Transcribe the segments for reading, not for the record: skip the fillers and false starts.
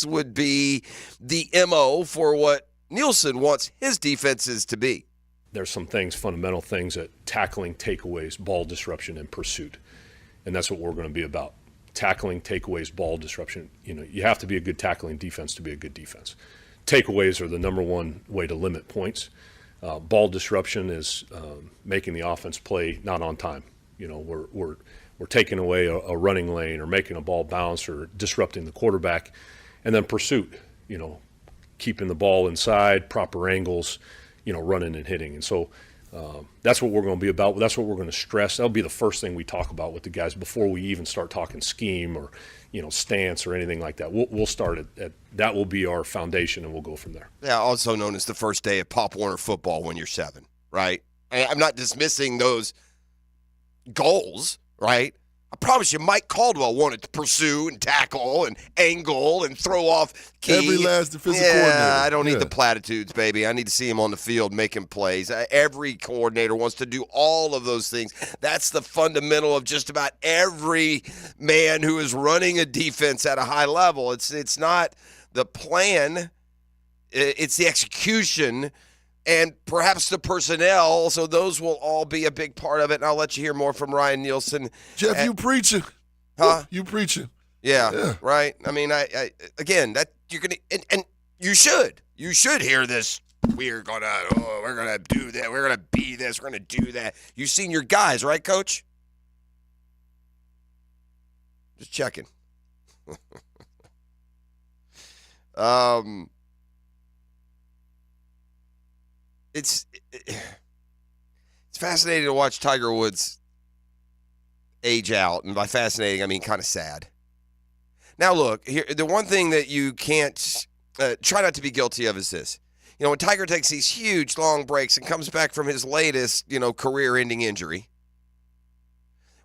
would be the MO for what Nielsen wants his defenses to be. There's some things, fundamental things, that tackling, takeaways, ball disruption, and pursuit. And that's what we're going to be about. Tackling, takeaways, ball disruption. You have to be a good tackling defense to be a good defense. Takeaways are the number one way to limit points. Ball disruption is making the offense play not on time. We're taking away a running lane or making a ball bounce or disrupting the quarterback. And then pursuit, keeping the ball inside, proper angles, running and hitting. And so that's what we're going to be about. That's what we're going to stress. That'll be the first thing we talk about with the guys before we even start talking scheme or, stance or anything like that. We'll start at that will be our foundation, and we'll go from there. Yeah, also known as the first day of Pop Warner football when you're 7, right? I'm not dismissing those goals, right? I promise you, Mike Caldwell wanted to pursue and tackle and angle and throw off key. Every last defensive coordinator. I don't need the platitudes, baby. I need to see him on the field making plays. Every coordinator wants to do all of those things. That's the fundamental of just about every man who is running a defense at a high level. It's not the plan. It's the execution and perhaps the personnel, so those will all be a big part of it, and I'll let you hear more from Ryan Nielsen. Jeff, you preaching. Huh? You preaching. Yeah, right. I mean, I again, that you're going to, and you should. You should hear this. We're going to do that. We're going to be this. We're going to do that. You've seen your guys, right, Coach? Just checking. It's fascinating to watch Tiger Woods age out, and by fascinating, I mean kind of sad. Now, look, here, the one thing that you can't try not to be guilty of is this. When Tiger takes these huge, long breaks and comes back from his latest, career-ending injury,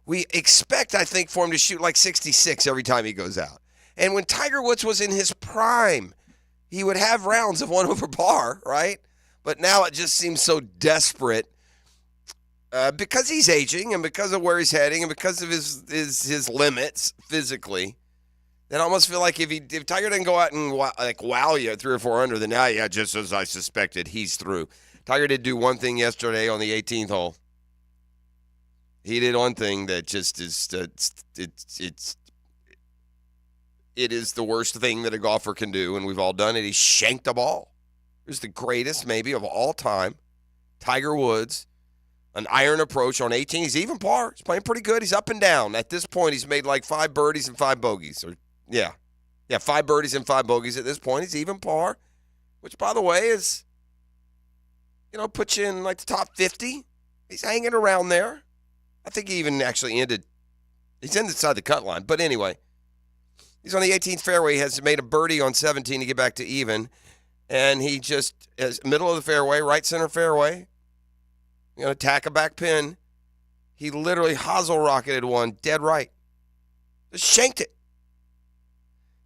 we expect, I think, for him to shoot like 66 every time he goes out. And when Tiger Woods was in his prime, he would have rounds of 1 over par, right? But now it just seems so desperate because he's aging and because of where he's heading and because of his limits physically. That I almost feel like if Tiger didn't go out and wow you at 3 or 4 under, then now, yeah, just as I suspected, he's through. Tiger did do one thing yesterday on the 18th hole. He did one thing that just is it is the worst thing that a golfer can do, and we've all done it. He shanked a ball. It was the greatest maybe of all time. Tiger Woods, an iron approach on 18. He's even par. He's playing pretty good. He's up and down. At this point, he's made like 5 birdies and 5 bogeys. 5 birdies and 5 bogeys at this point. He's even par, which, by the way, is, puts you in like the top 50. He's hanging around there. I think he even actually he's inside the cut line. But anyway, he's on the 18th fairway. He has made a birdie on 17 to get back to even. And he just, is middle of the fairway, right center fairway, tack a back pin. He literally hosel rocketed one dead right. Just shanked it.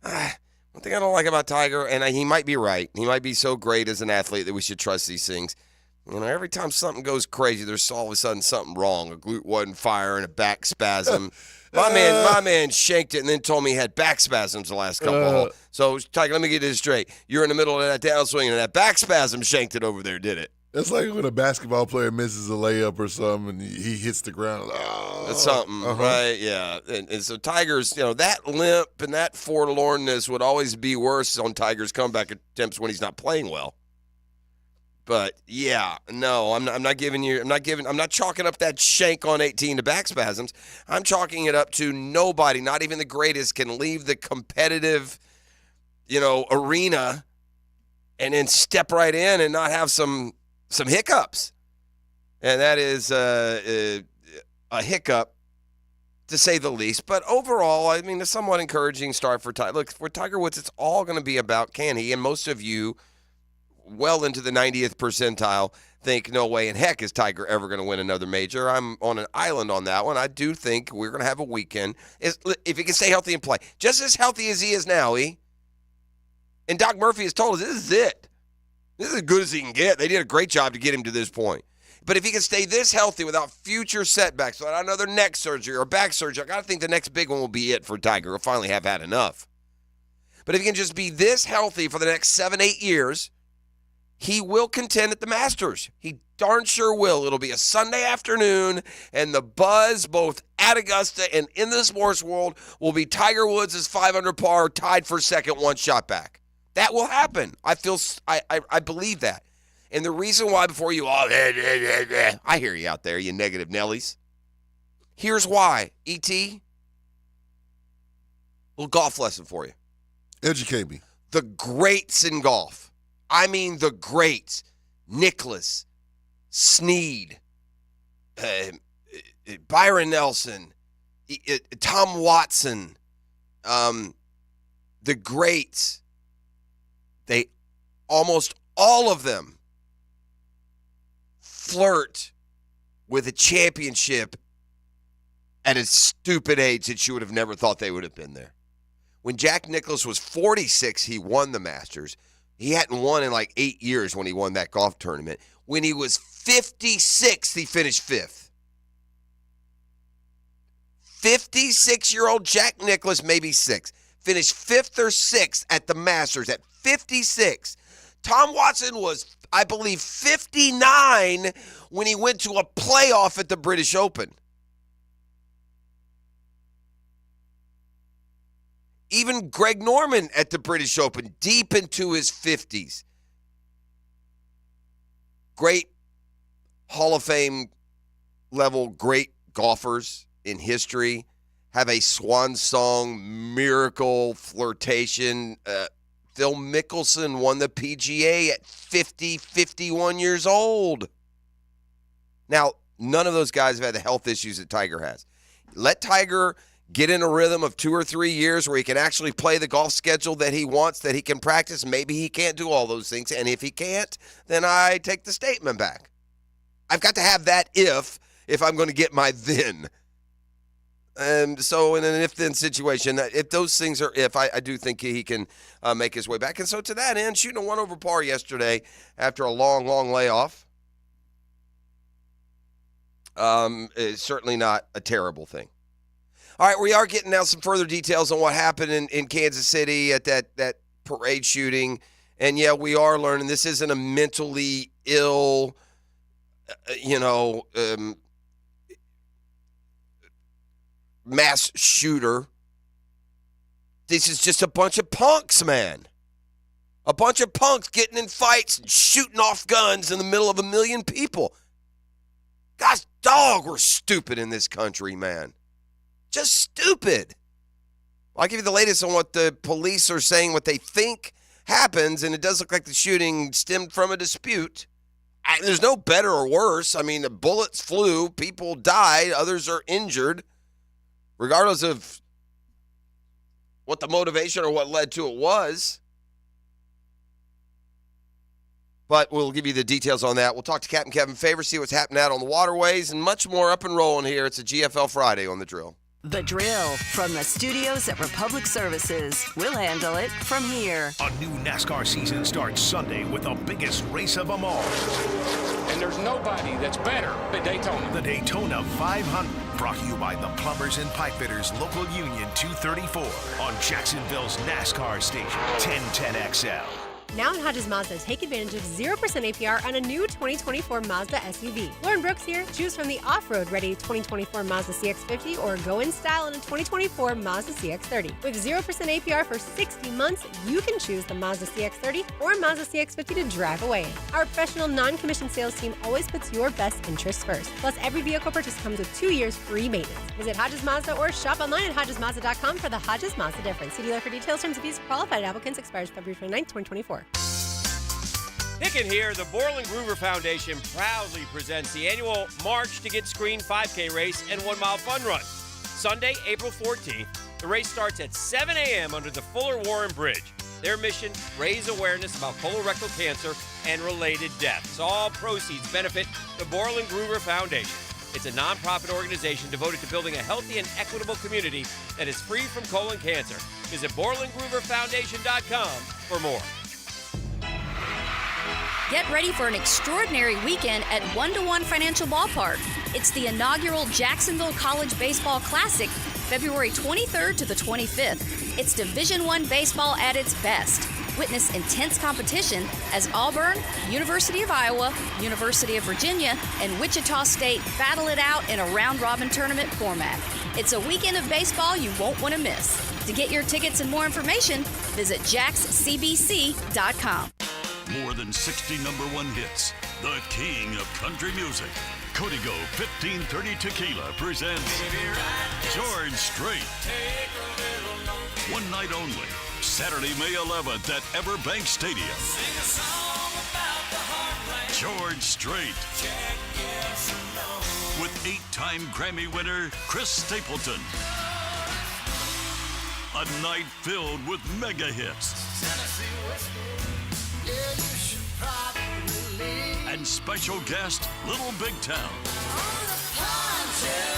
One thing I don't like about Tiger, and he might be right. He might be so great as an athlete that we should trust these things. Every time something goes crazy, there's all of a sudden something wrong. A glute wasn't firing, a back spasm. My man shanked it and then told me he had back spasms the last couple of holes. So, Tiger, let me get this straight. You're in the middle of that downswing and that back spasm shanked it over there, did it? That's like when a basketball player misses a layup or something and he hits the ground. That's something, right? Yeah. And so Tiger's, that limp and that forlornness would always be worse on Tiger's comeback attempts when he's not playing well. But yeah, no, I'm not chalking up that shank on 18 to back spasms. I'm chalking it up to nobody, not even the greatest, can leave the competitive, arena and then step right in and not have some hiccups. And that is a hiccup, to say the least. But overall, I mean, a somewhat encouraging start for Tiger. Look, for Tiger Woods, it's all going to be about can he, and most of you well into the 90th percentile think no way in heck is Tiger ever going to win another major. I'm on an island on that one. I do think we're going to have a weekend. If he can stay healthy and play. Just as healthy as he is now, And Doc Murphy has told us this is it. This is as good as he can get. They did a great job to get him to this point. But if he can stay this healthy without future setbacks, without another neck surgery or back surgery, I got to think the next big one will be it for Tiger. He'll finally have had enough. But if he can just be this healthy for the next 7-8 years, he will contend at the Masters. He darn sure will. It'll be a Sunday afternoon, and the buzz both at Augusta and in the sports world will be Tiger Woods' 500 par tied for second, one shot back. That will happen. I believe that. And the reason why before you all, I hear you out there, you negative Nellies. Here's why. E.T., little golf lesson for you. Educate me. The greats in golf. I mean the greats. Nicklaus, Snead, Byron Nelson, Tom Watson, the greats. They, almost all of them, flirt with a championship at a stupid age that you would have never thought they would have been there. When Jack Nicklaus was 46, he won the Masters. He hadn't won in like 8 years when he won that golf tournament. When he was 56, he finished fifth. 56-year-old Jack Nicklaus, maybe sixth, finished fifth or sixth at the Masters at 56. Tom Watson was, I believe, 59 when he went to a playoff at the British Open. Even Greg Norman at the British Open, deep into his 50s. Great Hall of Fame level, great golfers in history have a swan song, miracle, flirtation. Phil Mickelson won the PGA at 50, 51 years old. Now, none of those guys have had the health issues that Tiger has. Let Tiger get in a rhythm of 2 or 3 years where he can actually play the golf schedule that he wants, that he can practice. Maybe he can't do all those things. And if he can't, then I take the statement back. I've got to have that if I'm going to get my then. And so in an if-then situation, if those things are if, I do think he can make his way back. And so to that end, shooting a 1 over par yesterday after a long, long layoff is certainly not a terrible thing. All right, we are getting now some further details on what happened in Kansas City at that parade shooting. And, yeah, we are learning this isn't a mentally ill, mass shooter. This is just a bunch of punks, man. A bunch of punks getting in fights and shooting off guns in the middle of a million people. Gosh, dog, we're stupid in this country, man. Just stupid. I'll give you the latest on what the police are saying, what they think happens, and it does look like the shooting stemmed from a dispute. There's no better or worse. I mean, the bullets flew, people died, others are injured. Regardless of what the motivation or what led to it was. But we'll give you the details on that. We'll talk to Captain Kevin Favor, see what's happening out on the waterways, and much more up and rolling here. It's a GFL Friday on The Drill. The Drill from the studios at Republic Services. We'll handle it from here. A new NASCAR season starts Sunday with the biggest race of them all. And there's nobody that's better than Daytona. The Daytona 500. Brought to you by the Plumbers and Pipefitters Local Union 234 on Jacksonville's NASCAR station 1010XL. Now at Hodges Mazda, take advantage of 0% APR on a new 2024 Mazda SUV. Lauren Brooks here. Choose from the off-road ready 2024 Mazda CX-50 or go in style in a 2024 Mazda CX-30. With 0% APR for 60 months, you can choose the Mazda CX-30 or Mazda CX-50 to drive away in. Our professional non-commissioned sales team always puts your best interests first. Plus, every vehicle purchase comes with 2 years free maintenance. Visit Hodges Mazda or shop online at HodgesMazda.com for the Hodges Mazda difference. See dealer for details, terms of use, qualified applicants, expires February 29, 2024. Hicken here. The Borland Groover Foundation proudly presents the annual March to Get Screened 5K race and 1 mile fun run. Sunday, April 14th. The race starts at 7 a.m. under the Fuller Warren Bridge. Their mission, raise awareness about colorectal cancer and related deaths. All proceeds benefit the Borland Groover Foundation. It's a nonprofit organization devoted to building a healthy and equitable community that is free from colon cancer. Visit BorlandGrooverFoundation.com for more. Get ready for an extraordinary weekend at 1-to-1 Financial Ballpark. It's the inaugural Jacksonville College Baseball Classic February 23rd to the 25th. It's Division I baseball at its best. Witness intense competition as Auburn, University of Iowa, University of Virginia, and Wichita State battle it out in a round-robin tournament format. It's a weekend of baseball you won't want to miss. To get your tickets and more information, visit jaxcbc.com. More than 60 number one hits. The king of country music. Código 1530 Tequila presents George Strait. One night only. Saturday, May 11th at Everbank Stadium. George Strait. With 8-time Grammy winner Chris Stapleton. A night filled with mega hits. And special guest, Little Big Town.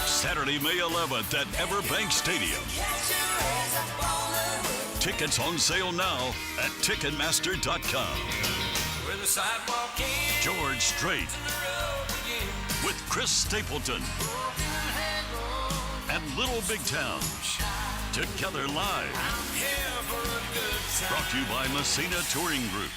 Saturday, May 11th at Everbank Stadium. Tickets on sale now at Ticketmaster.com. George Strait with Chris Stapleton and Little Big Town together live. Brought to you by Messina Touring Group.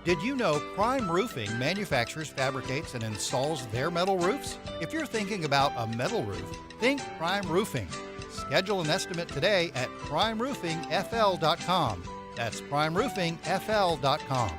Did you know Prime Roofing manufactures, fabricates, and installs their metal roofs? If you're thinking about a metal roof, think Prime Roofing. Schedule an estimate today at primeroofingfl.com. That's primeroofingfl.com.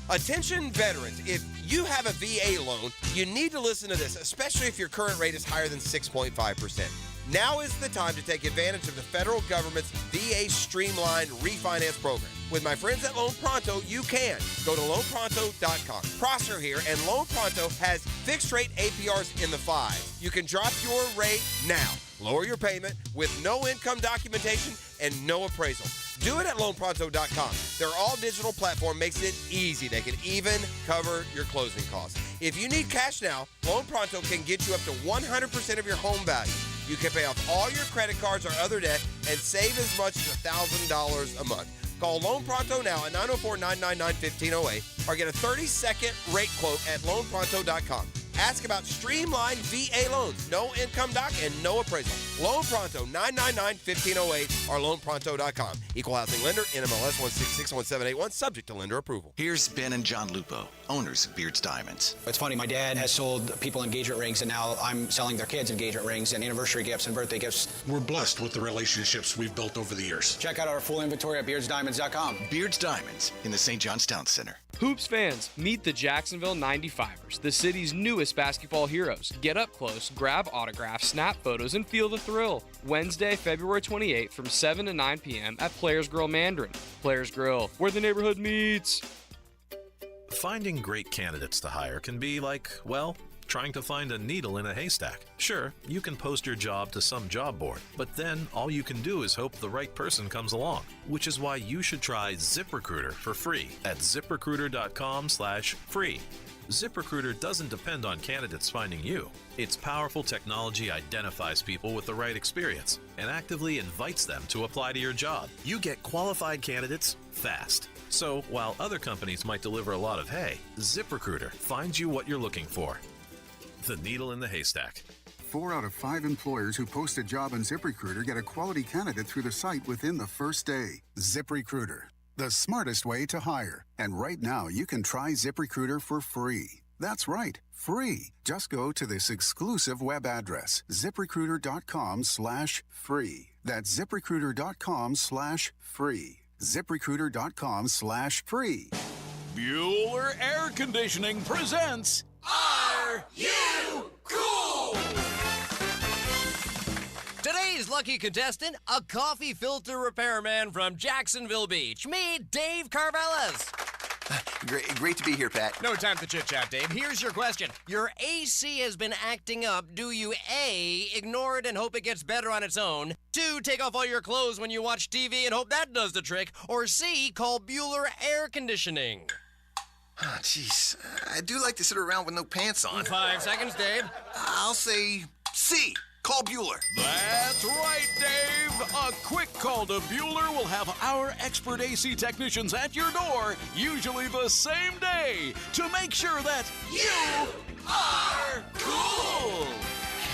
Attention veterans, if you have a VA loan, you need to listen to this, especially if your current rate is higher than 6.5%. Now is the time to take advantage of the federal government's VA Streamlined Refinance Program. With my friends at Loan Pronto, you can. Go to loanpronto.com. Prosser here, and Loan Pronto has fixed rate APRs in the 5s. You can drop your rate now. Lower your payment with no income documentation and no appraisal. Do it at loanpronto.com. Their all-digital platform makes it easy. They can even cover your closing costs. If you need cash now, Loan Pronto can get you up to 100% of your home value. You can pay off all your credit cards or other debt and save as much as $1,000 a month. Call Loan Pronto now at 904-999-1508 or get a 30-second rate quote at loanpronto.com. Ask about streamlined VA loans, no income doc, and no appraisal. Loan Pronto, 999-1508 or loanpronto.com. Equal housing lender, NMLS 1661781, subject to lender approval. Here's Ben and John Lupo, owners of Beard's Diamonds. It's funny, my dad has sold people engagement rings, and now I'm selling their kids engagement rings and anniversary gifts and birthday gifts. We're blessed with the relationships we've built over the years. Check out our full inventory at beardsdiamonds.com. Beard's Diamonds in the St. John's Town Center. Hoops fans, meet the Jacksonville 95ers, the city's newest basketball heroes. Get up close, grab autographs, snap photos, and feel the thrill. Wednesday, February 28th from 7 to 9 p.m. at Players Grill Mandarin. Players Grill, where the neighborhood meets. Finding great candidates to hire can be like, well, trying to find a needle in a haystack. Sure, you can post your job to some job board, but then all you can do is hope the right person comes along, which is why you should try ZipRecruiter for free at ziprecruiter.com/free. ZipRecruiter doesn't depend on candidates finding you. Its powerful technology identifies people with the right experience and actively invites them to apply to your job. You get qualified candidates fast. So while other companies might deliver a lot of hay, ZipRecruiter finds you what you're looking for. The needle in the haystack. 4 out of 5 employers who post a job on ZipRecruiter get a quality candidate through the site within the first day. ZipRecruiter, the smartest way to hire. And right now, you can try ZipRecruiter for free. That's right, free. Just go to this exclusive web address, ziprecruiter.com/free. That's ziprecruiter.com/free. ZipRecruiter.com/free. Bueller Air Conditioning presents Are You Cool? Today's lucky contestant, a coffee filter repairman from Jacksonville Beach. Meet Dave Carvelis. Great to be here, Pat. No time to chit-chat, Dave. Here's your question. Your AC has been acting up. Do you A, ignore it and hope it gets better on its own? 2, take off all your clothes when you watch TV and hope that does the trick? Or C, call Bueller Air Conditioning? Oh, jeez. I do like to sit around with no pants on. 5 seconds, Dave. I'll say C. Call Bueller. That's right, Dave. A quick call to Bueller will have our expert AC technicians at your door, usually the same day, to make sure that you are cool.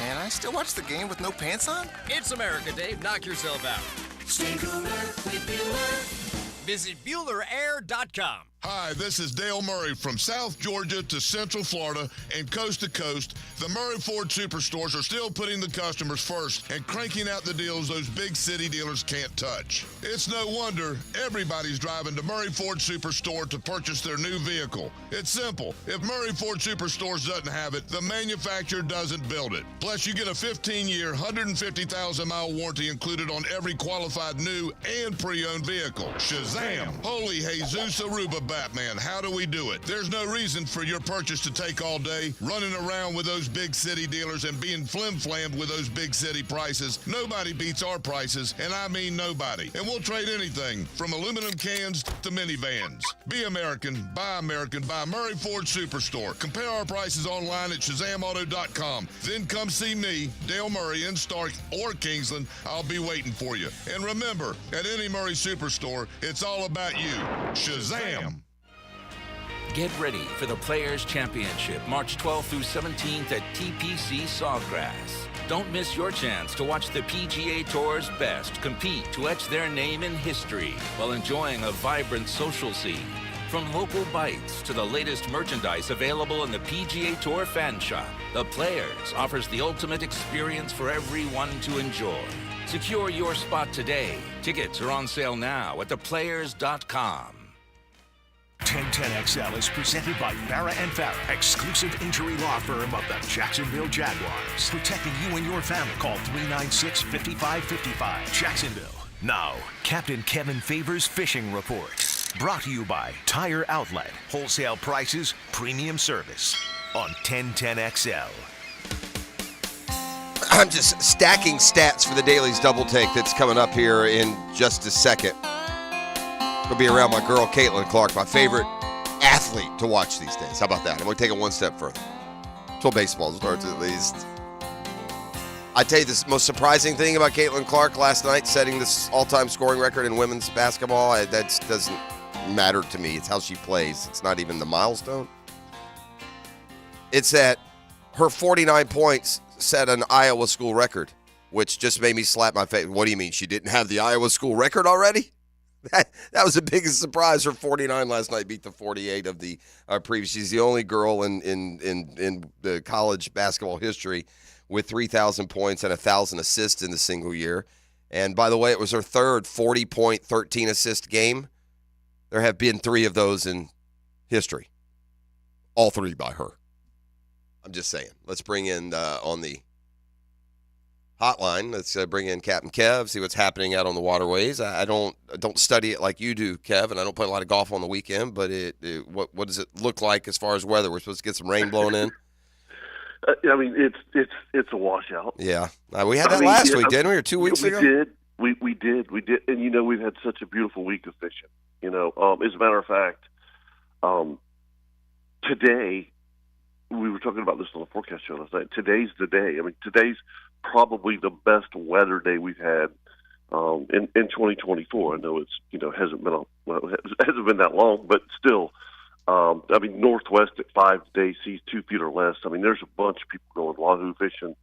Can I still watch the game with no pants on? It's America, Dave. Knock yourself out. Stay cooler with Bueller. Visit BuellerAir.com. Hi, this is Dale Murray from South Georgia to Central Florida and coast to coast. The Murray Ford Superstores are still putting the customers first and cranking out the deals those big city dealers can't touch. It's no wonder everybody's driving to Murray Ford Superstore to purchase their new vehicle. It's simple. If Murray Ford Superstores doesn't have it, the manufacturer doesn't build it. Plus, you get a 15-year, 150,000-mile warranty included on every qualified new and pre-owned vehicle. Shazam! Holy Jesus Aruba Batman, how do we do it? There's no reason for your purchase to take all day, running around with those big city dealers and being flim-flammed with those big city prices. Nobody beats our prices, and I mean nobody. And we'll trade anything from aluminum cans to minivans. Be American, buy Murray Ford Superstore. Compare our prices online at ShazamAuto.com. Then come see me, Dale Murray, in Stark or Kingsland. I'll be waiting for you. And remember, at any Murray Superstore, it's all about you. Shazam! Get ready for the Players' Championship, March 12th through 17th at TPC Sawgrass. Don't miss your chance to watch the PGA Tour's best compete to etch their name in history while enjoying a vibrant social scene. From local bites to the latest merchandise available in the PGA Tour fan shop, the Players offers the ultimate experience for everyone to enjoy. Secure your spot today. Tickets are on sale now at theplayers.com. 1010XL is presented by Farah & Farah, exclusive injury law firm of the Jacksonville Jaguars. Protecting you and your family. Call 396-5555. Jacksonville. Now, Captain Kevin Favors Fishing Report. Brought to you by Tire Outlet. Wholesale prices, premium service. On 1010XL. I'm just stacking stats for the Daily's Double Take that's coming up here in just a second. I'll be around my girl, Caitlin Clark, my favorite athlete to watch these days. How about that? I'm going to take it one step further. Until baseball starts, at least. I tell you, the most surprising thing about Caitlin Clark last night, setting this all-time scoring record in women's basketball, that doesn't matter to me. It's how she plays. It's not even the milestone. It's that her 49 points set an Iowa school record, which just made me slap my face. What do you mean? She didn't have the Iowa school record already? That was the biggest surprise. Her 49 last night beat the 48 of the previous. She's the only girl in the college basketball history with 3,000 points and 1,000 assists in the single year. And by the way, it was her third 40-point, 13-assist game. There have been 3 of those in history. All 3 by her. I'm just saying. Let's bring in on the hotline. Let's bring in Captain Kev, see what's happening out on the waterways. I don't study it like you do, Kev, and I don't play a lot of golf on the weekend, but what does it look like as far as weather? We're supposed to get some rain blowing in? I mean, it's a washout. Yeah. We had that last week, didn't we, or 2 weeks ago? We did. And, you know, we've had such a beautiful week of fishing. You know, as a matter of fact, today, we were talking about this on the forecast show last night. Today's the day. I mean, today's probably the best weather day we've had in 2024. I know it's, you know, hasn't been that long, but still, I mean, Northwest at 5 today sees 2 feet or less. I mean, there's a bunch of people going wahoo fishing.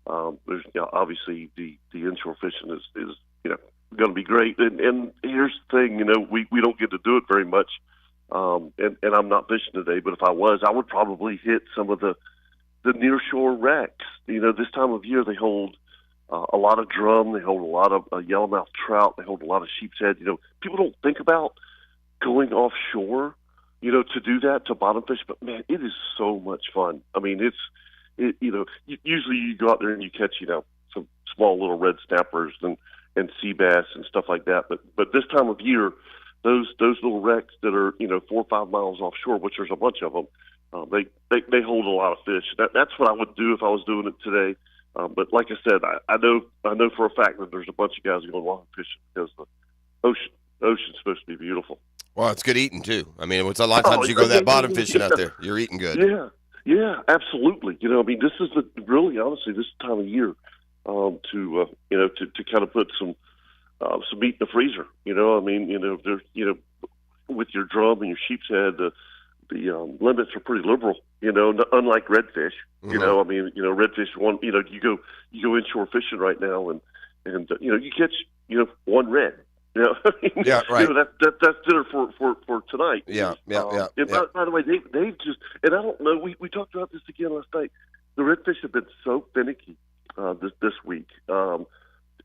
There's, you know, obviously the inshore fishing is you know, going to be great. And here's the thing, you know, we don't get to do it very much. And I'm not fishing today, but if I was, I would probably hit some of the nearshore wrecks. You know, this time of year they hold a lot of drum, they hold a lot of yellowmouth trout, they hold a lot of sheep's head. You know, people don't think about going offshore, you know, to do that, to bottom fish, but man, it is so much fun. I mean, you know, usually you go out there and you catch, you know, some small little red snappers and sea bass and stuff like that. But this time of year, those little wrecks that are, you know, 4 or 5 miles offshore, which there's a bunch of them, they hold a lot of fish. That's what I would do if I was doing it today. But like I said, I know for a fact that there's a bunch of guys going wahoo fishing because the ocean's supposed to be beautiful. Well, it's good eating too. I mean, it's a lot of times you go that bottom fishing out there, you're eating good. Yeah, absolutely. You know, I mean, this is really honestly this time of year to kind of put some meat in the freezer. You know, I mean, you know, there's, you know, with your drum and your sheep's head, limits are pretty liberal. Unlike redfish. Redfish one. You go inshore fishing right now, and you catch one red. Yeah, right. That's dinner for tonight. Yeah. By the way, they've just, and I don't know. We talked about this again last night. The redfish have been so finicky this week.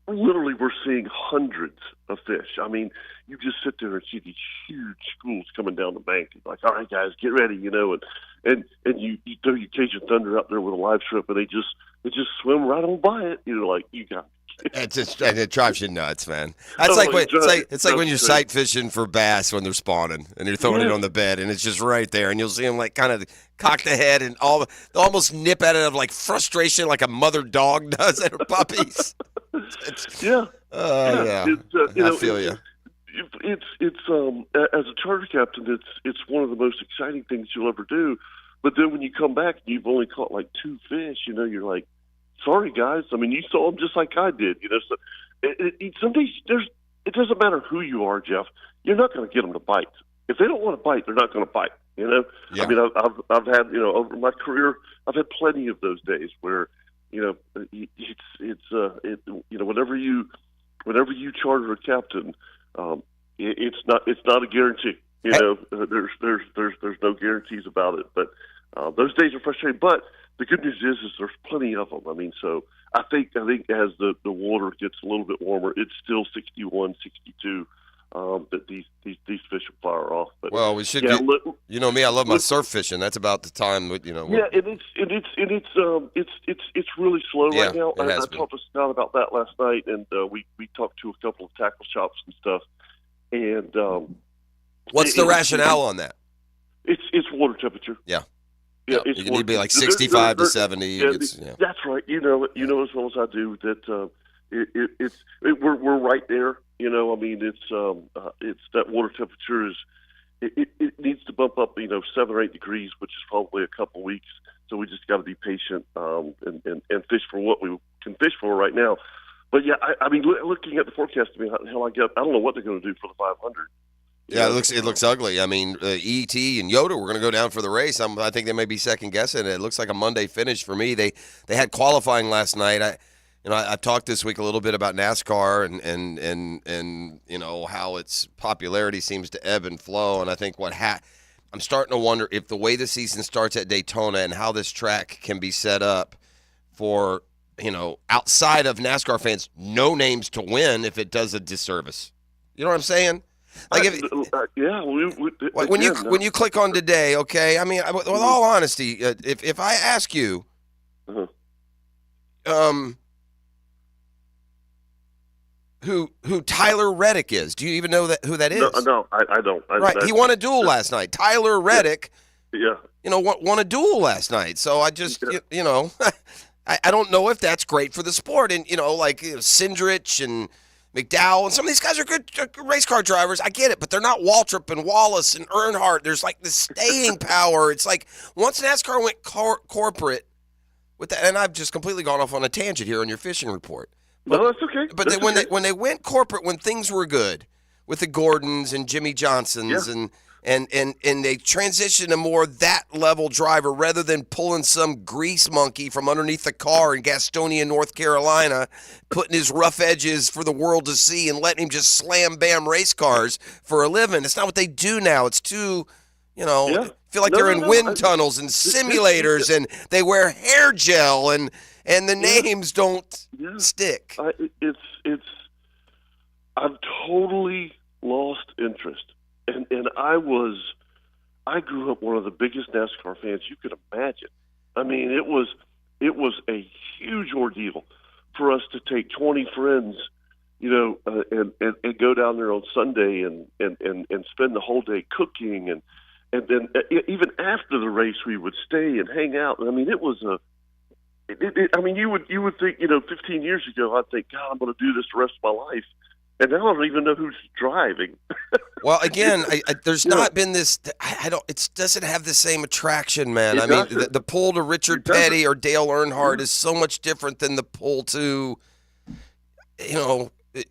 Literally, we're seeing hundreds of fish. I mean, you just sit there and see these huge schools coming down the bank. It's like, all right, guys, get ready, and you throw your Cajun Thunder out there with a live shrimp, and they just swim right on by it. Like, you got. It drives you nuts, man. It's like when you're sight fishing for bass when they're spawning and you're throwing it on the bed and it's just right there and you'll see them like kind of cock the head and they'll almost nip at it of like frustration like a mother dog does at her puppies. Yeah. I feel you. It's as a charter captain, it's one of the most exciting things you'll ever do. But then when you come back and you've only caught like 2 fish, you're like, sorry, guys. I mean, you saw them just like I did. So some days it doesn't matter who you are, Jeff. You're not going to get them to bite. If they don't want to bite, they're not going to bite. Yeah. I mean, I've had over my career, I've had plenty of those days where whenever you charter a captain, it's not a guarantee. There's no guarantees about it. But those days are frustrating. But the good news is there's plenty of them. I mean, so I think as the water gets a little bit warmer, it's still 61, 62 that these fish will fire off. But we should get. Me, I love my surf fishing. That's about the time. Yeah, and it's really slow right now. I talked to Scott about that last night, and we talked to a couple of tackle shops and stuff. And what's the rationale on that? It's water temperature. Yeah. Yeah, you need to be like 65 to 70. That's right. You know as well as I do that we're right there. I mean, it's that water temperature it needs to bump up 7 or 8 degrees, which is probably a couple weeks. So we just got to be patient and fish for what we can fish for right now. But yeah, I mean, looking at the forecast, I don't know what they're going to do for the 500. Yeah, it looks ugly. I mean, ET and Yoda were going to go down for the race. I think they may be second guessing it. It looks like a Monday finish for me. They had qualifying last night. I've talked this week a little bit about NASCAR and how its popularity seems to ebb and flow. And I think I'm starting to wonder if the way the season starts at Daytona and how this track can be set up for outside of NASCAR fans, no names to win if it does a disservice. You know what I'm saying? Like when you click on today, okay. I mean, with all honesty, if I ask you, who Tyler Reddick is, do you even know who that is? No, I don't. Right, he won a duel last night. Tyler Reddick, yeah. Won a duel last night. So I just, I don't know if that's great for the sport. And Cindrich and McDowell, and some of these guys are good race car drivers. I get it, but they're not Waltrip and Wallace and Earnhardt. There's like this staying power. It's like once NASCAR went corporate with that, and I've just completely gone off on a tangent here on your fishing report. But, no, that's okay. But when they went corporate, when things were good with the Gordons and Jimmy Johnsons and they transitioned to more that level driver rather than pulling some grease monkey from underneath the car in Gastonia, North Carolina, putting his rough edges for the world to see and letting him just slam bam race cars for a living. It's not what they do now. It's too, feel like they're in wind tunnels and simulators and they wear hair gel and the names don't stick. I've totally lost interest. And I grew up one of the biggest NASCAR fans you could imagine. I mean, it was a huge ordeal for us to take 20 friends, and go down there on Sunday and spend the whole day cooking and then even after the race we would stay and hang out. I mean, it was you would think 15 years ago I'd think, God, I'm going to do this the rest of my life. And now I don't even know who's driving. Well, again, there's not been this. It doesn't have the same attraction, man. I mean, the pull to Richard Petty or Dale Earnhardt is so much different than the pull to,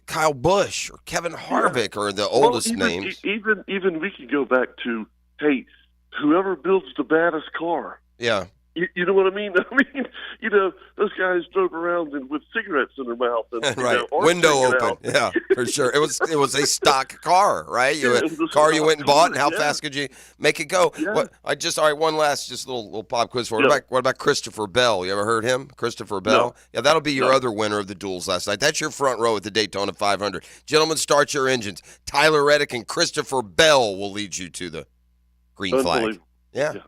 Kyle Busch or Kevin Harvick or the oldest names. Even we can go back to, hey, whoever builds the baddest car. Yeah. You know what I mean? I mean, those guys drove around with cigarettes in their mouth and right, arms window hanging open. out. Yeah, for sure. It was a stock car, right? Yeah, it was a car you stock went and bought, and car, how fast could you make it go? Yeah. All right, one last just little pop quiz for you. Yeah. What about Christopher Bell? You ever heard him? Christopher Bell? No. Yeah, that'll be your No. other winner of the duels last night. That's your front row at the Daytona 500. Gentlemen, start your engines. Tyler Reddick and Christopher Bell will lead you to the green flag. Unbelievable. Yeah. Yep.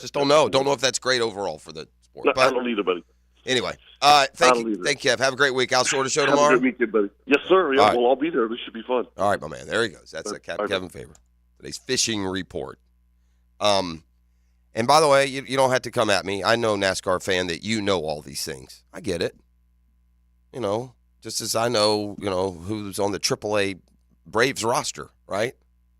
Just don't know. Don't know if that's great overall for the sport. No, But I don't either, buddy. anyway, I thank don't you, either. Kev. Have a great week. I'll sort of show Have tomorrow. a good weekend, buddy. Yes, sir. Yeah, All right. well, I'll be there. This should be fun. All right, my man. There he goes. That's Captain Kevin Favor. Today's fishing report. And by the way, you don't have to come at me. I know, NASCAR fan, that you know all these things. I get it. Just as I know, who's on the AAA Braves roster, right?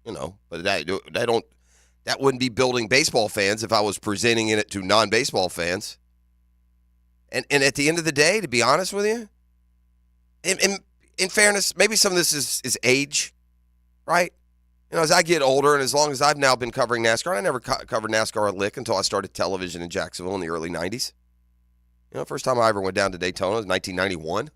But that wouldn't be building baseball fans if I was presenting it to non-baseball fans. And at the end of the day, to be honest with you, in fairness, maybe some of this is age, right? As I get older, and as long as I've now been covering NASCAR, I never covered NASCAR a lick until I started television in Jacksonville in the early 90s. First time I ever went down to Daytona was 1991,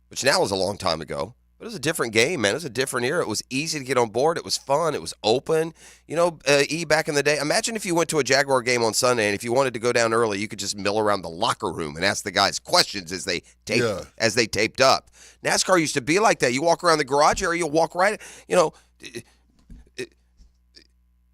which now is a long time ago. But it was a different game, man. It was a different era. It was easy to get on board. It was fun. It was open. Back in the day, imagine if you went to a Jaguar game on Sunday, and if you wanted to go down early, you could just mill around the locker room and ask the guys questions as they taped up. NASCAR used to be like that. You walk around the garage area, you'll walk right,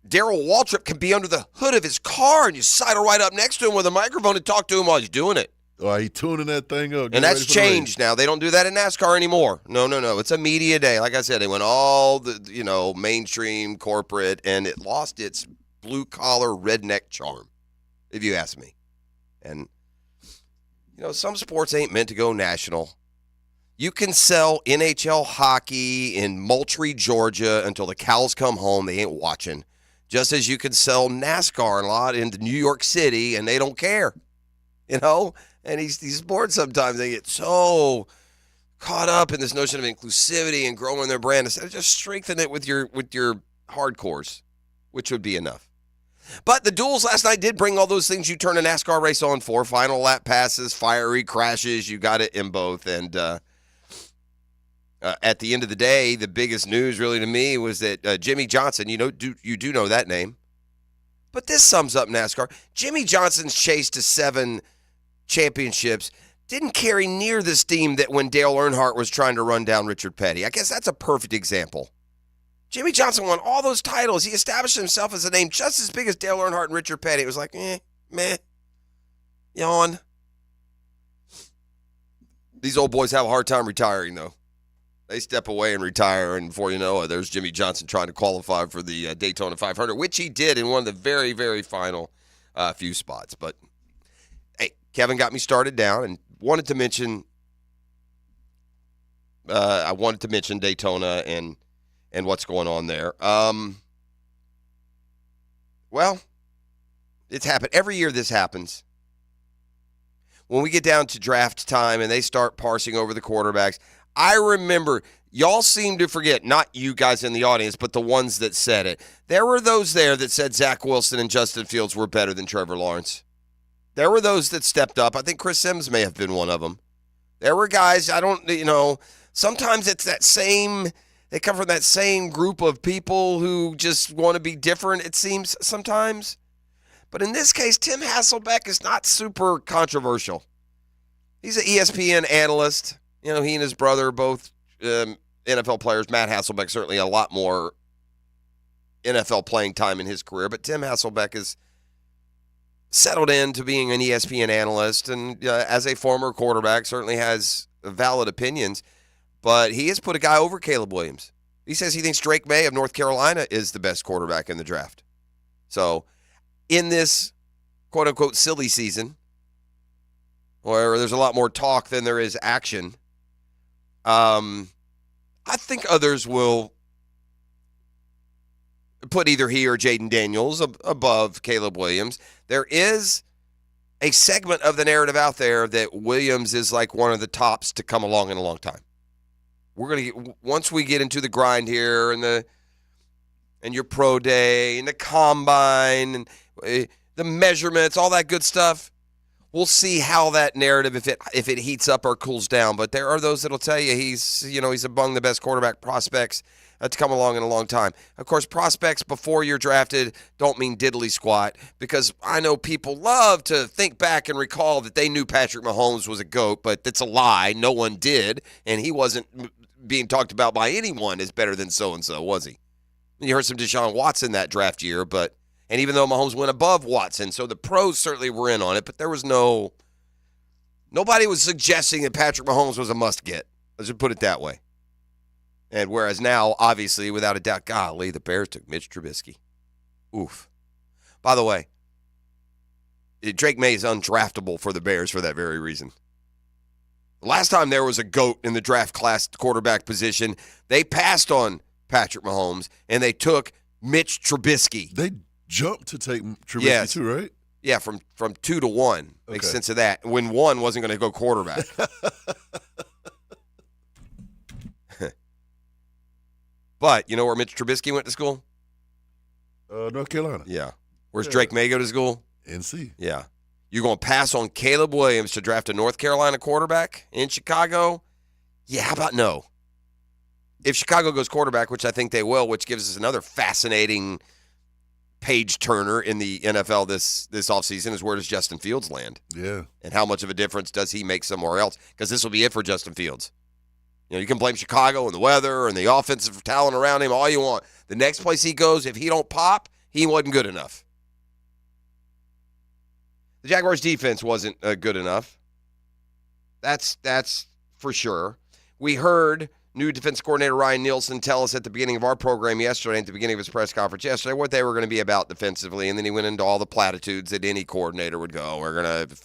Darrell Waltrip can be under the hood of his car, and you sidle right up next to him with a microphone and talk to him while he's doing it. Oh, he tuning that thing up. And that's changed now. They don't do that in NASCAR anymore. No. It's a media day. Like I said, they went all the, mainstream, corporate, and it lost its blue-collar redneck charm, if you ask me. And, some sports ain't meant to go national. You can sell NHL hockey in Moultrie, Georgia until the cows come home. They ain't watching. Just as you can sell NASCAR a lot into New York City, and they don't care. And these sports sometimes they get so caught up in this notion of inclusivity and growing their brand instead of just strengthen it with your hardcores, which would be enough. But the duels last night did bring all those things you turn a NASCAR race on for: final lap passes, fiery crashes. You got it in both. And at the end of the day, the biggest news really to me was that Jimmy Johnson. You do know that name, but this sums up NASCAR. Jimmy Johnson's chase to 7 championships didn't carry near the steam that when Dale Earnhardt was trying to run down Richard Petty. I guess that's a perfect example. Jimmy Johnson won all those titles. He established himself as a name just as big as Dale Earnhardt and Richard Petty. It was like, meh, yawn. These old boys have a hard time retiring, though. They step away and retire, and before you know it, there's Jimmy Johnson trying to qualify for the Daytona 500, which he did in one of the very, very final few spots. But Kevin got me started down and wanted to mention Daytona and what's going on there. Well, it's happened. Every year this happens. When we get down to draft time and they start parsing over the quarterbacks, I remember, y'all seem to forget, not you guys in the audience, but the ones that said it. There were those there that said Zach Wilson and Justin Fields were better than Trevor Lawrence. There were those that stepped up. I think Chris Sims may have been one of them. There were guys, sometimes it's they come from that same group of people who just want to be different, it seems sometimes. But in this case, Tim Hasselbeck is not super controversial. He's an ESPN analyst. He and his brother are both NFL players. Matt Hasselbeck certainly a lot more NFL playing time in his career, but Tim Hasselbeck is settled into being an ESPN analyst, and as a former quarterback, certainly has valid opinions, but he has put a guy over Caleb Williams. He says he thinks Drake May of North Carolina is the best quarterback in the draft. So in this quote-unquote silly season, where there's a lot more talk than there is action, I think others will put either he or Jaden Daniels above Caleb Williams. There is a segment of the narrative out there that Williams is like one of the tops to come along in a long time. We're going to once we get into the grind here and and your pro day and the combine and the measurements, all that good stuff. We'll see how that narrative, if it heats up or cools down. But there are those that'll tell you he's among the best quarterback prospects to come along in a long time. Of course, prospects before you're drafted don't mean diddly squat, because I know people love to think back and recall that they knew Patrick Mahomes was a GOAT, but that's a lie. No one did, and he wasn't being talked about by anyone as better than so-and-so, was he? You heard some Deshaun Watson that draft year, and even though Mahomes went above Watson, so the pros certainly were in on it, but there was nobody was suggesting that Patrick Mahomes was a must-get. Let's just put it that way. And whereas now, obviously, without a doubt, golly, the Bears took Mitch Trubisky. Oof. By the way, Drake May is undraftable for the Bears for that very reason. The last time there was a GOAT in the draft class quarterback position, they passed on Patrick Mahomes, and they took Mitch Trubisky. They jumped to take Trubisky too, right? Yeah, from 2 to 1. Makes sense of that. When 1 wasn't going to go quarterback. But you know where Mitch Trubisky went to school? North Carolina. Yeah. Where's Drake May go to school? NC. Yeah. You're going to pass on Caleb Williams to draft a North Carolina quarterback in Chicago? Yeah, how about no? If Chicago goes quarterback, which I think they will, which gives us another fascinating page turner in the NFL this offseason, is where does Justin Fields land? Yeah. And how much of a difference does he make somewhere else? Because this will be it for Justin Fields. You can blame Chicago and the weather and the offensive talent around him all you want. The next place he goes, if he don't pop, he wasn't good enough. The Jaguars' defense wasn't good enough. That's for sure. We heard new defense coordinator Ryan Nielsen tell us at the beginning of our program yesterday, at the beginning of his press conference yesterday, what they were going to be about defensively, and then he went into all the platitudes that any coordinator would go. We're going to,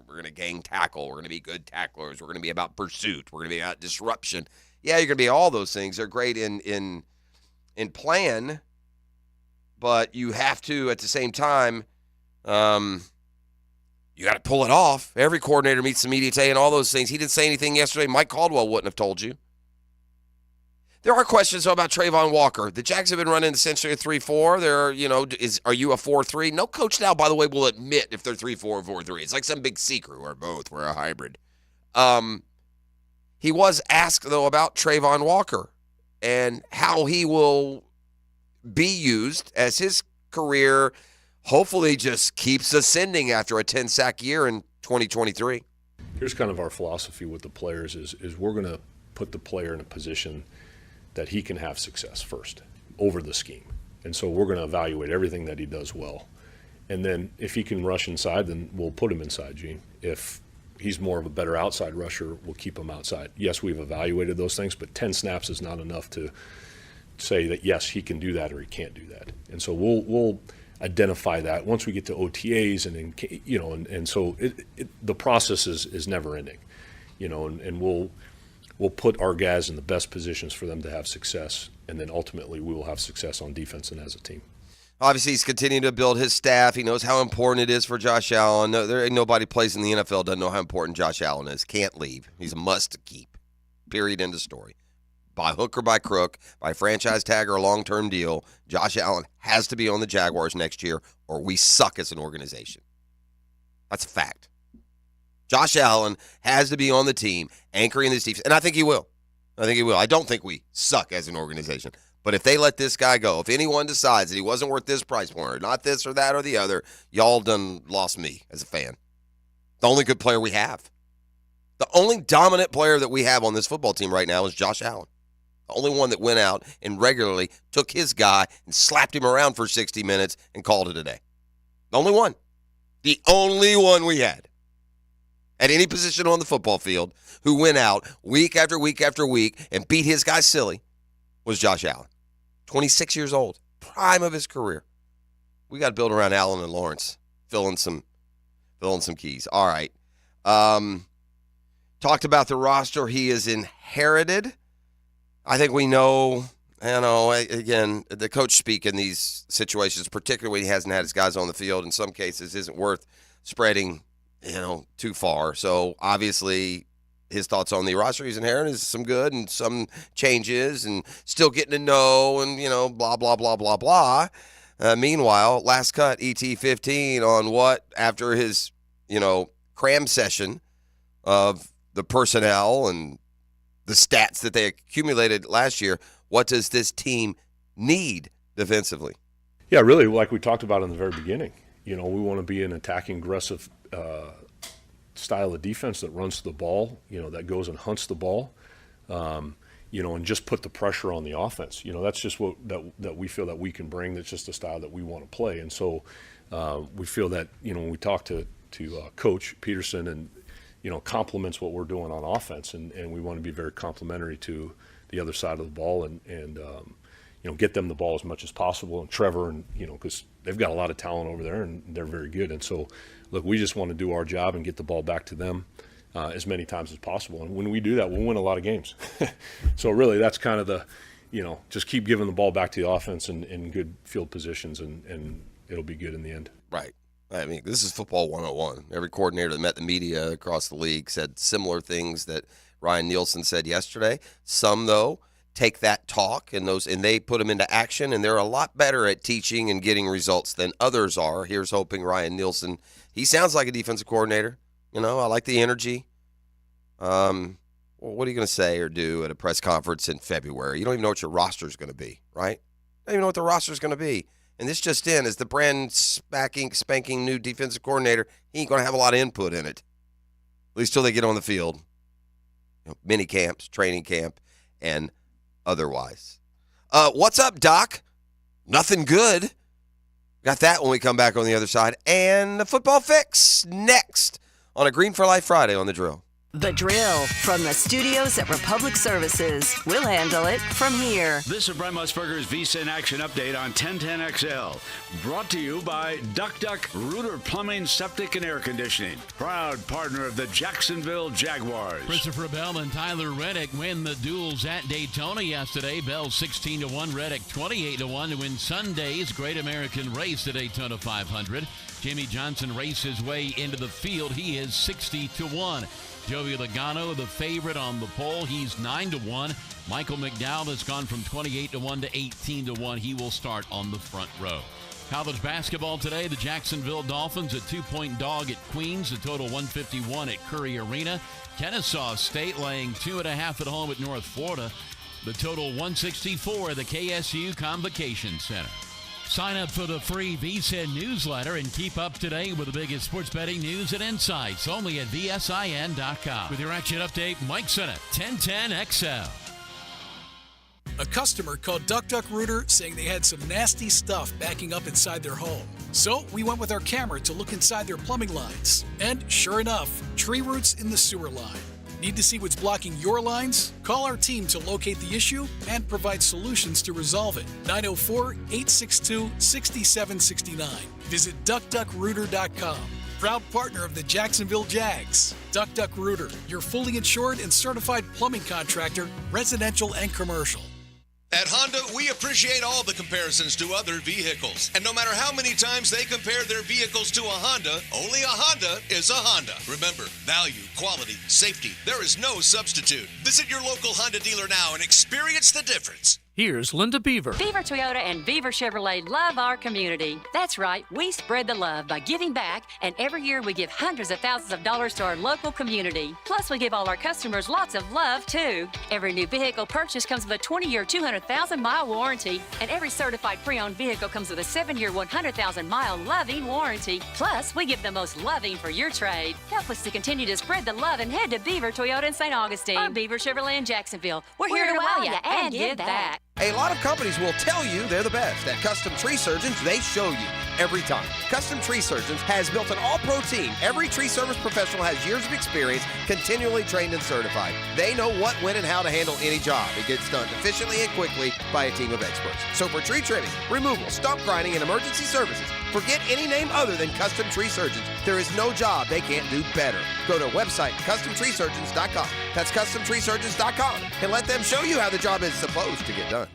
we're going to gang tackle. We're going to be good tacklers. We're going to be about pursuit. We're going to be about disruption. Yeah, you're going to be all those things. They're great in plan, but you have to, at the same time, you got to pull it off. Every coordinator meets the media today and all those things. He didn't say anything yesterday. Mike Caldwell wouldn't have told you. There are questions about Trayvon Walker. The Jags have been running essentially a 3-4. Are you a 4-3? No coach now, by the way, will admit if they're 3-4 or 4-3. It's like some big secret. We're both. We're a hybrid. He was asked, though, about Trayvon Walker and how he will be used as his career hopefully just keeps ascending after a 10-sack year in 2023. Here's kind of our philosophy with the players is we're going to put the player in a position that he can have success first over the scheme. And so we're going to evaluate everything that he does well. And then if he can rush inside, then we'll put him inside, Gene. If he's more of a better outside rusher, we'll keep him outside. Yes, we've evaluated those things, but 10 snaps is not enough to say that, yes, he can do that or he can't do that. And so we'll identify that once we get to OTAs and so the process is never ending, and we'll put our guys in the best positions for them to have success, and then ultimately we will have success on defense and as a team. Obviously, he's continuing to build his staff. He knows how important it is for Josh Allen. There ain't nobody plays in the NFL doesn't know how important Josh Allen is. Can't leave. He's a must to keep. Period. End of story. By hook or by crook, by franchise tag or a long-term deal, Josh Allen has to be on the Jaguars next year or we suck as an organization. That's a fact. Josh Allen has to be on the team anchoring this defense, and I think he will. I don't think we suck as an organization. But if they let this guy go, if anyone decides that he wasn't worth this price point, or not this or that or the other, y'all done lost me as a fan. The only good player we have. The only dominant player that we have on this football team right now is Josh Allen. The only one that went out and regularly took his guy and slapped him around for 60 minutes and called it a day. The only one. The only one we had at any position on the football field who went out week after week after week and beat his guy silly was Josh Allen. 26 years old, prime of his career. We got to build around Allen and Lawrence, fill in some keys. All right. Talked about the roster he has inherited. I think we know, again, the coach speak in these situations, particularly when he hasn't had his guys on the field, in some cases isn't worth spreading, too far. So obviously his thoughts on the roster he's inherited is some good and some changes and still getting to know and, blah, blah, blah, blah, blah. Meanwhile, last cut, ET15 on what after his, cram session of the personnel and the stats that they accumulated last year, what does this team need defensively? Yeah, really, like we talked about in the very beginning. We want to be an attacking, aggressive style of defense that runs the ball, that goes and hunts the ball, and just put the pressure on the offense. That's just what that we feel that we can bring. That's just the style that we want to play. And so we feel that, when we talk to Coach Peterson and, complements what we're doing on offense, and we want to be very complimentary to the other side of the ball and get them the ball as much as possible. And Trevor, and because they've got a lot of talent over there and they're very good. And so, look, we just want to do our job and get the ball back to them as many times as possible. And when we do that, we'll win a lot of games. So really, that's kind of the, just keep giving the ball back to the offense in good field positions, and it'll be good in the end. Right. I mean, this is football 101. Every coordinator that met the media across the league said similar things that Ryan Nielsen said yesterday. Some, though, take that talk and they put them into action, and they're a lot better at teaching and getting results than others are. Here's hoping Ryan Nielsen. He sounds like a defensive coordinator. I like the energy. What are you going to say or do at a press conference in February? You don't even know what your roster is going to be, right? You don't even know what the roster is going to be. And this just in, as the brand spanking new defensive coordinator, he ain't going to have a lot of input in it, at least till they get on the field. Mini camps, training camp, and otherwise. What's up, Doc? Nothing good. Got that when we come back on the other side. And the football fix next on a Green for Life Friday on The Drill. The Drill from the studios at Republic Services. We'll handle it from here. This is Brent Musburger's VSIN Action Update on 1010XL. Brought to you by Duck Duck Rooter Plumbing, Septic, and Air Conditioning. Proud partner of the Jacksonville Jaguars. Christopher Bell and Tyler Reddick win the duels at Daytona yesterday. Bell 16-1, Reddick 28-1 to win Sunday's Great American Race at Daytona 500. Jamie Johnson raced his way into the field. He is 60-1. Joey Logano, the favorite on the pole. He's 9-1. Michael McDowell has gone from 28-1 to 18-1. He will start on the front row. College basketball today, the Jacksonville Dolphins a 2-point dog at Queens, a total 151 at Curry Arena. Kennesaw State laying 2.5 at home at North Florida. The total 164 at the KSU Convocation Center. Sign up for the free VSIN newsletter and keep up to date with the biggest sports betting news and insights only at VSIN.com. With your action update, Mike Sennett, 1010XL. A customer called Duck Duck Rooter saying they had some nasty stuff backing up inside their home. So we went with our camera to look inside their plumbing lines. And sure enough, tree roots in the sewer line. Need to see what's blocking your lines? Call our team to locate the issue and provide solutions to resolve it. 904-862-6769. Visit DuckDuckRooter.com. Proud partner of the Jacksonville Jags. Duck Duck Rooter, your fully insured and certified plumbing contractor, residential and commercial. At Honda, we appreciate all the comparisons to other vehicles. And no matter how many times they compare their vehicles to a Honda, only a Honda is a Honda. Remember, value, quality, safety, there is no substitute. Visit your local Honda dealer now and experience the difference. Here's Linda Beaver. Beaver Toyota and Beaver Chevrolet love our community. That's right, we spread the love by giving back, and every year we give hundreds of thousands of dollars to our local community. Plus, we give all our customers lots of love, too. Every new vehicle purchase comes with a 20-year, 200,000-mile warranty, and every certified pre-owned vehicle comes with a 7-year, 100,000-mile loving warranty. Plus, we give the most loving for your trade. Help us to continue to spread the love and head to Beaver Toyota in St. Augustine or Beaver Chevrolet in Jacksonville. We're here to wow you and give back. A lot of companies will tell you they're the best. At Custom Tree Surgeons, they show you every time. Custom Tree Surgeons has built an all-pro team. Every tree service professional has years of experience, continually trained and certified. They know what, when, and how to handle any job. It gets done efficiently and quickly by a team of experts. So for tree trimming, removal, stump grinding, and emergency services, forget any name other than Custom Tree Surgeons. There is no job they can't do better. Go to website CustomTreeSurgeons.com. That's CustomTreeSurgeons.com, and let them show you how the job is supposed to get done.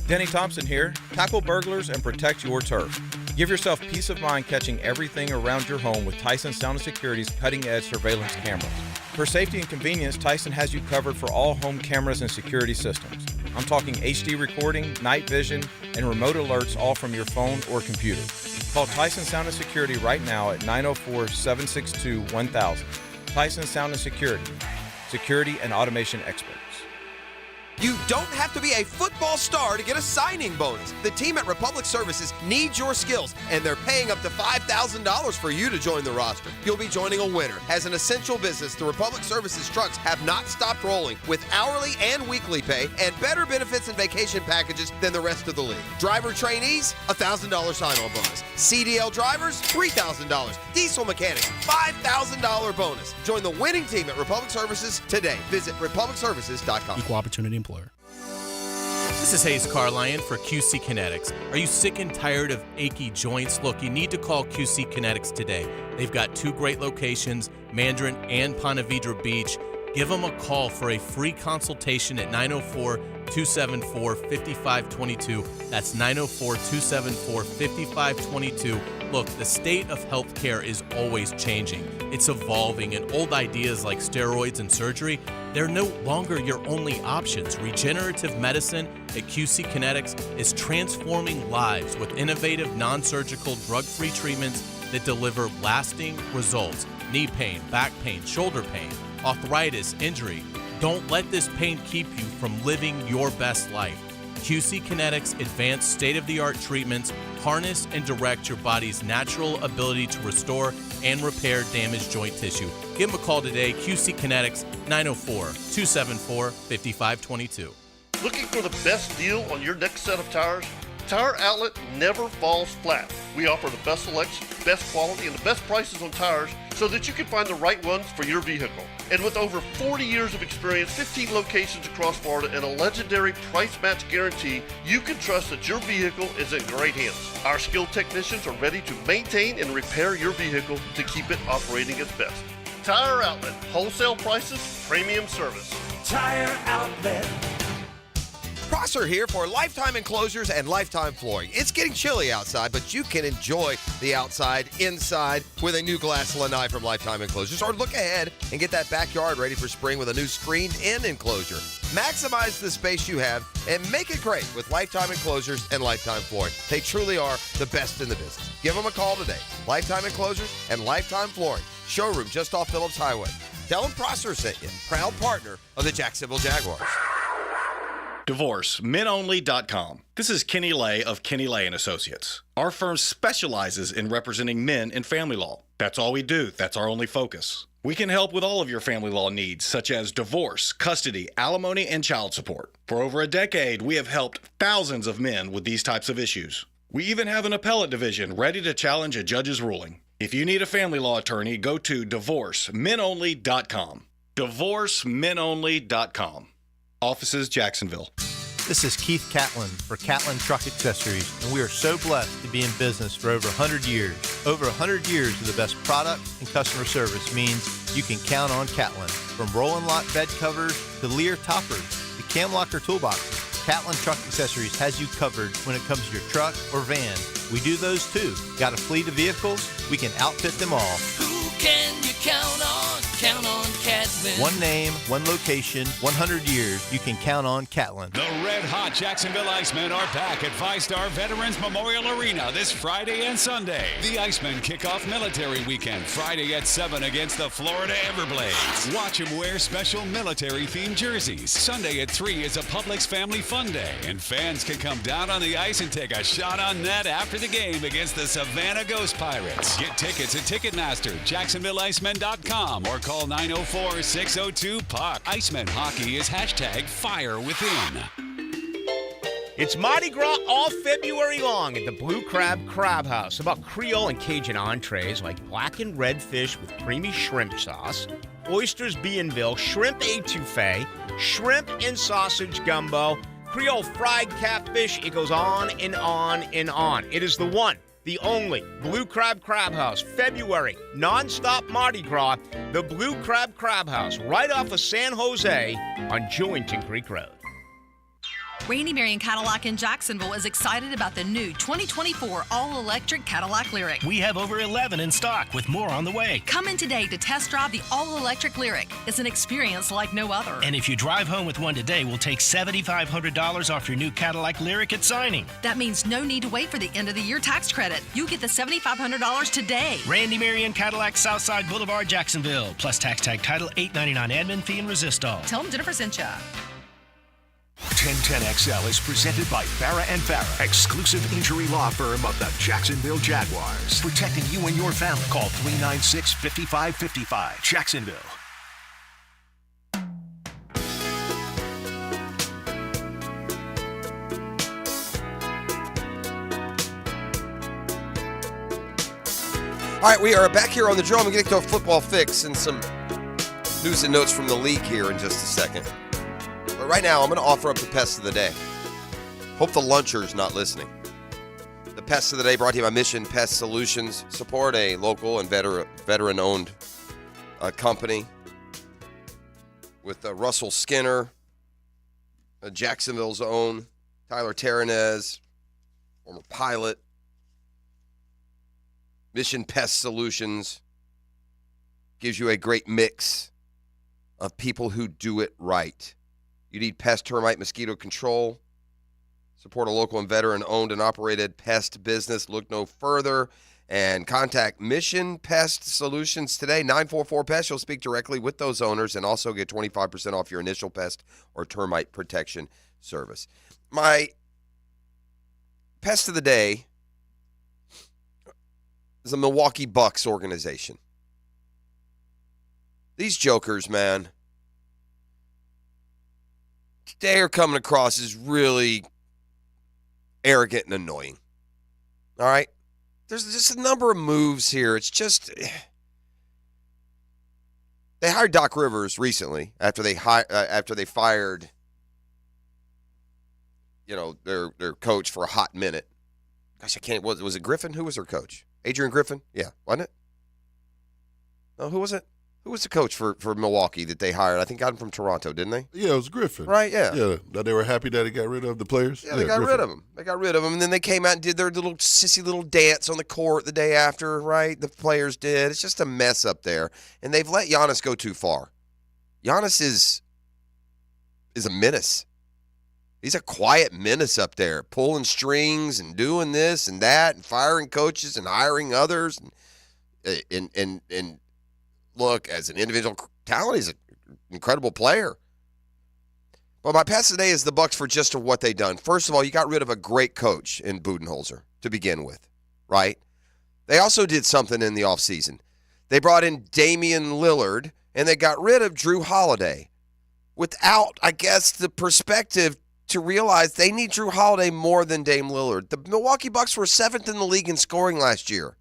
Denny Thompson here. Tackle burglars and protect your turf. Give yourself peace of mind catching everything around your home with Tyson Sound & Security's cutting-edge surveillance cameras. For safety and convenience, Tyson has you covered for all home cameras and security systems. I'm talking HD recording, night vision, and remote alerts all from your phone or computer. Call Tyson Sound & Security right now at 904-762-1000. Tyson Sound & Security, security and automation experts. You don't have to be a football star to get a signing bonus. The team at Republic Services needs your skills, and they're paying up to $5,000 for you to join the roster. You'll be joining a winner. As an essential business, the Republic Services trucks have not stopped rolling with hourly and weekly pay and better benefits and vacation packages than the rest of the league. Driver trainees, $1,000 sign-on bonus. CDL drivers, $3,000. Diesel mechanics, $5,000 bonus. Join the winning team at Republic Services today. Visit republicservices.com. Equal opportunity employer. This is Hayes Carlion for QC Kinetics. Are you sick and tired of achy joints? Look, you need to call QC Kinetics today. They've got 2 great locations, Mandarin and Ponte Vedra Beach. Give them a call for a free consultation at 904-274-5522. That's 904-274-5522. Look, the state of healthcare is always changing. It's evolving, and old ideas like steroids and surgery, they're no longer your only options. Regenerative medicine at QC Kinetics is transforming lives with innovative, non-surgical, drug-free treatments that deliver lasting results. Knee pain, back pain, shoulder pain, arthritis, injury. Don't let this pain keep you from living your best life. QC Kinetics advanced state-of-the-art treatments harness and direct your body's natural ability to restore and repair damaged joint tissue. Give them a call today, QC Kinetics, 904-274-5522. Looking for the best deal on your next set of tires? Tire Outlet never falls flat. We offer the best selection, best quality, and the best prices on tires so that you can find the right ones for your vehicle. And with over 40 years of experience, 15 locations across Florida, and a legendary price match guarantee, you can trust that your vehicle is in great hands. Our skilled technicians are ready to maintain and repair your vehicle to keep it operating its best. Tire Outlet, wholesale prices, premium service. Tire Outlet. Prosser here for Lifetime Enclosures and Lifetime Flooring. It's getting chilly outside, but you can enjoy the outside inside with a new glass lanai from Lifetime Enclosures, or look ahead and get that backyard ready for spring with a new screened-in enclosure. Maximize the space you have and make it great with Lifetime Enclosures and Lifetime Flooring. They truly are the best in the business. Give them a call today. Lifetime Enclosures and Lifetime Flooring. Showroom just off Phillips Highway. Tell them Prosser sent you. Proud partner of the Jacksonville Jaguars. DivorceMenOnly.com. This is Kenny Lay of Kenny Lay & Associates. Our firm specializes in representing men in family law. That's all we do. That's our only focus. We can help with all of your family law needs, such as divorce, custody, alimony, and child support. For over a decade, we have helped thousands of men with these types of issues. We even have an appellate division ready to challenge a judge's ruling. If you need a family law attorney, go to DivorceMenOnly.com. DivorceMenOnly.com. Offices, Jacksonville. This is Keith Catlin for Catlin Truck Accessories, and we are so blessed to be in business for over 100 years. Over 100 years of the best product and customer service means you can count on Catlin. From Roll-and Lock bed covers to Lear toppers to Cam Locker toolboxes, Catlin Truck Accessories has you covered when it comes to your truck or van. We do those too. Got a fleet of vehicles? We can outfit them all. Who can you count on? Count on Catlin. One name, one location, 100 years. You can count on Catlin. The Red Hot Jacksonville Icemen are back at Five Star Veterans Memorial Arena this Friday and Sunday. The Icemen kick off military weekend Friday at 7 against the Florida Everblades. Watch them wear special military-themed jerseys. Sunday at 3 is a Publix Family Fun Day, and fans can come down on the ice and take a shot on net after the game against the Savannah Ghost Pirates. Get tickets at Ticketmaster, JacksonvilleIcemen.com, or call 904-602-PUCK. Iceman hockey is #FireWithin. It's Mardi Gras all February long at the Blue Crab Crab House. About Creole and Cajun entrees like blackened redfish with creamy shrimp sauce, oysters Bienville, shrimp étouffée, shrimp and sausage gumbo, Creole fried catfish. It goes on and on and on. It is the one, the only Blue Crab Crab House. February, non-stop Mardi Gras. The Blue Crab Crab House, right off of San Jose on Jewington Creek Road. Randy Marion Cadillac in Jacksonville is excited about the new 2024 all-electric Cadillac Lyriq. We have over 11 in stock with more on the way. Come in today to test drive the all-electric Lyriq. It's an experience like no other. And if you drive home with one today, we'll take $7,500 off your new Cadillac Lyriq at signing. That means no need to wait for the end of the year tax credit. You get the $7,500 today. Randy Marion Cadillac, Southside Boulevard, Jacksonville. Plus tax tag title, $8.99 admin fee and resistol. Tell them Jennifer sent you. 1010XL is presented by Farrah & Farrah, exclusive injury law firm of the Jacksonville Jaguars. Protecting you and your family. Call 396-5555. Jacksonville. All right, we are back here on the Drill. I'm going to get to a football fix and some news and notes from the league here in just a second. But right now, I'm going to offer up the pest of the day. Hope the luncher's not listening. The pest of the day brought to you by Mission Pest Solutions. Support a local and veteran-owned company with Russell Skinner, Jacksonville's own, Tyler Terranez, former pilot. Mission Pest Solutions gives you a great mix of people who do it right. You need pest, termite, mosquito control. Support a local and veteran-owned and operated pest business. Look no further and contact Mission Pest Solutions today, 944-PEST. You'll speak directly with those owners and also get 25% off your initial pest or termite protection service. My pest of the day is the Milwaukee Bucks organization. These jokers, man, they are coming across as really arrogant and annoying. All right? There's just a number of moves here. It's just they hired Doc Rivers recently after they fired their coach for a hot minute. Gosh, I can't. Was it Griffin? Who was their coach? Adrian Griffin? Yeah, wasn't it? No, who was it? Who was the coach for Milwaukee that they hired? I think got him from Toronto, didn't they? Yeah, it was Griffin. Right, yeah. Yeah, that they were happy that he got rid of the players. Yeah, they got rid of him. They got rid of him, and then they came out and did their little sissy little dance on the court the day after, right? The players did. It's just a mess up there, and they've let Giannis go too far. Giannis is a menace. He's a quiet menace up there, pulling strings and doing this and that and firing coaches and hiring others. And look, as an individual talent, he's an incredible player. But my pest today is the Bucks for just what they've done. First of all, you got rid of a great coach in Budenholzer to begin with, right? They also did something in the offseason. They brought in Damian Lillard, and they got rid of Drew Holiday without, I guess, the perspective to realize they need Drew Holiday more than Dame Lillard. The Milwaukee Bucks were 7th in the league in scoring last year.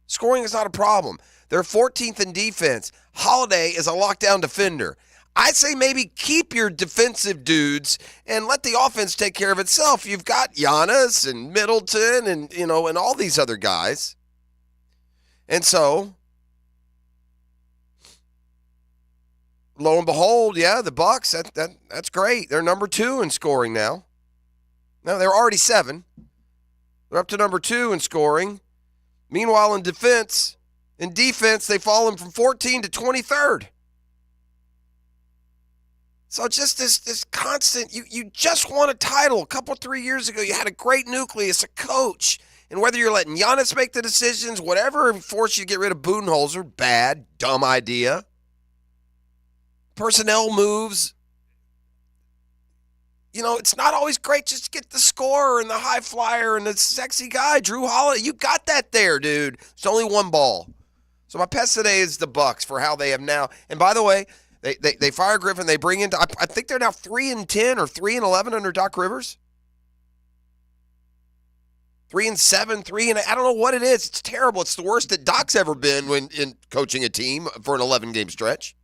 Scoring is not a problem. They're 14th in defense. Holiday is a lockdown defender. I say maybe keep your defensive dudes and let the offense take care of itself. You've got Giannis and Middleton and all these other guys. And so, lo and behold, yeah, the Bucks, that's great. They're number 2 in scoring now. Now, they're already 7. They're up to number 2 in scoring. Meanwhile, in defense, they've fallen from 14 to 23rd. So just this constant, you just won a title a couple, 3 years ago. You had a great nucleus, a coach. And whether you're letting Giannis make the decisions, whatever forced you to get rid of Budenholzer, bad, dumb idea. Personnel moves. It's not always great just to get the scorer and the high flyer and the sexy guy, Drew Holiday. You got that there, dude. It's only one ball. So my pest today is the Bucks for how they have now. And by the way, they fire Griffin. They bring in, I think they're now 3-10 or 3-11 under Doc Rivers. 3-7, I don't know what it is. It's terrible. It's the worst that Doc's ever been when in coaching a team for an 11-game stretch.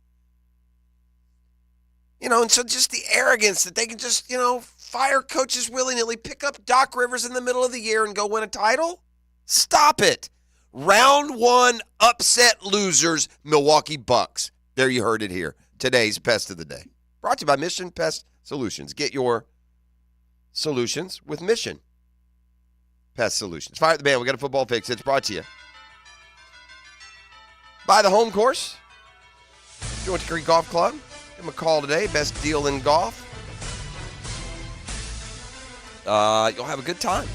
And so just the arrogance that they can just, fire coaches willy-nilly, pick up Doc Rivers in the middle of the year and go win a title? Stop it. Round 1 upset losers, Milwaukee Bucks. There you heard it here. Today's Pest of the Day. Brought to you by Mission Pest Solutions. Get your solutions with Mission Pest Solutions. Fire at the band. We got a football fix. It's brought to you by the Home Course. Georgia Creek Golf Club. Give them a call today. Best deal in golf. You'll have a good time.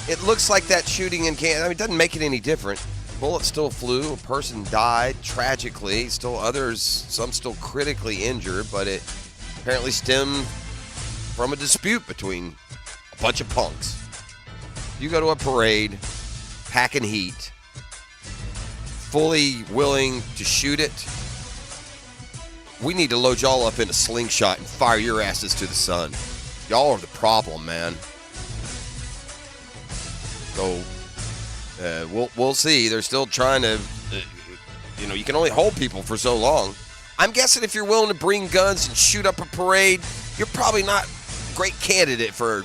It looks like that shooting in Kansas. I mean, it doesn't make it any different. Bullet still flew. A person died tragically. Still others, some still critically injured, but it apparently stemmed from a dispute between a bunch of punks. You go to a parade, packing heat, fully willing to shoot it. We need to load y'all up in a slingshot and fire your asses to the sun. Y'all are the problem, man. So we'll see. They're still trying to, you can only hold people for so long. I'm guessing if you're willing to bring guns and shoot up a parade, you're probably not a great candidate for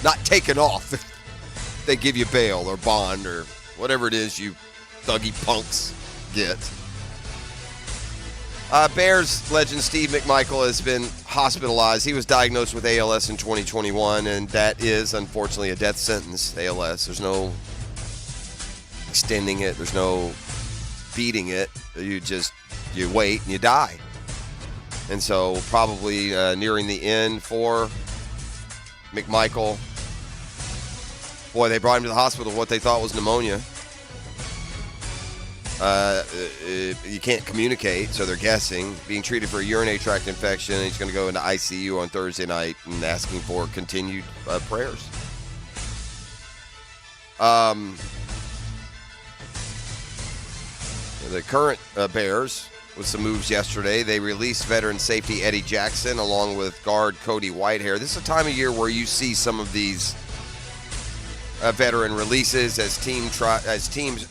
not taking off if they give you bail or bond or whatever it is you thuggy punks get. Bears legend Steve McMichael has been hospitalized. He was diagnosed with ALS in 2021, and that is, unfortunately, a death sentence, ALS. There's no extending it. There's no beating it. You wait and you die. And so probably nearing the end for McMichael. Boy, they brought him to the hospital with what they thought was pneumonia. You can't communicate, so they're guessing. Being treated for a urinary tract infection. He's going to go into ICU on Thursday night and asking for continued prayers. The current Bears, with some moves yesterday, they released veteran safety Eddie Jackson along with guard Cody Whitehair. This is a time of year where you see some of these veteran releases as teams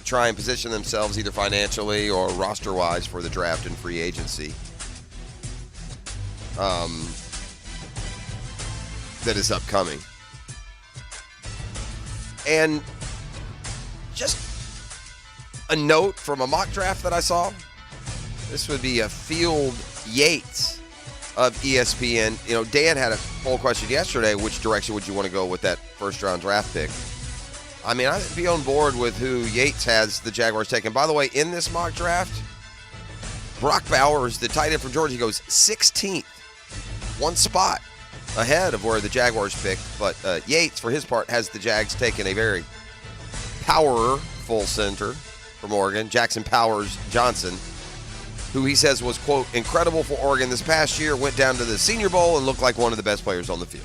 try and position themselves either financially or roster-wise for the draft and free agency. That is upcoming. And just a note from a mock draft that I saw. This would be a Field Yates of ESPN. Dan had a poll question yesterday. Which direction would you want to go with that first-round draft pick? I mean, I'd be on board with who Yates has the Jaguars taking. By the way, in this mock draft, Brock Bowers, the tight end from Georgia, goes 16th. One spot ahead of where the Jaguars picked. But Yates, for his part, has the Jags taking a very powerful center from Oregon, Jackson Powers Johnson, who he says was, quote, incredible for Oregon this past year, went down to the Senior Bowl and looked like one of the best players on the field.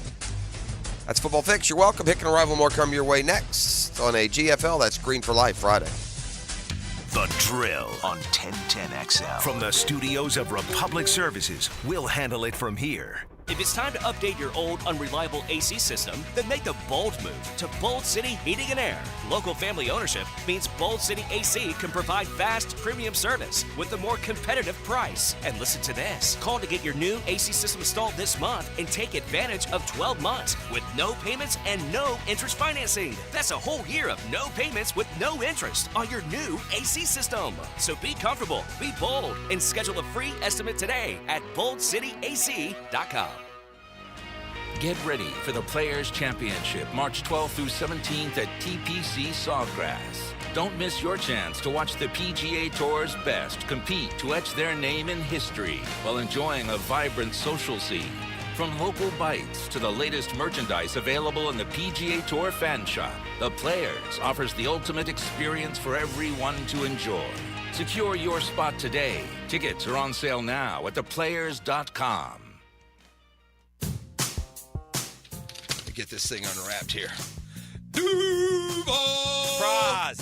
That's Football Fix. You're welcome. Hicken and Rival more come your way next on a GFL. That's Green for Life Friday. The Drill on 1010XL. From the studios of Republic Services, we'll handle it from here. If it's time to update your old, unreliable AC system, then make the bold move to Bold City Heating and Air. Local family ownership means Bold City AC can provide fast, premium service with a more competitive price. And listen to this. Call to get your new AC system installed this month and take advantage of 12 months with no payments and no interest financing. That's a whole year of no payments with no interest on your new AC system. So be comfortable, be bold, and schedule a free estimate today at boldcityac.com. Get ready for the Players' Championship, March 12th through 17th at TPC Sawgrass. Don't miss your chance to watch the PGA Tour's best compete to etch their name in history while enjoying a vibrant social scene. From local bites to the latest merchandise available in the PGA Tour fan shop, the Players offers the ultimate experience for everyone to enjoy. Secure your spot today. Tickets are on sale now at theplayers.com. Get this thing unwrapped here. Duval!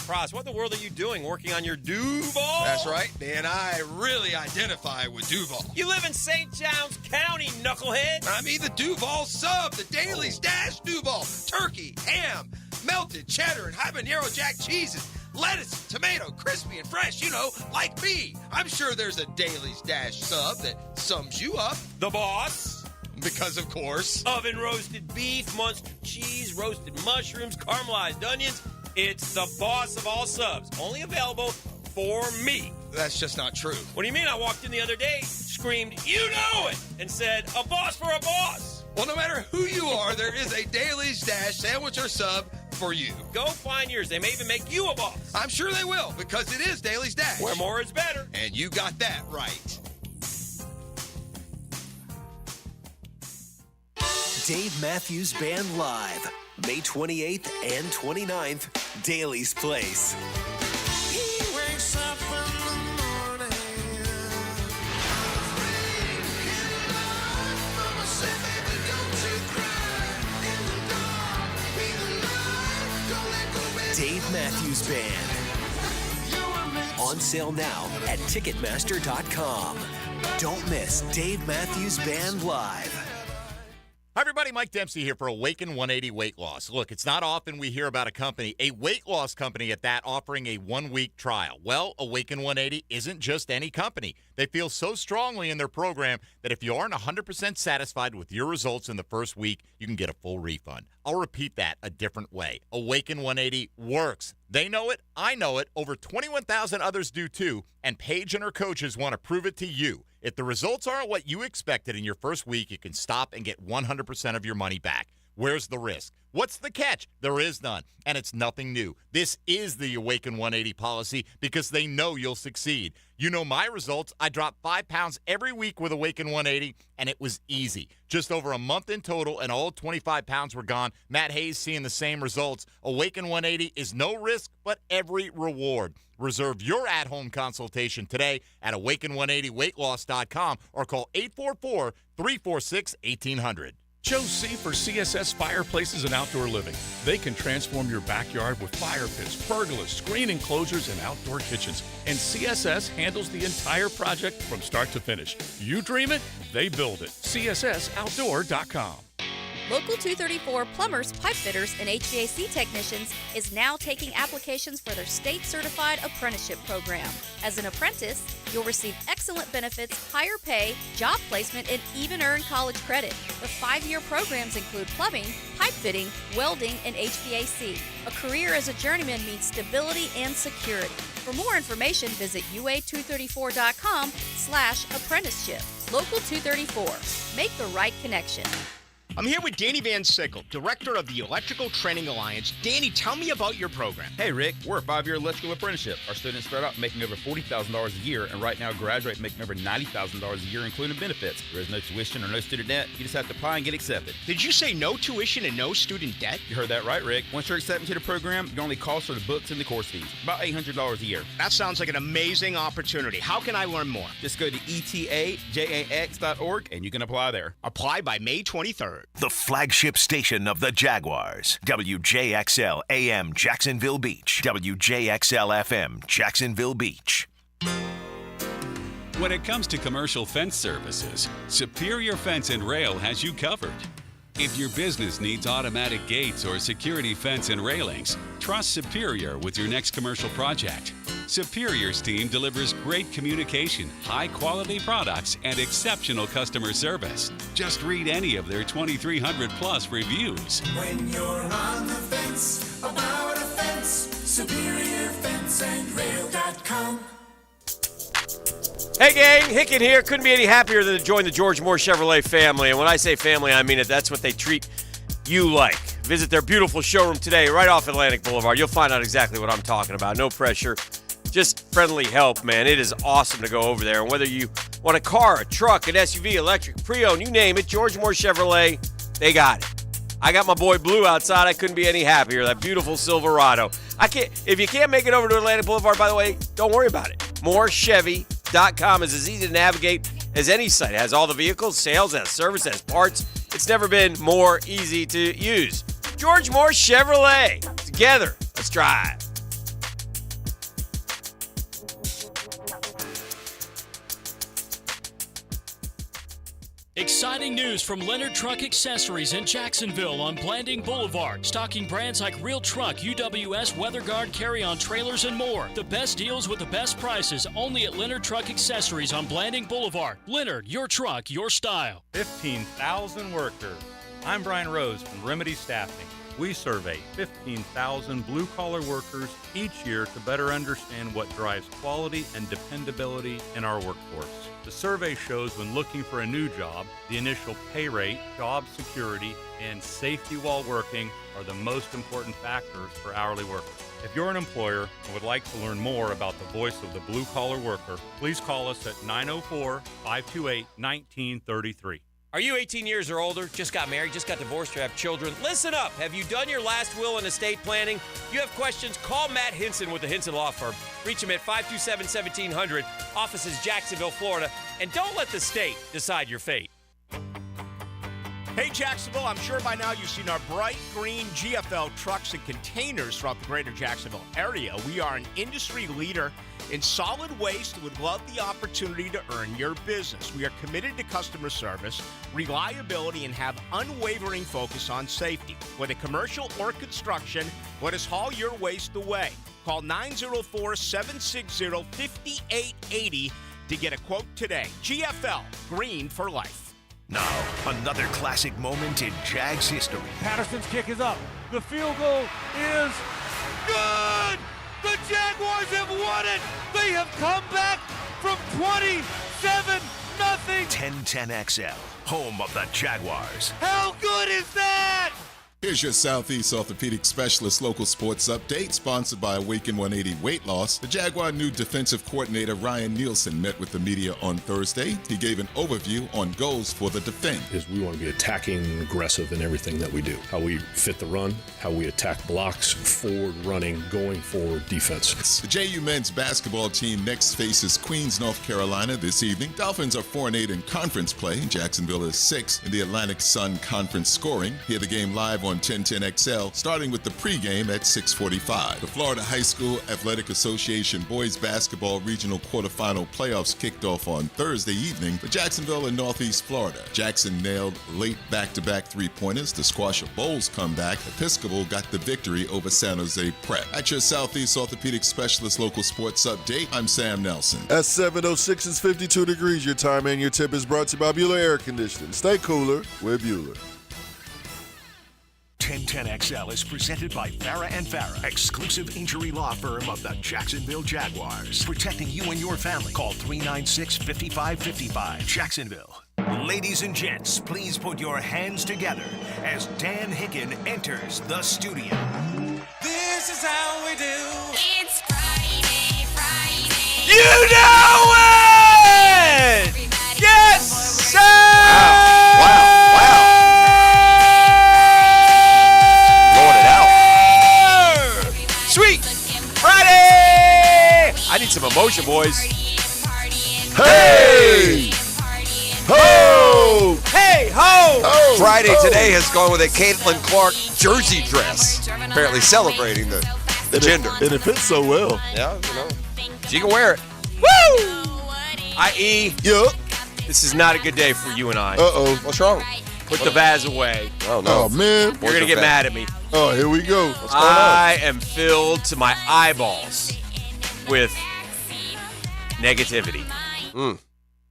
Praz, what in the world are you doing working on your Duval? That's right, man. I really identify with Duval. You live in St. Johns County, knucklehead. I mean the Duval sub, the Dailies Dash Duval. Turkey, ham, melted cheddar, and habanero jack cheeses. Lettuce, tomato, crispy and fresh, like me. I'm sure there's a Dailies Dash sub that sums you up. The boss. Because, of course. Oven roasted beef, Munster cheese, roasted mushrooms, caramelized onions. It's the boss of all subs. Only available for me. That's just not true. What do you mean? I walked in the other day, screamed, "You know it!" and said, "A boss for a boss." Well, no matter who you are, there is a Dailies Dash sandwich or sub for you. Go find yours. They may even make you a boss. I'm sure they will, because it is Dailies Dash. Where more is better. And you got that right. Dave Matthews Band Live, May 28th and 29th, Daly's Place. He wakes up in the morning. Dave Matthews Band. On sale now at Ticketmaster.com. Don't miss Dave Matthews Band Live. Hi, everybody. Mike Dempsey here for Awaken 180 Weight Loss. Look, it's not often we hear about a weight loss company at that, offering a 1-week trial. Well, Awaken 180 isn't just any company. They feel so strongly in their program that if you aren't 100% satisfied with your results in the first week, you can get a full refund. I'll repeat that a different way. Awaken 180 works. They know it. I know it. Over 21,000 others do too. And Paige and her coaches want to prove it to you. If the results aren't what you expected in your first week, you can stop and get 100% of your money back. Where's the risk? What's the catch? There is none, and it's nothing new. This is the Awaken 180 policy because they know you'll succeed. You know my results. I dropped 5 pounds every week with Awaken 180, and it was easy. Just over a month in total, and all 25 pounds were gone. Matt Hayes seeing the same results. Awaken 180 is no risk, but every reward. Reserve your at-home consultation today at awaken180weightloss.com or call 844-346-1800. Chose C for CSS Fireplaces and Outdoor Living. They can transform your backyard with fire pits, pergolas, screen enclosures, and outdoor kitchens. And CSS handles the entire project from start to finish. You dream it, they build it. CSSOutdoor.com. Local 234 Plumbers, Pipe Fitters, and HVAC Technicians is now taking applications for their state-certified apprenticeship program. As an apprentice, you'll receive excellent benefits, higher pay, job placement, and even earn college credit. The 5-year programs include plumbing, pipe fitting, welding, and HVAC. A career as a journeyman means stability and security. For more information, visit ua234.com/apprenticeship. Local 234. Make the right connection. I'm here with Danny Van Sickle, Director of the Electrical Training Alliance. Danny, tell me about your program. Hey, Rick, we're a 5-year electrical apprenticeship. Our students start out making over $40,000 a year, and right now graduate making over $90,000 a year, including benefits. There is no tuition or no student debt. You just have to apply and get accepted. Did you say no tuition and no student debt? You heard that right, Rick. Once you're accepted to the program, your only costs are the books and the course fees. About $800 a year. That sounds like an amazing opportunity. How can I learn more? Just go to etajax.org, and you can apply there. Apply by May 23rd. The flagship station of the Jaguars. WJXL AM Jacksonville Beach. WJXL FM Jacksonville Beach. When it comes to commercial fence services, Superior Fence and Rail has you covered. If your business needs automatic gates or security fence and railings, trust Superior with your next commercial project. Superior's team delivers great communication, high-quality products, and exceptional customer service. Just read any of their 2,300-plus reviews. When you're on the fence, about a fence, SuperiorFenceandRail.com. Hey gang, Hicken here. Couldn't be any happier than to join the George Moore Chevrolet family. And when I say family, I mean it. That's what they treat you like. Visit their beautiful showroom today right off Atlantic Boulevard. You'll find out exactly what I'm talking about. No pressure. Just friendly help, man. It is awesome to go over there. And whether you want a car, a truck, an SUV, electric, pre-owned, you name it, George Moore Chevrolet, they got it. I got my boy Blue outside. I couldn't be any happier. That beautiful Silverado. If you can't make it over to Atlantic Boulevard, by the way, don't worry about it. MooreChevy.com is as easy to navigate as any site. It has all the vehicles, sales, has service, has parts. It's never been more easy to use. George Moore Chevrolet. Together, let's drive. Exciting news from Leonard Truck Accessories in Jacksonville on Blanding Boulevard. Stocking brands like Real Truck, UWS, WeatherGuard, Carry-On Trailers, and more. The best deals with the best prices only at Leonard Truck Accessories on Blanding Boulevard. Leonard, your truck, your style. 15,000 workers. I'm Brian Rose from Remedy Staffing. We survey 15,000 blue-collar workers each year to better understand what drives quality and dependability in our workforce. The survey shows when looking for a new job, the initial pay rate, job security, and safety while working are the most important factors for hourly workers. If you're an employer and would like to learn more about the voice of the blue-collar worker, please call us at 904-528-1933. Are you 18 years or older, just got married, just got divorced, or have children? Listen up. Have you done your last will and estate planning? If you have questions, call Matt Hinson with the Hinson Law Firm. Reach him at 527-1700. Office is Jacksonville, Florida. And don't let the state decide your fate. Hey, Jacksonville, I'm sure by now you've seen our bright green GFL trucks and containers throughout the greater Jacksonville area. We are an industry leader in solid waste and would love the opportunity to earn your business. We are committed to customer service, reliability, and have unwavering focus on safety. Whether commercial or construction, let us haul your waste away. Call 904-760-5880 to get a quote today. GFL, green for life. Now, another classic moment in Jags history. Patterson's kick is up. The field goal is good! The Jaguars have won it! They have come back from 27-0! 1010XL, home of the Jaguars. How good is that? Here's your Southeast Orthopedic Specialist local sports update, sponsored by Awaken 180 Weight Loss. The Jaguar new defensive coordinator Ryan Nielsen met with the media on Thursday. He gave an overview on goals for the defense. We want to be attacking, aggressive in everything that we do. How we fit the run, how we attack blocks, forward running, going forward defense. The JU men's basketball team next faces Queens, North Carolina this evening. Dolphins are 4-8 in conference play. Jacksonville is 6 in the Atlantic Sun Conference scoring. Hear the game live on 1010XL, starting with the pregame at 6:45. The Florida High School Athletic Association boys basketball regional quarterfinal playoffs kicked off on Thursday evening for Jacksonville and Northeast Florida. Jackson nailed late back-to-back three-pointers to squash a Bowls comeback. Episcopal got the victory over San Jose Prep. At your Southeast Orthopedic Specialist local sports update, I'm Sam Nelson. At 7:06, it's 52 degrees. Your time and your tip is brought to you by Bueller Air Conditioning. Stay cooler with Bueller. 1010XL is presented by Farah & Farah, exclusive injury law firm of the Jacksonville Jaguars. Protecting you and your family. Call 396-5555. Jacksonville. Ladies and gents, please put your hands together as Dan Hicken enters the studio. This is how we do. It's Friday. You know it! Yes, sir! Wow. Sweet Friday! I need some emotion, boys. Hey! Ho! Hey, ho! Ho! Friday Ho! today has gone with a Caitlin Clark jersey dress, apparently celebrating the gender. And it fits so well. Yeah, she can wear it. Woo! I.e., this is not a good day for you and I. Uh-oh. What's wrong? Put the vase away. Oh, no. Oh, man. You're going to get mad at me. Oh, here we go. What's going on? I am filled to my eyeballs with negativity.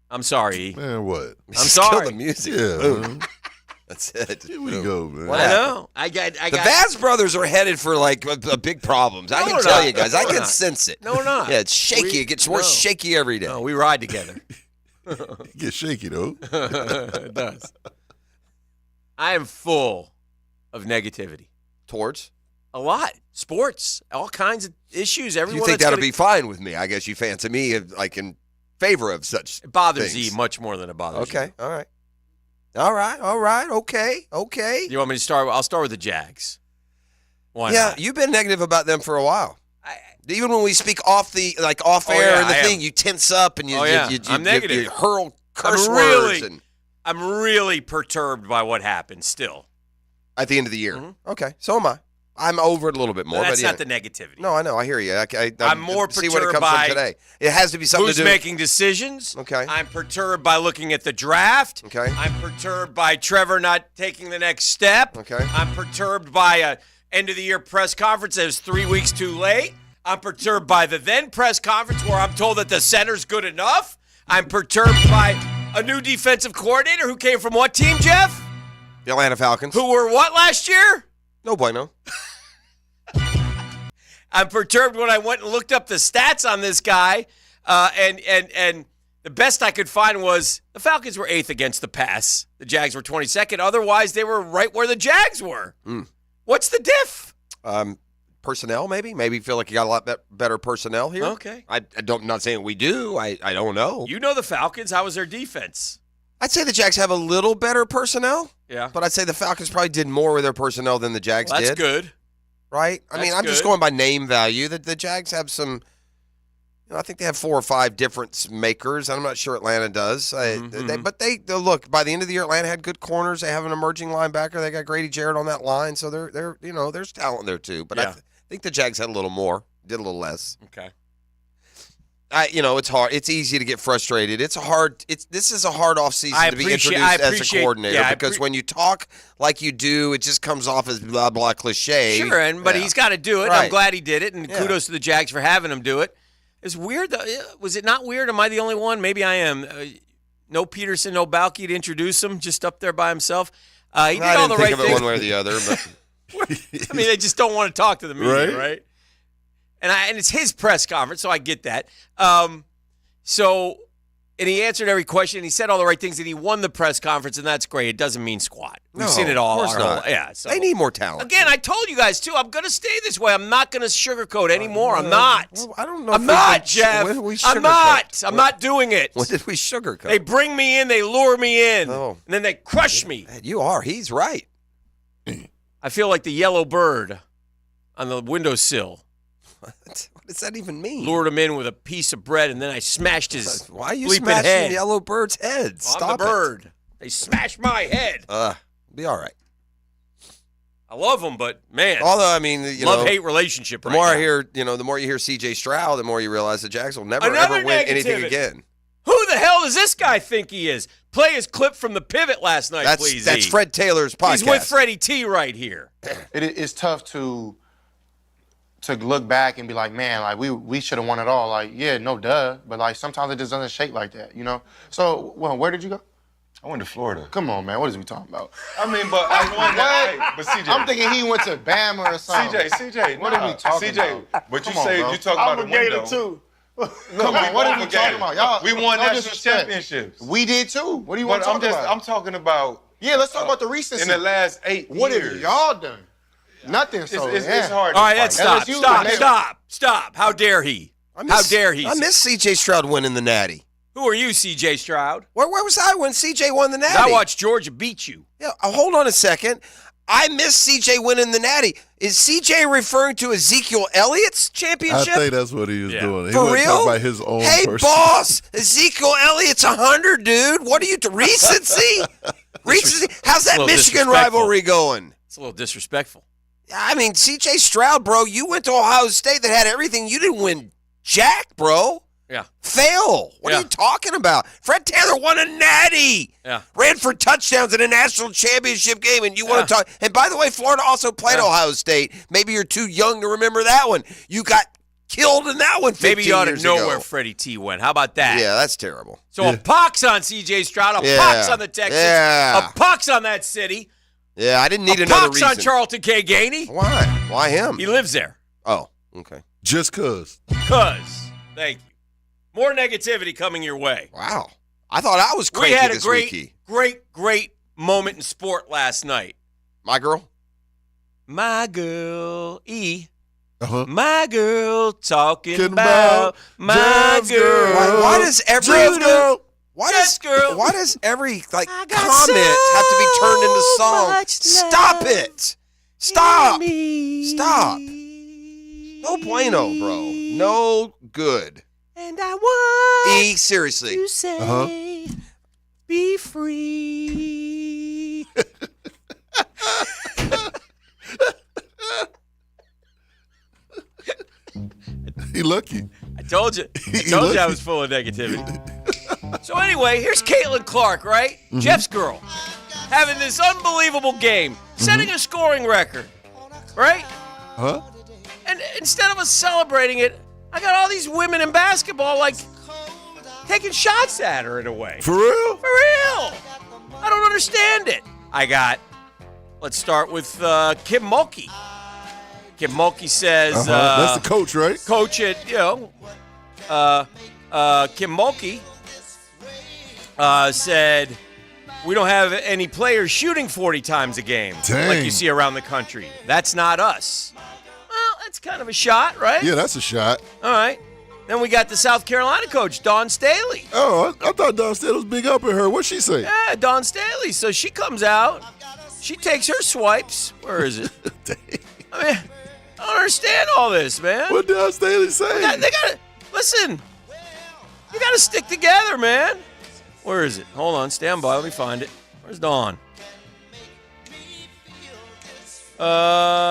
I'm sorry. Man, what? I'm sorry. Kill the music. Yeah, Boom. man. That's it. Here we go, man. What I happened? know. I got. The Vaz brothers are headed for like a big problems. I can tell you guys. I can sense it. No, we're not. Yeah, it's shaky. It gets more shaky every day. No, we ride together. It gets shaky, though. It does. I am full of negativity. Towards? A lot. Sports. All kinds of issues. Everyone. You think that'll be fine with me? I guess you fancy me like in favor of such It bothers things. you much more than it bothers you. Okay. All right. Okay. You want me to start? I'll start with the Jags. Why Yeah, not? you've been negative about them for a while. Even when we speak off air and the thing, you tense up and you I'm negative. you hurl curse words. And I'm really perturbed by what happened still. at the end of the year. Okay, so am I. I'm over it a little bit more. That's but not the negativity. No, I know. I hear you. I'm more see what it perturbed comes by from today. It has to be something who's to do. making decisions. Okay. I'm perturbed by looking at the draft. Okay. I'm perturbed by Trevor not taking the next step. Okay. I'm perturbed by a end of the year press conference that was 3 weeks too late. I'm perturbed by the then press conference where I'm told that the center's good enough. I'm perturbed by a new defensive coordinator who came from what team, Jeff? The Atlanta Falcons. Who were what last year? No bueno. I'm perturbed when I went and looked up the stats on this guy, and The best I could find was the Falcons were 8th against the pass. The Jags were 22nd. Otherwise, they were right where the Jags were. What's the diff? Personnel, maybe? Maybe feel like you got a lot better personnel here. Okay. I'm not saying we do. I don't know. You know the Falcons. How was their defense? I'd say the Jags have a little better personnel. Yeah. But I'd say the Falcons probably did more with their personnel than the Jags Well, that's did. good. Right? I mean, I'm just going by name value. The Jags have some, I think they have 4 or 5 difference makers. I'm not sure Atlanta does. But they look, by the end of the year, Atlanta had good corners. They have an emerging linebacker. They got Grady Jarrett on that line. So they're there's talent there too. But I think the Jags had a little more, did a little less. Okay. It's hard. It's easy to get frustrated. This is a hard offseason to be introduced as a coordinator because when you talk like you do, it just comes off as blah blah cliche. Sure, but he's got to do it. Right. I'm glad he did it, and kudos to the Jags for having him do it. It's weird though. Was it not weird? Am I the only one? Maybe I am. No Peterson, no Balky to introduce him, just up there by himself. He did all the right things. I didn't think of it one way or the other, but I mean, they just don't want to talk to the media, right? And it's his press conference, so I get that. And he answered every question, and he said all the right things, and he won the press conference, and that's great. It doesn't mean squat. We've seen it all. Of course not. So. They need more talent. Again, I told you guys, too, I'm going to stay this way. I'm not going to sugarcoat anymore. I'm not. Well, I don't know. I'm not, Jeff. I'm not. I'm not doing it. When did we sugarcoat? They bring me in. They lure me in. And then they crush me. You are. He's right. I feel like the yellow bird on the windowsill. What does that even mean? Lured him in with a piece of bread, and then I smashed his Why are you bleeping smashing head. the yellow bird's head? Stop I'm the bird. They smashed my head. Be all right. I love them, but man. Although I mean, love-hate relationship. The right more now. I hear, the more you hear C.J. Stroud, the more you realize the Jags will never Another ever win anything negativity. again. Who the hell does this guy think he is? Play his clip from the pivot last night, please. That's Fred Taylor's podcast. He's with Freddie T right here. It's tough to look back and be like, man, like we should have won it all. Like, yeah, no duh. But like sometimes it just doesn't shake like that, So, where did you go? I went to Florida. Come on, man. What is we talking about? I mean, but I won that. But CJ, I'm thinking he went to Bama or something. CJ, what are we talking about? But you Come on, say bro. you talk about I'm the a Gator window. too. Look, Come on, what are we talking about? Y'all, we won no national disrespect. championships. We did too. What do you want to talk about? I'm talking about. Yeah, let's talk about the recency. In the last 8 years. What have y'all done? Nothing. So It's hard. All right, let's stop. LSU Stop. How dare he? How dare he? I miss C.J. Stroud winning the Natty. Who are you, C.J. Stroud? Where was I when C.J. won the Natty? I watched Georgia beat you. Yeah, hold on a second. I miss C.J. winning the Natty. Is C.J. referring to Ezekiel Elliott's championship? I think that's what he was doing. He For wasn't real? talking about his own Hey, person. boss, Ezekiel Elliott's 100, dude. What are you, recency? Recency? How's that It's a little Michigan disrespectful. rivalry going? It's a little disrespectful. I mean, C.J. Stroud, bro, you went to Ohio State that had everything. You didn't win jack, bro. Yeah. Fail. What are you talking about? Fred Taylor won a Natty. Yeah. Ran for touchdowns in a national championship game, and you want to talk. And by the way, Florida also played Ohio State. Maybe you're too young to remember that one. You got killed in that one 15 Maybe you ought to years know ago. where Freddie T went. How about that? Yeah, that's terrible. So a pox on C.J. Stroud, a Yeah. pox on the Texans, Yeah. a pox on that city, Yeah, I didn't need a another pox reason. on Charlton K. Gainey. Why? Why him? He lives there. Oh, okay. Just cause. Thank you. More negativity coming your way. Wow. I thought I was cranky We had a this great, weeky. great moment in sport last night. My girl? My girl, E. Uh-huh. My girl talking Talking about about my Jeff's girl. Why does every Why does every comment have to be turned into song? Stop it! Stop! Stop! No bueno, bro. No good. And I want E, seriously. to say, be free. He lucky. I told you. I told you I was full of negativity. So anyway, here's Caitlin Clark, right? Jeff's girl. Having this unbelievable game. Setting a scoring record. Right? Huh? And instead of us celebrating it, I got all these women in basketball, like, taking shots at her in a way. For real? For real. I don't understand it. Let's start with Kim Mulkey. Kim Mulkey says... That's the coach, right? Coach at, Kim Mulkey said, we don't have any players shooting 40 times a game Dang. like you see around the country. That's not us. Well, that's kind of a shot, right? Yeah, that's a shot. All right. Then we got the South Carolina coach, Dawn Staley. Oh, I thought Dawn Staley was big up in her. What'd she say? Yeah, Dawn Staley. So she comes out. She takes her swipes. Where is it? I mean, I don't understand all this, man. What did Dawn Staley say? They got to listen. You got to stick together, man. Where is it? Hold on, stand by. Let me find it. Where's Dawn? Dang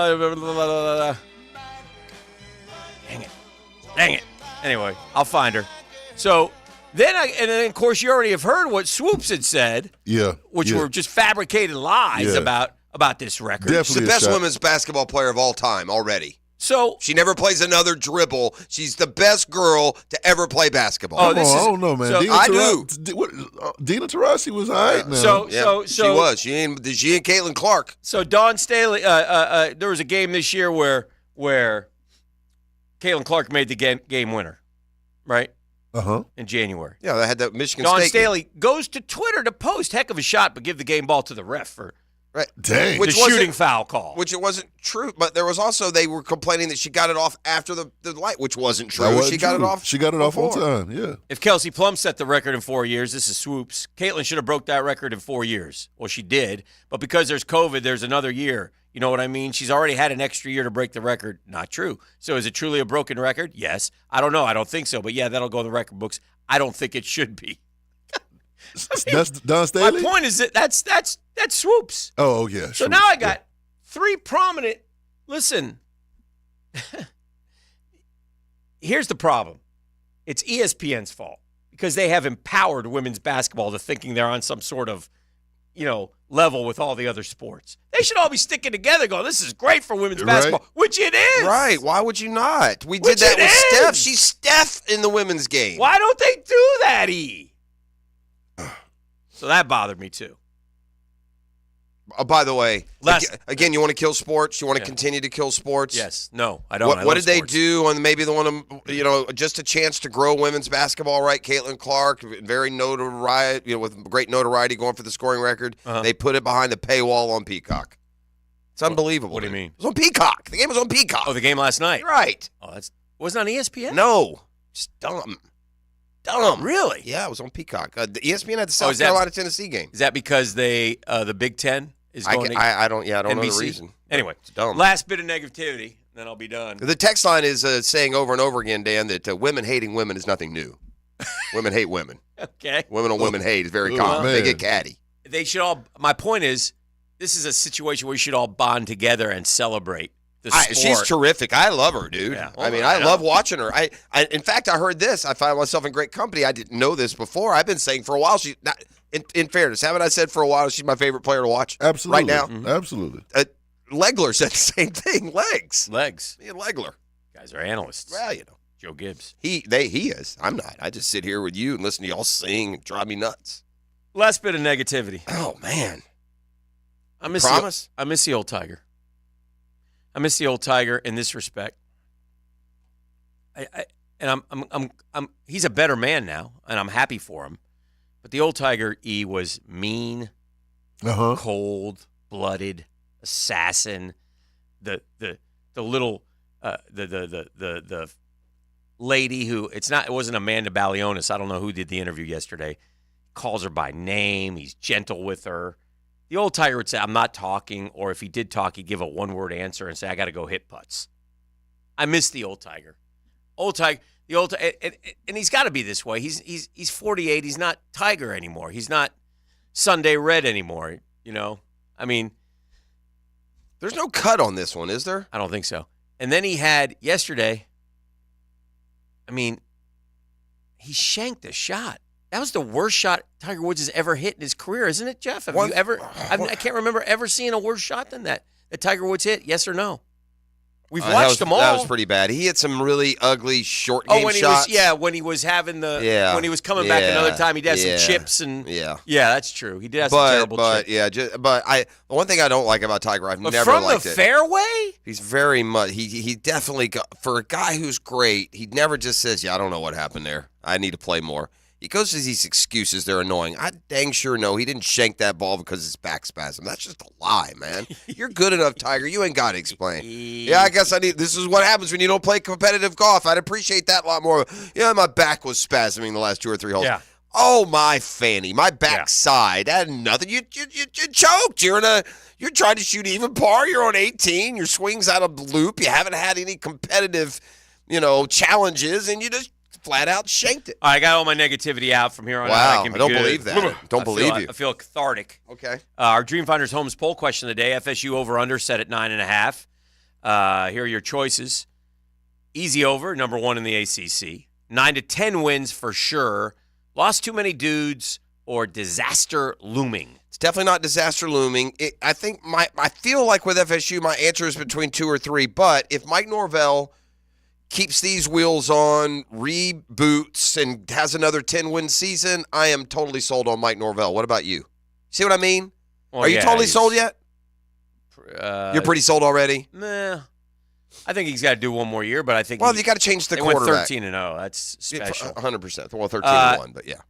it. Anyway, I'll find her. So then, of course, you already have heard what Swoops had said. Yeah. Which were just fabricated lies about this record. Definitely She's the best women's basketball player of all time already. So she never plays another dribble. She's the best girl to ever play basketball. I don't know, man. So, I do. Dina Taurasi was all right, man. So she was. She and Caitlin Clark. So Dawn Staley, there was a game this year where Caitlin Clark made the game winner, right? In January. Yeah, they had that Michigan Dawn State Staley goes to Twitter to post, heck of a shot, but give the game ball to the ref for Dang. the shooting foul call. Which it wasn't true, but there was also, they were complaining that she got it off after the light, which wasn't true. That wasn't she got true. it off. She got it off on before. time, yeah. If Kelsey Plum set the record in 4 years, this is Swoops. Caitlin should have broke that record in 4 years. Well, she did, but because there's COVID, there's another year. You know what I mean? She's already had an extra year to break the record. Not true. So is it truly a broken record? Yes. I don't know. I don't think so. But yeah, that'll go in the record books. I don't think it should be. That's Dawn Staley? My point is that that's Swoops. Oh, yeah. So now I got three prominent. Listen, here's the problem. It's ESPN's fault because they have empowered women's basketball to thinking they're on some sort of, level with all the other sports. They should all be sticking together going, this is great for women's basketball, which it is. Right. Why would you not? We did that with Steph. She's Steph in the women's game. Why don't they do that, E? So that bothered me too. By the way, again, you want to kill sports? You want to continue to kill sports? Yes. No, I don't. What did they do on maybe the one, just a chance to grow women's basketball, right? Caitlin Clark, very notoriety, with great notoriety going for the scoring record. They put it behind the paywall on Peacock. It's unbelievable. What do you mean? It was on Peacock. The game was on Peacock. Oh, the game last night? Right. Oh, wasn't it on ESPN? No. Just dumb. Really? Yeah, it was on Peacock. The ESPN had the South Carolina-Tennessee game. Is that because the Big Ten is going I don't know the NBC? reason. Anyway, it's dumb. Last bit of negativity, then I'll be done. The text line is saying over and over again, Dan, that women hating women is nothing new. Women hate women. Okay. Women on women hate is very common. They get catty. They should all. My point is, this is a situation where we should all bond together and celebrate the sport. She's terrific. I love her, dude. Yeah. I love watching her. In fact, I heard this. I find myself in great company. I didn't know this before. I've been saying for a while. She's not. In fairness, haven't I said for a while she's my favorite player to watch? Absolutely. Right now? Mm-hmm. Absolutely. Legler said the same thing. Legs. Me and Legler. Guys are analysts. Well, Joe Gibbs. He is. I'm not. I just sit here with you and listen to y'all sing and drive me nuts. Last bit of negativity. Oh, man. I miss Promise? I miss the old Tiger. I miss the old Tiger in this respect. He's a better man now, and I'm happy for him. But the old Tiger E was mean, cold-blooded, assassin. The little the lady who it wasn't Amanda Balionis. I don't know who did the interview yesterday. Calls her by name. He's gentle with her. The old Tiger would say, I'm not talking, or if he did talk, he'd give a one-word answer and say, I got to go hit putts. I miss the old Tiger. And he's got to be this way. He's 48. He's not Tiger anymore. He's not Sunday Red anymore, I mean. There's no cut on this one, is there? I don't think so. And then he had yesterday, he shanked a shot. That was the worst shot Tiger Woods has ever hit in his career, isn't it, Jeff? Have you ever? I can't remember ever seeing a worse shot than that Tiger Woods hit. Yes or no? We've watched them all. That was pretty bad. He hit some really ugly short game shots. When he was having when he was coming back another time, he'd have some chips and that's true. He did have some terrible chips. The one thing I don't like about Tiger, I've never from liked the it. fairway, he's very much. He definitely for a guy who's great. He never just says, "Yeah, I don't know what happened there. I need to play more." He goes to these excuses. They're annoying. I dang sure know he didn't shank that ball because of his back spasm. That's just a lie, man. You're good enough, Tiger. You ain't got to explain. Yeah, I guess this is what happens when you don't play competitive golf. I'd appreciate that a lot more. Yeah, my back was spasming the last 2 or 3 holes. Yeah. Oh, my fanny, my backside. That had nothing. You choked. You're trying to shoot even par. You're on 18. Your swing's out of the loop. You haven't had any competitive, challenges, and you just flat out shanked it. I got all my negativity out from here on out. Wow, I don't believe that. Don't believe you. I feel cathartic. Okay. Our Dream Finders Homes poll question of the day, FSU over-under set at 9.5. Here are your choices. Easy over, number 1 in the ACC. 9 to 10 wins for sure. Lost too many dudes or disaster looming. It's definitely not disaster looming. I feel like with FSU, my answer is between 2 or 3. But if Mike Norvell keeps these wheels on, reboots, and has another 10-win season, I am totally sold on Mike Norvell. What about you? See what I mean? Well, Are you totally sold yet? You're pretty sold already? Nah. I think he's got to do one more year, but I think you got to change the quarterback. They went 13-0. That's special. 100%. Well, 13-1, but yeah.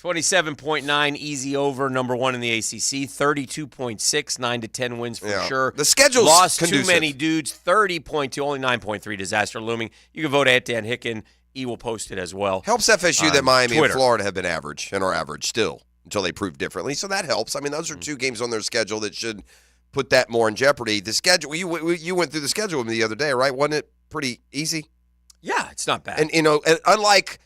27.9 easy over, number 1 in the ACC. 32.6, 9 to 10 wins for sure. The schedule's lost conducive. too many dudes. 30.2, only 9.3 disaster looming. You can vote at Dan Hicken. E will post it as well. Helps FSU that Miami Twitter. and Florida have been average and are average still until they prove differently. So that helps. I mean, those are 2 games on their schedule that should put that more in jeopardy. The schedule, you went through the schedule with me the other day, right? Wasn't it pretty easy? Yeah, it's not bad. And and unlike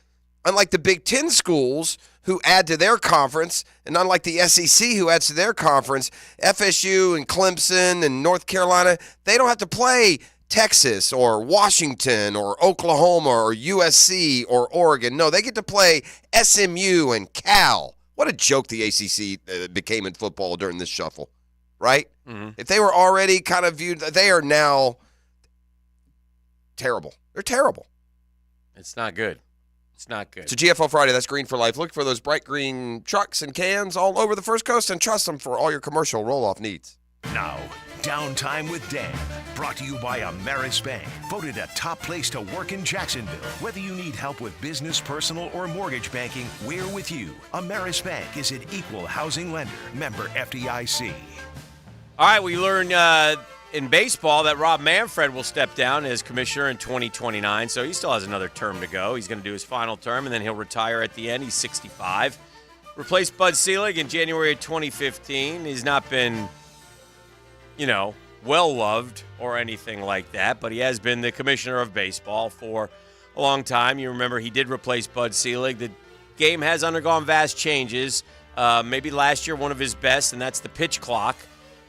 the Big Ten schools who add to their conference, and unlike the SEC who adds to their conference, FSU and Clemson and North Carolina, they don't have to play Texas or Washington or Oklahoma or USC or Oregon. No, they get to play SMU and Cal. What a joke the ACC became in football during this shuffle, right? Mm-hmm. If they were already kind of viewed, they are now terrible. They're terrible. It's not good. It's not good. So GFL Friday, that's Green for Life. Look for those bright green trucks and cans all over the First Coast and trust them for all your commercial roll-off needs. Now, Downtime with Dan, brought to you by Ameris Bank, voted a top place to work in Jacksonville. Whether you need help with business, personal, or mortgage banking, we're with you. Ameris Bank is an equal housing lender, member FDIC. All right, we learned in baseball that Rob Manfred will step down as commissioner in 2029, so he still has another term to go. He's going to do his final term, and then he'll retire at the end. He's 65. Replaced Bud Selig in January of 2015. He's not been, well-loved or anything like that, but he has been the commissioner of baseball for a long time. You remember he did replace Bud Selig. The game has undergone vast changes. Maybe last year one of his best, and that's the pitch clock,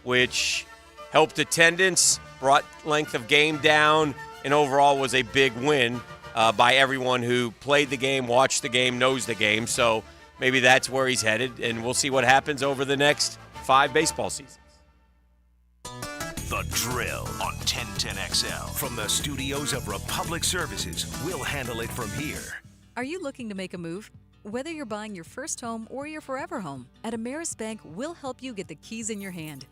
which helped attendance, brought length of game down, and overall was a big win by everyone who played the game, watched the game, knows the game. So maybe that's where he's headed, and we'll see what happens over the next 5 baseball seasons. The Drill on 1010XL. From the studios of Republic Services, we'll handle it from here. Are you looking to make a move? Whether you're buying your first home or your forever home, at Ameris Bank, we'll help you get the keys in your hand.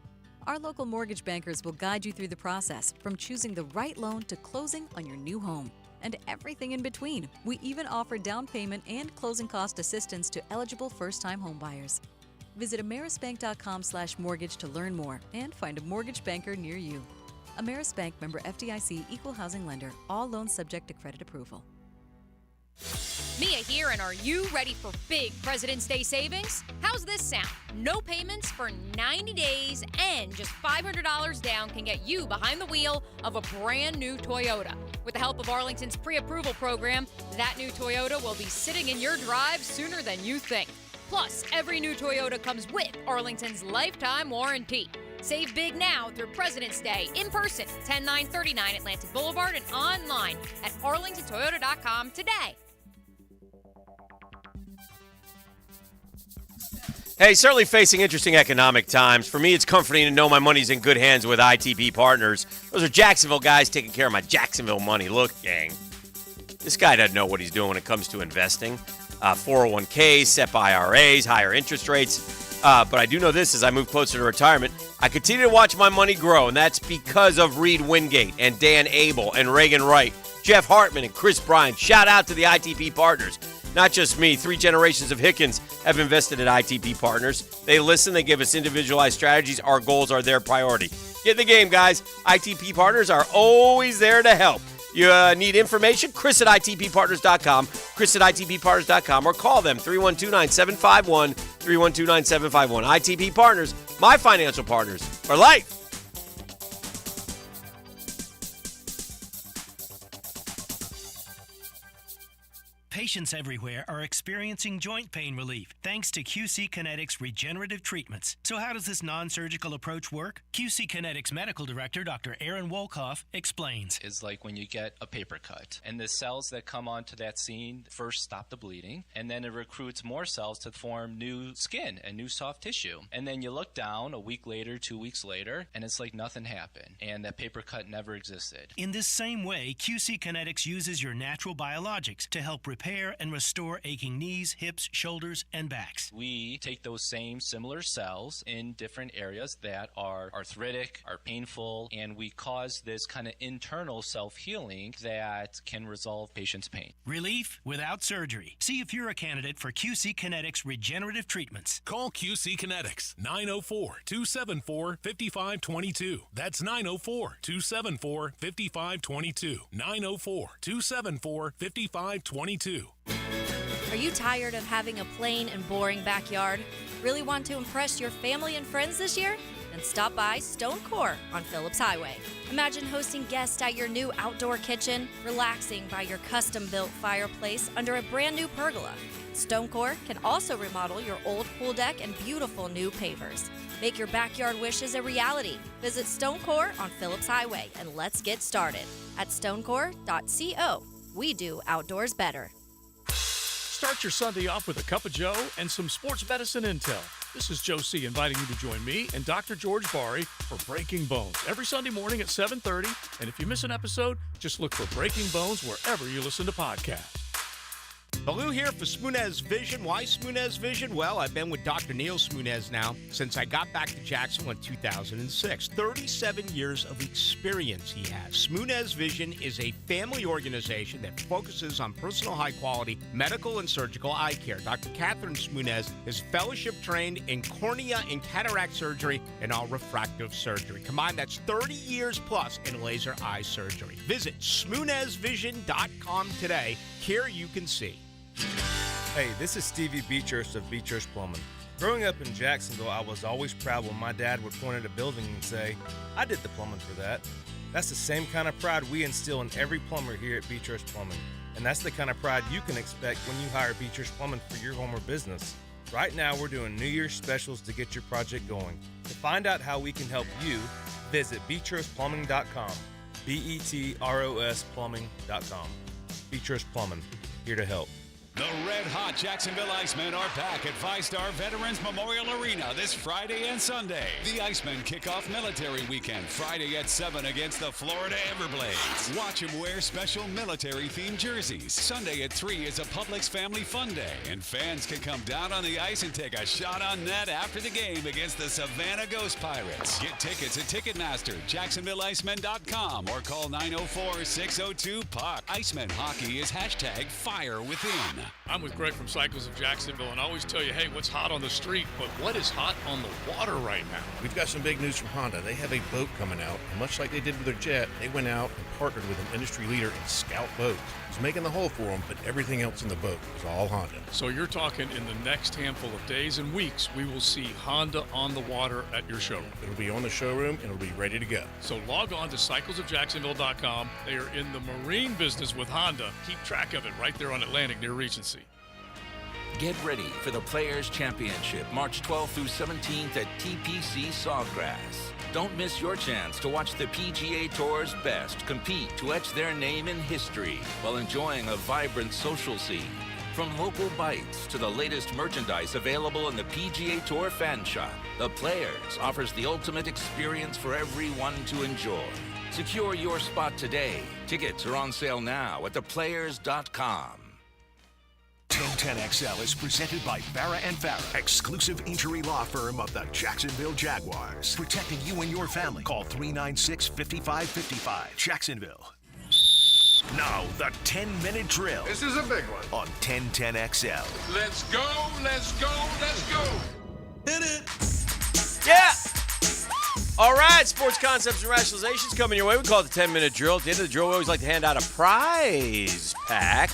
Our local mortgage bankers will guide you through the process, from choosing the right loan to closing on your new home, and everything in between. We even offer down payment and closing cost assistance to eligible first-time home buyers. Visit amerisbank.com/mortgage to learn more and find a mortgage banker near you. Ameris Bank, member FDIC, equal housing lender. All loans subject to credit approval. Mia here, and are you ready for big President's Day savings? How's this sound? No payments for 90 days and just $500 down can get you behind the wheel of a brand new Toyota. With the help of Arlington's pre-approval program, that new Toyota will be sitting in your drive sooner than you think. Plus, every new Toyota comes with Arlington's lifetime warranty. Save big now through President's Day in person, 10939 Atlantic Boulevard, and online at arlingtontoyota.com today. Hey, certainly facing interesting economic times. For me, it's comforting to know my money's in good hands with ITB Partners. Those are Jacksonville guys taking care of my Jacksonville money. Look, gang, this guy doesn't know what he's doing when it comes to investing. 401ks, SEP IRAs, higher interest rates. But I do know this: as I move closer to retirement, I continue to watch my money grow, and that's because of Reed Wingate and Dan Abel and Reagan Wright, Jeff Hartman and Chris Bryan. Shout out to the ITP Partners. Not just me. 3 generations of Hickens have invested in ITP Partners. They listen. They give us individualized strategies. Our goals are their priority. Get in the game, guys. ITP Partners are always there to help. You need information? Chris at ITPPartners.com. Chris at ITPPartners.com, or call them 312-9751, 312-9751. ITP Partners, my financial partners for life. Patients everywhere are experiencing joint pain relief thanks to QC Kinetics regenerative treatments. So how does this non-surgical approach work? QC Kinetics Medical Director Dr. Aaron Wolkoff explains. Is like when you get a paper cut and the cells that come onto that scene first stop the bleeding, and then it recruits more cells to form new skin and new soft tissue. And then you look down a week later, 2 weeks later, and it's like nothing happened and that paper cut never existed. In this same way, QC Kinetics uses your natural biologics to help repair and restore aching knees, hips, shoulders, and backs. We take those same similar cells in different areas that are arthritic, are painful, and we cause this kind of internal self-healing that can resolve patients' pain. Relief without surgery. See if you're a candidate for QC Kinetics regenerative treatments. Call QC Kinetics, 904-274-5522. That's 904-274-5522. 904-274-5522. Are you tired of having a plain and boring backyard? Really want to impress your family and friends this year? Then stop by Stone Core on Phillips Highway. Imagine hosting guests at your new outdoor kitchen, relaxing by your custom-built fireplace under a brand new pergola. Stone Core can also remodel your old pool deck and beautiful new pavers. Make your backyard wishes a reality. Visit Stone Core on Phillips Highway and let's get started at stonecore.co. We do outdoors better. Start your Sunday off with a cup of Joe and some sports medicine intel. This is Joe C. inviting you to join me and Dr. George Bari for Breaking Bones every Sunday morning at 7:30. And if you miss an episode, just look for Breaking Bones wherever you listen to podcasts. Baloo here for Smoonez Vision. Why Smoonez Vision? Well, I've been with Dr. Neil Smoonez now since I got back to Jacksonville in 2006. 37 years of experience he has. Smoonez Vision is a family organization that focuses on personal high-quality medical and surgical eye care. Dr. Catherine Smoonez is fellowship trained in cornea and cataract surgery and all refractive surgery. Combined, that's 30 years plus in laser eye surgery. Visit SmoonezVision.com today. Here you can see. Hey, this is Stevie Beechurst of Beechurst Plumbing. Growing up in Jacksonville, I was always proud when my dad would point at a building and say, I did the plumbing for that. That's the same kind of pride we instill in every plumber here at Beechurst Plumbing. And that's the kind of pride you can expect when you hire Beechurst Plumbing for your home or business. Right now, we're doing New Year's specials to get your project going. To find out how we can help you, visit beechurstplumbing.com. BETROS plumbing.com. Beechurst Plumbing, here to help. The red-hot Jacksonville Icemen are back at Five-Star Veterans Memorial Arena this Friday and Sunday. The Icemen kick off military weekend Friday at 7 against the Florida Everblades. Watch them wear special military-themed jerseys. Sunday at 3 is a Publix Family Fun Day, and fans can come down on the ice and take a shot on net after the game against the Savannah Ghost Pirates. Get tickets at Ticketmaster, JacksonvilleIcemen.com, or call 904-602-PUCK. Icemen hockey is #FireWithin. I'm with Greg from Cycles of Jacksonville, and I always tell you, hey, what's hot on the street, but what is hot on the water right now? We've got some big news from Honda. They have a boat coming out, and much like they did with their jet, they went out and partnered with an industry leader in Scout Boats. He's making the hull for them, but everything else in the boat is all Honda. So you're talking in the next handful of days and weeks, we will see Honda on the water at your showroom. It'll be on the showroom, and it'll be ready to go. So log on to cyclesofjacksonville.com. They are in the marine business with Honda. Keep track of it right there on Atlantic near Regency. Get ready for the Players' Championship, March 12th through 17th at TPC Sawgrass. Don't miss your chance to watch the PGA Tour's best compete to etch their name in history while enjoying a vibrant social scene. From local bites to the latest merchandise available in the PGA Tour fan shop, the Players offers the ultimate experience for everyone to enjoy. Secure your spot today. Tickets are on sale now at theplayers.com. 1010XL is presented by Farah & Farah, exclusive injury law firm of the Jacksonville Jaguars. Protecting you and your family. Call 396-5555. Jacksonville. sports. Now, the 10-minute drill. This is a big one. On 1010XL. Let's go, let's go, let's go. Hit it. Yeah. All right, sports concepts and rationalizations coming your way. We call it the 10-minute drill. At the end of the drill, we always like to hand out a prize pack.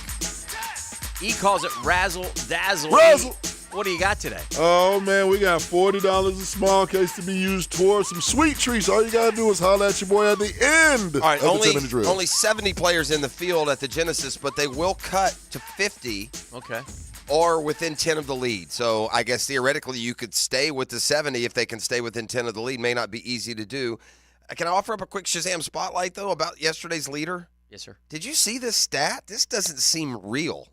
E calls it Razzle Dazzle. Razzle. What do you got today? Oh, man, we got $40 a small case to be used towards some sweet treats. All you got to do is holler at your boy at the end All right, of the 10-minute drill. only 70 players in the field at the Genesis, but they will cut to 50. Okay. Or within 10 of the lead. So I guess theoretically you could stay with the 70 if they can stay within 10 of the lead. May not be easy to do. Can I offer up a quick Shazam spotlight, though, about yesterday's leader? Yes, sir. Did you see this stat? This doesn't seem real.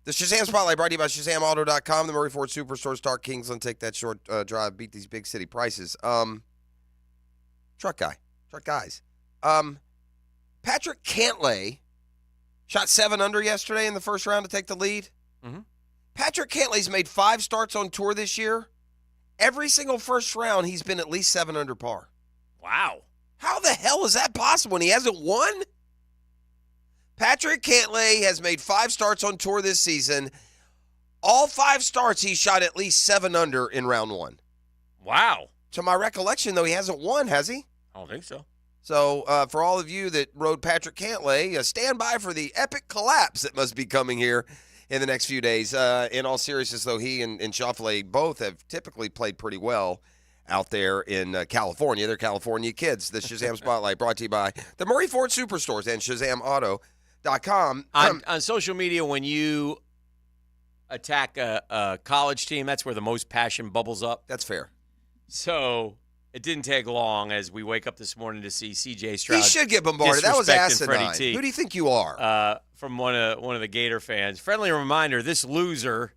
The Shazam Spotlight brought to you by ShazamAuto.com, the Murray Ford Superstore, Stark Kingsland. Take that short drive, beat these big city prices. Truck guys. Patrick Cantlay shot 7 under yesterday in the first round to take the lead. Mm-hmm. Patrick Cantlay's made 5 starts on tour this year. Every single first round, he's been at least 7 under par. Wow. How the hell is that possible? And he hasn't won? Patrick Cantlay has made 5 starts on tour this season. All 5 starts, he shot at least 7 under in round 1. Wow. To my recollection, though, he hasn't won, has he? I don't think so. So for all of you that rode Patrick Cantlay, stand by for the epic collapse that must be coming here in the next few days. In all seriousness, though, he and Schauffele both have typically played pretty well out there in California. They're California kids. The Shazam Spotlight brought to you by the Murray Ford Superstores and ShazamAuto.com. On social media, when you attack a college team, that's where the most passion bubbles up. That's fair. So it didn't take long as we wake up this morning to see C.J. Stroud. He should get bombarded. That was asinine. Who do you think you are? From one of the Gator fans. Friendly reminder, this loser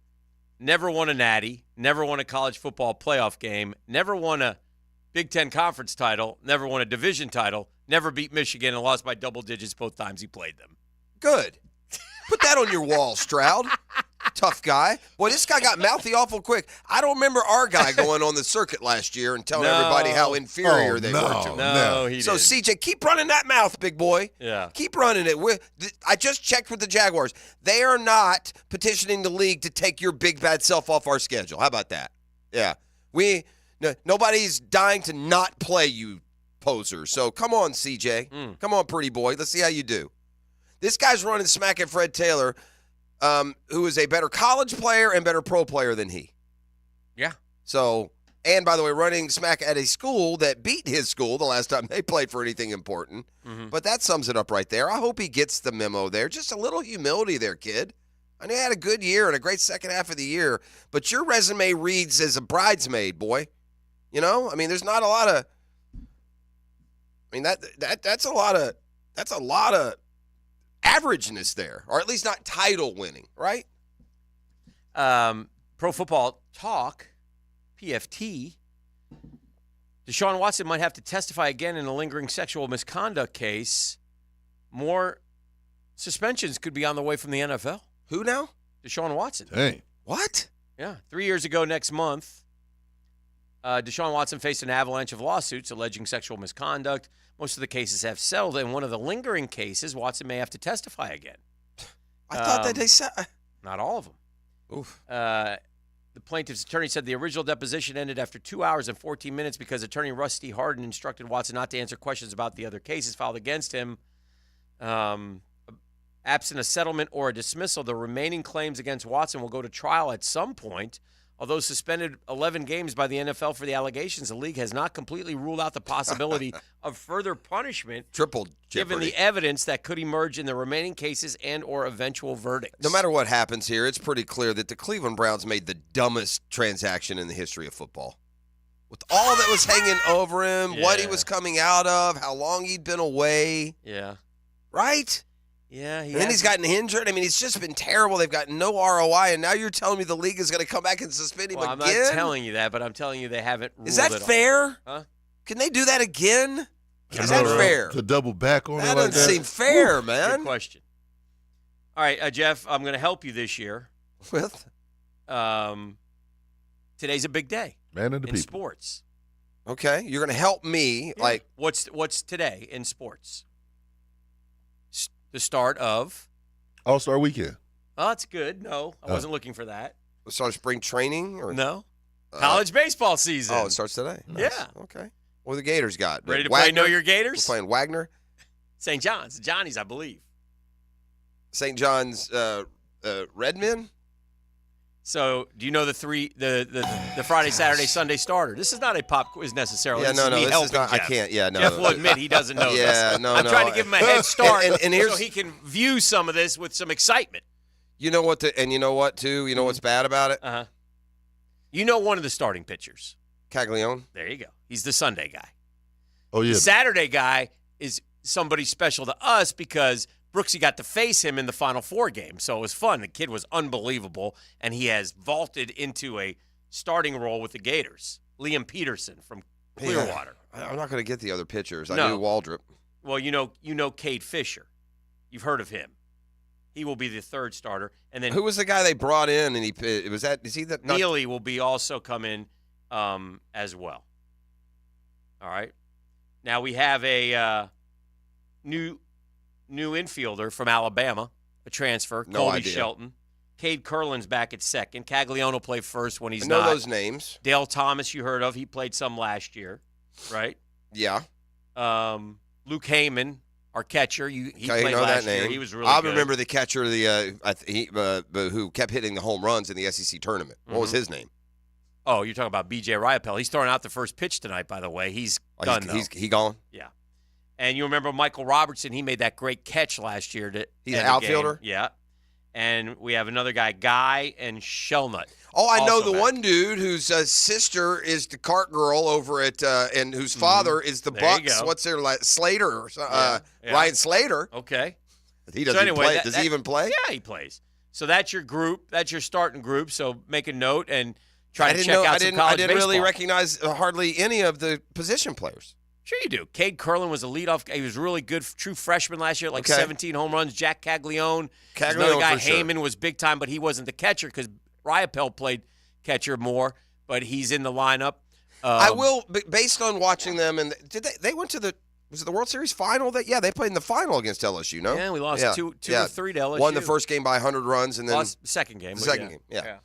never won a natty, never won a college football playoff game, never won a Big Ten conference title, never won a division title, never beat Michigan, and lost by double digits both times he played them. Good. Put that on your wall, Stroud. Tough guy. Boy, this guy got mouthy awful quick. I don't remember our guy going on the circuit last year and telling everybody how inferior they were to him. No, he So, didn't. CJ, keep running that mouth, big boy. Yeah. Keep running it. I just checked with the Jaguars. They are not petitioning the league to take your big bad self off our schedule. How about that? Yeah. Nobody's dying to not play you, poser. So, come on, CJ. Come on, pretty boy. Let's see how you do. This guy's running smack at Fred Taylor, who is a better college player and better pro player than he. Yeah. So, and by the way, running smack at a school that beat his school the last time they played for anything important. Mm-hmm. But that sums it up right there. I hope he gets the memo there. Just a little humility there, kid. I know you had a good year and a great second half of the year, but your resume reads as a bridesmaid, boy. You know? I mean, there's not a lot of that's a lot of averageness there, or at least not title winning, right? Pro Football Talk, PFT. Deshaun Watson might have to testify again in a lingering sexual misconduct case. More suspensions could be on the way from the NFL. Who now? Deshaun Watson. Hey. What? Yeah. 3 years ago next month, Deshaun Watson faced an avalanche of lawsuits alleging sexual misconduct. Most of the cases have settled. In one of the lingering cases, Watson may have to testify again. I thought that they said. Not all of them. Oof. The plaintiff's attorney said the original deposition ended after 2 hours and 14 minutes because attorney Rusty Harden instructed Watson not to answer questions about the other cases filed against him. Absent a settlement or a dismissal, the remaining claims against Watson will go to trial at some point. Although suspended 11 games by the NFL for the allegations, the league has not completely ruled out the possibility of further punishment. Triple given jeopardy. the evidence that could emerge in the remaining cases and or eventual verdicts. No matter what happens here, it's pretty clear that the Cleveland Browns made the dumbest transaction in the history of football. With all that was hanging over him, what he was coming out of, how long he'd been away. Yeah. Right? Yeah. And then he's gotten injured. I mean, it's just been terrible. They've got no ROI, and now you're telling me the league is going to come back and suspend him Well, I'm again? not telling you that, but I'm telling you they haven't ruled Is that it all. fair? Huh? Can they do that again? I Is that know, fair? To double back on That it like doesn't that? seem fair, Woo. man. Good question. All right, Jeff, I'm going to help you this year. With? Today's a big day. Man of the in people. sports. Okay, you're going to help me. Yeah. Like, what's today in sports? the start of All-Star Weekend. Oh, that's good. No, I wasn't looking for that. The start of spring training? Or No. College baseball season. Oh, it starts today. Nice. Yeah. Okay. What do the Gators got? Ready to Wagner? play Know Your Gators? We're playing Wagner. St. John's. Johnny's, I believe. St. John's Redmen? So, do you know the Friday, Saturday, Sunday starter? This is not a pop quiz necessarily. Yeah, This is me this helping is not. Jeff. I can't. Yeah, no. Jeff will admit he doesn't know this. No, I'm trying to give him a head start and here's, so he can view some of this with some excitement. You know what? You know what, too? You know what's bad about it? Uh-huh. You know one of the starting pitchers. Caglione? There you go. He's the Sunday guy. Oh, yeah. The Saturday guy is somebody special to us because Brooksy got to face him in the Final Four game, so it was fun. The kid was unbelievable, and he has vaulted into a starting role with the Gators. Liam Peterson from Clearwater. Yeah. I'm not going to get the other pitchers. I No. knew Waldrop. Well, you know Cade Fisher. You've heard of him. He will be the third starter, and then Who was the guy they brought in? And is he that? Neely will be also come in as well. All right. Now we have a new infielder from Alabama, a transfer, No Colby idea. Shelton. Cade Curlin's back at second. Caglione will play first when he's I know not. those names. Dale Thomas, you heard of. He played some last year, right? Yeah. Luke Heyman, our catcher, he Okay, played know last that name. year. He was really I good. remember the catcher, who kept hitting the home runs in the SEC tournament. What was his name? Oh, you're talking about B.J. Ryapel. He's throwing out the first pitch tonight, by the way. He's done, though. He gone? Yeah. And you remember Michael Robertson, he made that great catch last year. He's an outfielder? Yeah. And we have another guy, Guy and Shellnut. Oh, I know also the back. one dude whose sister is the cart girl over at, and whose father is the There you Bucks. go. What's their Slater? Or, Yeah. Ryan Slater. Okay. He doesn't play. Does he even play? Yeah, he plays. So that's your group. That's your starting group. So make a note and try to check out some college I didn't really baseball. recognize hardly any of the position players. Sure you do. Cade Curlin was a leadoff. He was really good, true freshman last year, like Okay. 17 home runs. Jack Caglione. Caglione Another guy, for sure. Heyman, was big time, but he wasn't the catcher because Ryapel played catcher more, but he's in the lineup. I will, based on watching them, and they went to was it the World Series final? They played in the final against LSU, no? Yeah, we lost two or three to LSU. Won the first game by 100 runs, and then Lost the second game. The but second game, yeah.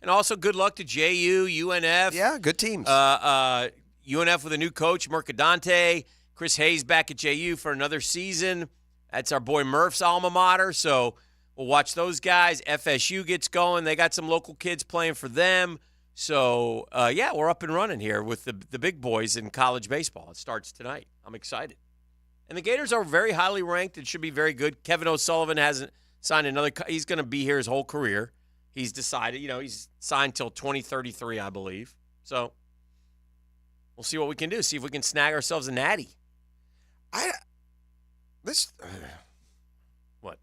And also good luck to JU, UNF. Yeah, good teams. UNF with a new coach, Mercadante. Chris Hayes back at JU for another season. That's our boy Murph's alma mater, so we'll watch those guys. FSU gets going. They got some local kids playing for them. So, we're up and running here with the big boys in college baseball. It starts tonight. I'm excited. And the Gators are very highly ranked and should be very good. Kevin O'Sullivan hasn't signed another – he's going to be here his whole career. He's decided, he's signed till 2033, I believe. So we'll see what we can do. See if we can snag ourselves a natty. What?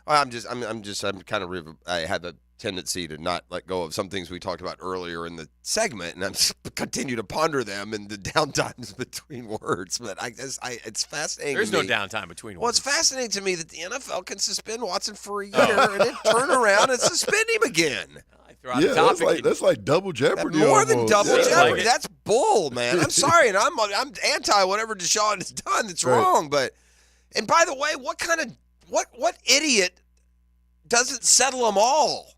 I have a tendency to not let go of some things we talked about earlier in the segment, and I'm just continue to ponder them and the downtimes between words. But it's fascinating. There's to no me. downtime between Well, words. it's fascinating to me that the NFL can suspend Watson for a year and then turn around and suspend him again. Yeah, that's like double jeopardy. More than almost. double Yeah. jeopardy. That's bull, man. I'm sorry, and I'm anti whatever Deshaun has done. That's Right. wrong. And by the way, what idiot doesn't settle them all?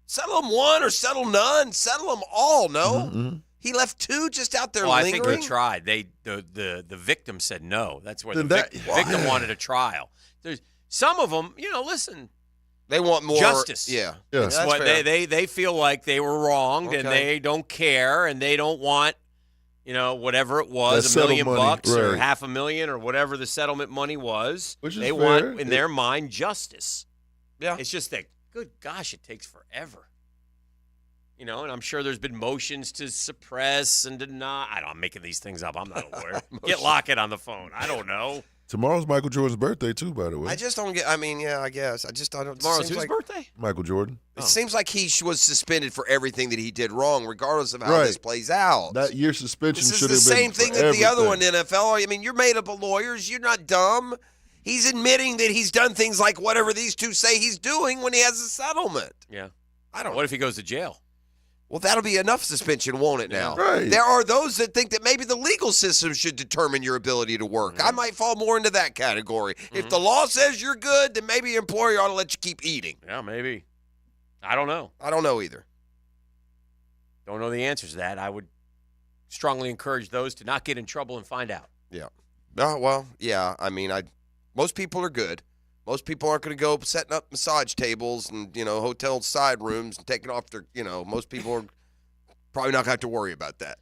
Settle them one or settle none. Settle them all. No, Mm-hmm. he left two just out there I lingering. think he tried. The victim said no. That's where the Then victim wanted a trial. There's some of them, listen. They want more justice. Yeah, That's that's what fair. they feel like they were wronged and Okay. they don't care and they don't want, whatever it was, That $1 million settle money, bucks or right. $500,000 or whatever the settlement money was. Which is they fair. want in their mind justice. Yeah. It's just that, good gosh, it takes forever. And I'm sure there's been motions to suppress and deny. I'm making these things up. I'm not a lawyer. Get Lockett on the phone. I don't know. Tomorrow's Michael Jordan's birthday too, by the way. I just don't get. I mean, yeah, I guess. I just don't. Tomorrow's whose birthday? Michael Jordan. It seems like he was suspended for everything that he did wrong, regardless of how Right. this plays out. That year suspension This is should the have same been thing for that the other one, everything. NFL. I mean, you're made up of lawyers. You're not dumb. He's admitting that he's done things like whatever these two say he's doing when he has a settlement. Yeah. I don't. What if he goes to jail? Well, that'll be enough suspension, won't it now? Right. There are those that think that maybe the legal system should determine your ability to work. I might fall more into that category. If the law says you're good, then maybe your employer ought to let you keep eating. Yeah, maybe. I don't know. I don't know either. Don't know the answers to that. I would strongly encourage those to not get in trouble and find out. Yeah. Well, yeah. I mean, most people are good. Most people aren't going to go setting up massage tables and, hotel side rooms and taking off their, most people are probably not going to have to worry about that.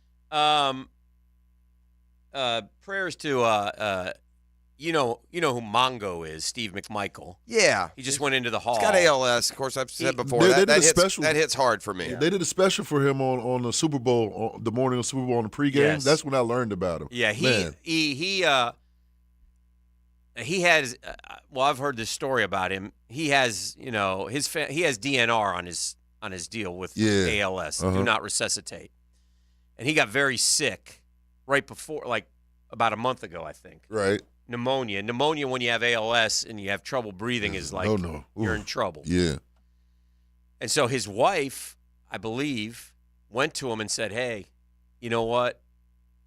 Prayers to, you know who Mongo is, Steve McMichael. Yeah. He just went into the hall. He's got ALS. Of course, I've said before. They That special. hits hard for me. Yeah. They did a special for him on the Super Bowl, the morning of the Super Bowl on the pregame. Yes. That's when I learned about him. Yeah, he has. Well, I've heard this story about him. He has, he has DNR on his deal with ALS. Do not resuscitate, and he got very sick right before, like about a month ago, I think. Right. Pneumonia. Pneumonia when you have ALS and you have trouble breathing is like you're in trouble. Yeah. And so his wife, I believe, went to him and said, "Hey, you know what?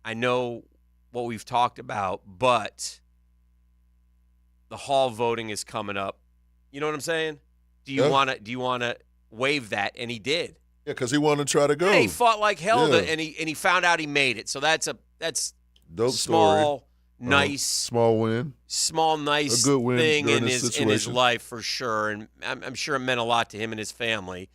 I know what we've talked about, but the hall voting is coming up. You know what I'm saying? Do you want to waive that?" And he did. Yeah, because he wanted to try to go. Yeah, he fought like hell, and he found out he made it. So that's dope small, story. Nice, small win, nice a good win thing in this his life for sure, and I'm sure it meant a lot to him and his family.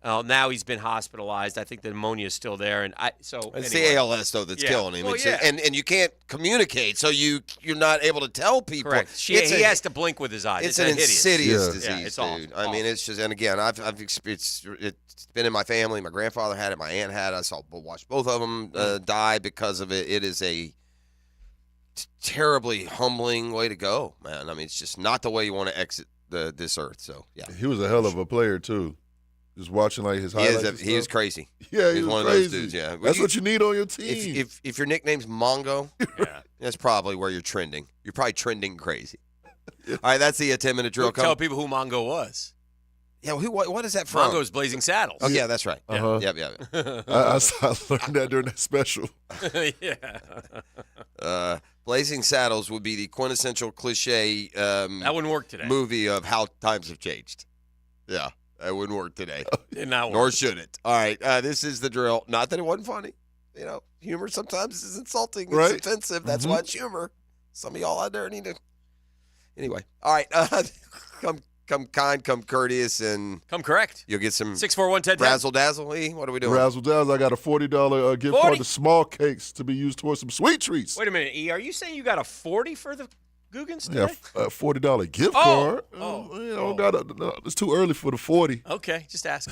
Now he's been hospitalized. I think the pneumonia is still there, and it's the ALS though that's killing him. Well, and you can't communicate, so you're not able to tell people. Correct. He has to blink with his eyes. It's an insidious disease, it's dude. Awful. I mean, it's just, and again, I've experienced. It's been in my family. My grandfather had it. My aunt had it. Watched both of them die because of it. It is a terribly humbling way to go, man. I mean, it's just not the way you want to exit this earth. So yeah, he was a hell of a player too. Just watching like his highlights. He is crazy. Yeah, he's one crazy. of those dudes. Yeah, that's what you need on your team. If your nickname's Mongo, that's probably where you're trending. You're probably trending crazy. All right, that's the 10-minute drill. Tell people who Mongo was. Yeah, what is that from? Mongo's Blazing Saddles. Oh yeah, that's right. Uh-huh. Yep. I learned that during that special. Yeah. Blazing Saddles would be the quintessential cliche. That wouldn't work today. Movie of how times have changed. Yeah, that wouldn't work today. Nor should it. All right, this is the drill. Not that it wasn't funny. Humor sometimes is insulting. Right? It's offensive. That's why it's humor. Some of y'all out there need to. Anyway, all right. Come kind, come courteous, and come correct. You'll get some 641-1010. razzle dazzle. What are we doing? Razzle dazzle. I got a $40 gift card to Small Cakes to be used towards some sweet treats. Wait a minute, E. Are you saying you got a 40 for the Googans today? Yeah, a $40 gift card. It's too early for the 40. Okay, just ask.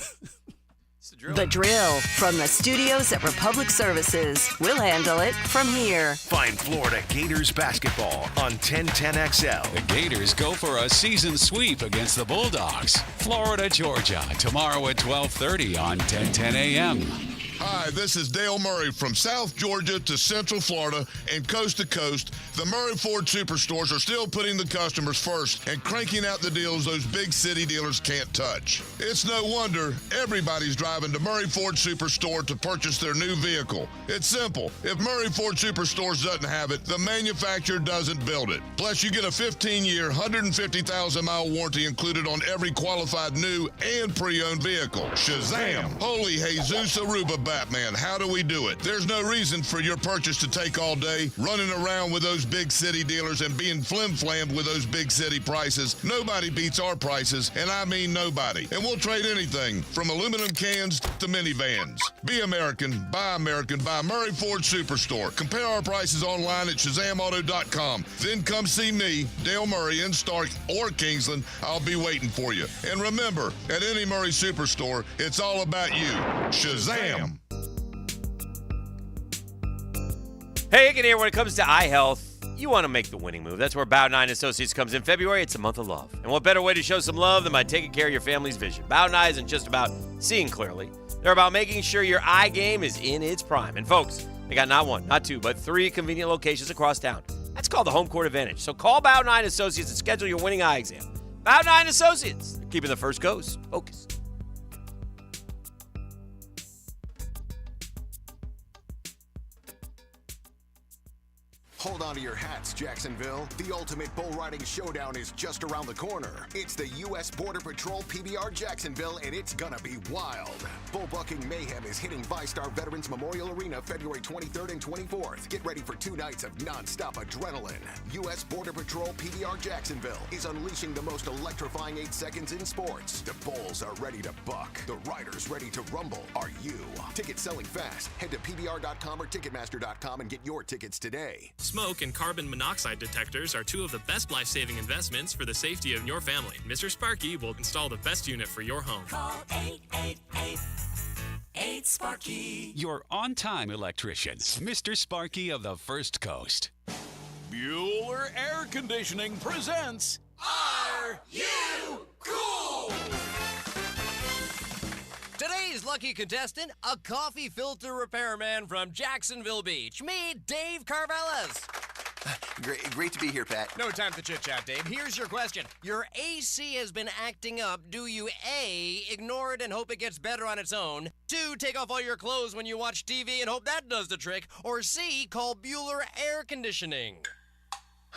It's the drill. The drill from the studios at Republic Services. We'll handle it from here. Find Florida Gators basketball on 1010XL. The Gators go for a season sweep against the Bulldogs. Florida, Georgia, tomorrow at 12:30 on 1010 a.m. Hi, this is Dale Murray from South Georgia to Central Florida and coast to coast. The Murray Ford Superstores are still putting the customers first and cranking out the deals those big city dealers can't touch. It's no wonder everybody's driving to Murray Ford Superstore to purchase their new vehicle. It's simple. If Murray Ford Superstores doesn't have it, the manufacturer doesn't build it. Plus, you get a 15-year, 150,000-mile warranty included on every qualified new and pre-owned vehicle. Shazam! Holy Jesus Aruba Batman, how do we do it? There's no reason for your purchase to take all day, running around with those big city dealers and being flim-flammed with those big city prices. Nobody beats our prices, and I mean nobody. And we'll trade anything from aluminum cans to minivans. Be American, buy Murray Ford Superstore. Compare our prices online at ShazamAuto.com. Then come see me, Dale Murray, in Stark or Kingsland. I'll be waiting for you. And remember, at any Murray Superstore, it's all about you. Shazam! Hey, Hicken here. When it comes to eye health, you want to make the winning move. That's where Bow 9 Associates comes in. February, it's a month of love. And what better way to show some love than by taking care of your family's vision? Bow 9 isn't just about seeing clearly. They're about making sure your eye game is in its prime. And folks, they got not one, not two, but 3 convenient locations across town. That's called the home court advantage. So call Bow 9 Associates and schedule your winning eye exam. Bow 9 Associates. They're keeping the first coast focused. Hold on to your hats, Jacksonville. The ultimate bull riding showdown is just around the corner. It's the U.S. Border Patrol PBR Jacksonville, and it's gonna be wild. Bull-bucking mayhem is hitting VyStar Veterans Memorial Arena February 23rd and 24th. Get ready for 2 nights of non-stop adrenaline. U.S. Border Patrol PBR Jacksonville is unleashing the most electrifying 8 seconds in sports. The bulls are ready to buck. The riders ready to rumble. Are you? Tickets selling fast. Head to PBR.com or Ticketmaster.com and get your tickets today. Smoke and carbon monoxide detectors are 2 of the best life-saving investments for the safety of your family. Mr. Sparky will install the best unit for your home. Call 888-8-SPARKY. Your on-time electrician, Mr. Sparky of the First Coast. Bueller Air Conditioning presents Are You Cool? Today's lucky contestant, a coffee filter repairman from Jacksonville Beach. Me, Dave Carvelis. Great to be here, Pat. No time to chit-chat, Dave. Here's your question. Your AC has been acting up. Do you A, ignore it and hope it gets better on its own? 2, take off all your clothes when you watch TV and hope that does the trick? Or C, call Bueller Air Conditioning?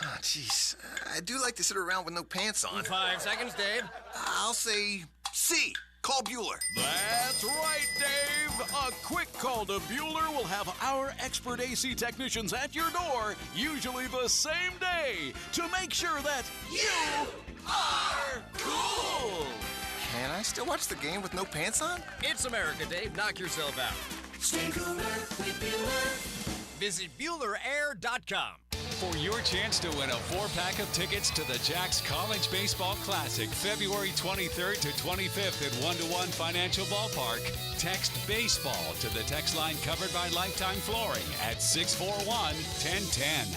Oh, jeez. I do like to sit around with no pants on. 5 seconds, Dave. I'll say C. Call Bueller. That's right, Dave. A quick call to Bueller will have our expert AC technicians at your door, usually the same day, to make sure that you are cool. Can I still watch the game with no pants on? It's America, Dave. Knock yourself out. Stay cooler with Bueller. Visit BuellerAir.com. For your chance to win a 4-pack of tickets to the Jacks College Baseball Classic, February 23rd to 25th at 1-to-1 Financial Ballpark, text BASEBALL to the text line covered by Lifetime Flooring at 641-1010.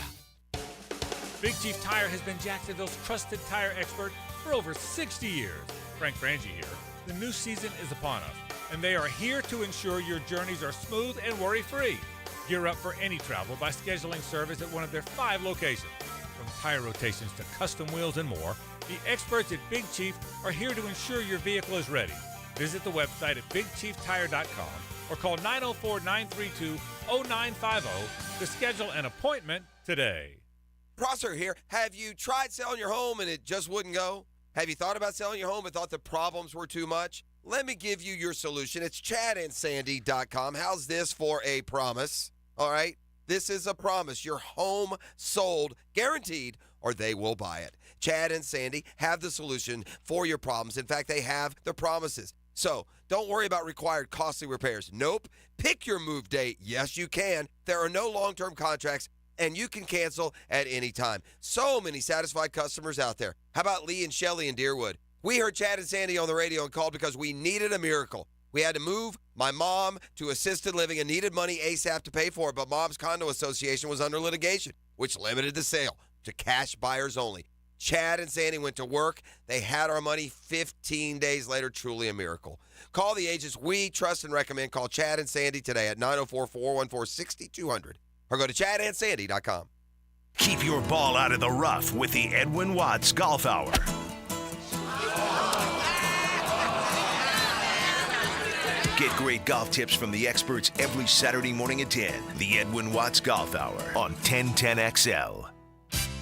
Big Chief Tire has been Jacksonville's trusted tire expert for over 60 years. Frank Frangie here. The new season is upon us, and they are here to ensure your journeys are smooth and worry-free. Gear up for any travel by scheduling service at one of their 5 locations. From tire rotations to custom wheels and more, the experts at Big Chief are here to ensure your vehicle is ready. Visit the website at BigChiefTire.com or call 904-932-0950 to schedule an appointment today. Prosser here. Have you tried selling your home and it just wouldn't go? Have you thought about selling your home and thought the problems were too much? Let me give you your solution. It's ChadandSandy.com. How's this for a promise? All right? This is a promise. Your home sold, guaranteed, or they will buy it. Chad and Sandy have the solution for your problems. In fact, they have the promises. So don't worry about required costly repairs. Nope. Pick your move date. Yes, you can. There are no long-term contracts, and you can cancel at any time. So many satisfied customers out there. How about Lee and Shelley in Deerwood? We heard Chad and Sandy on the radio and called because we needed a miracle. We had to move my mom to assisted living and needed money ASAP to pay for it, but Mom's Condo Association was under litigation, which limited the sale to cash buyers only. Chad and Sandy went to work. They had our money 15 days later. Truly a miracle. Call the agents we trust and recommend. Call Chad and Sandy today at 904-414-6200 or go to ChadandSandy.com. Keep your ball out of the rough with the Edwin Watts Golf Hour. Get great golf tips from the experts every Saturday morning at 10. The Edwin Watts Golf Hour on 1010XL.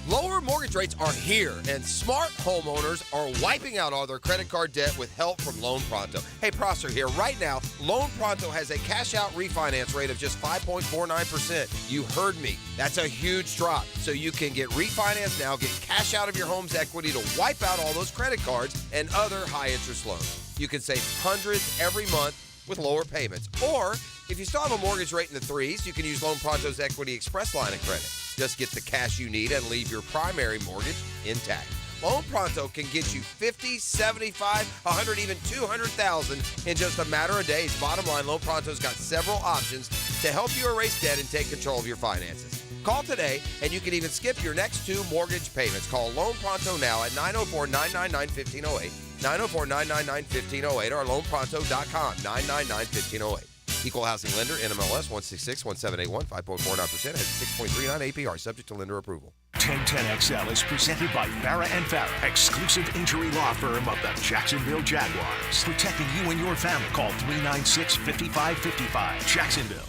Lower mortgage rates are here, and smart homeowners are wiping out all their credit card debt with help from Loan Pronto. Hey, Prosser here. Right now, Loan Pronto has a cash-out refinance rate of just 5.49%. You heard me. That's a huge drop. So you can get refinanced now, get cash out of your home's equity to wipe out all those credit cards and other high-interest loans. You can save hundreds every month with lower payments. Or, if you still have a mortgage rate in the 3s, you can use Loan Pronto's Equity Express line of credit. Just get the cash you need and leave your primary mortgage intact. Loan Pronto can get you $50, $75, $100, even $200,000 in just a matter of days. Bottom line, Loan Pronto's got several options to help you erase debt and take control of your finances. Call today, and you can even skip your next 2 mortgage payments. Call Loan Pronto now at 904-999-1508, 904-999-1508, or loanpronto.com, 999-1508. Equal housing lender, NMLS 1661781, 5.49%, at 6.39 APR, subject to lender approval. 1010XL is presented by Farrah & Farrah, exclusive injury law firm of the Jacksonville Jaguars. Protecting you and your family. Call 396-5555. Jacksonville.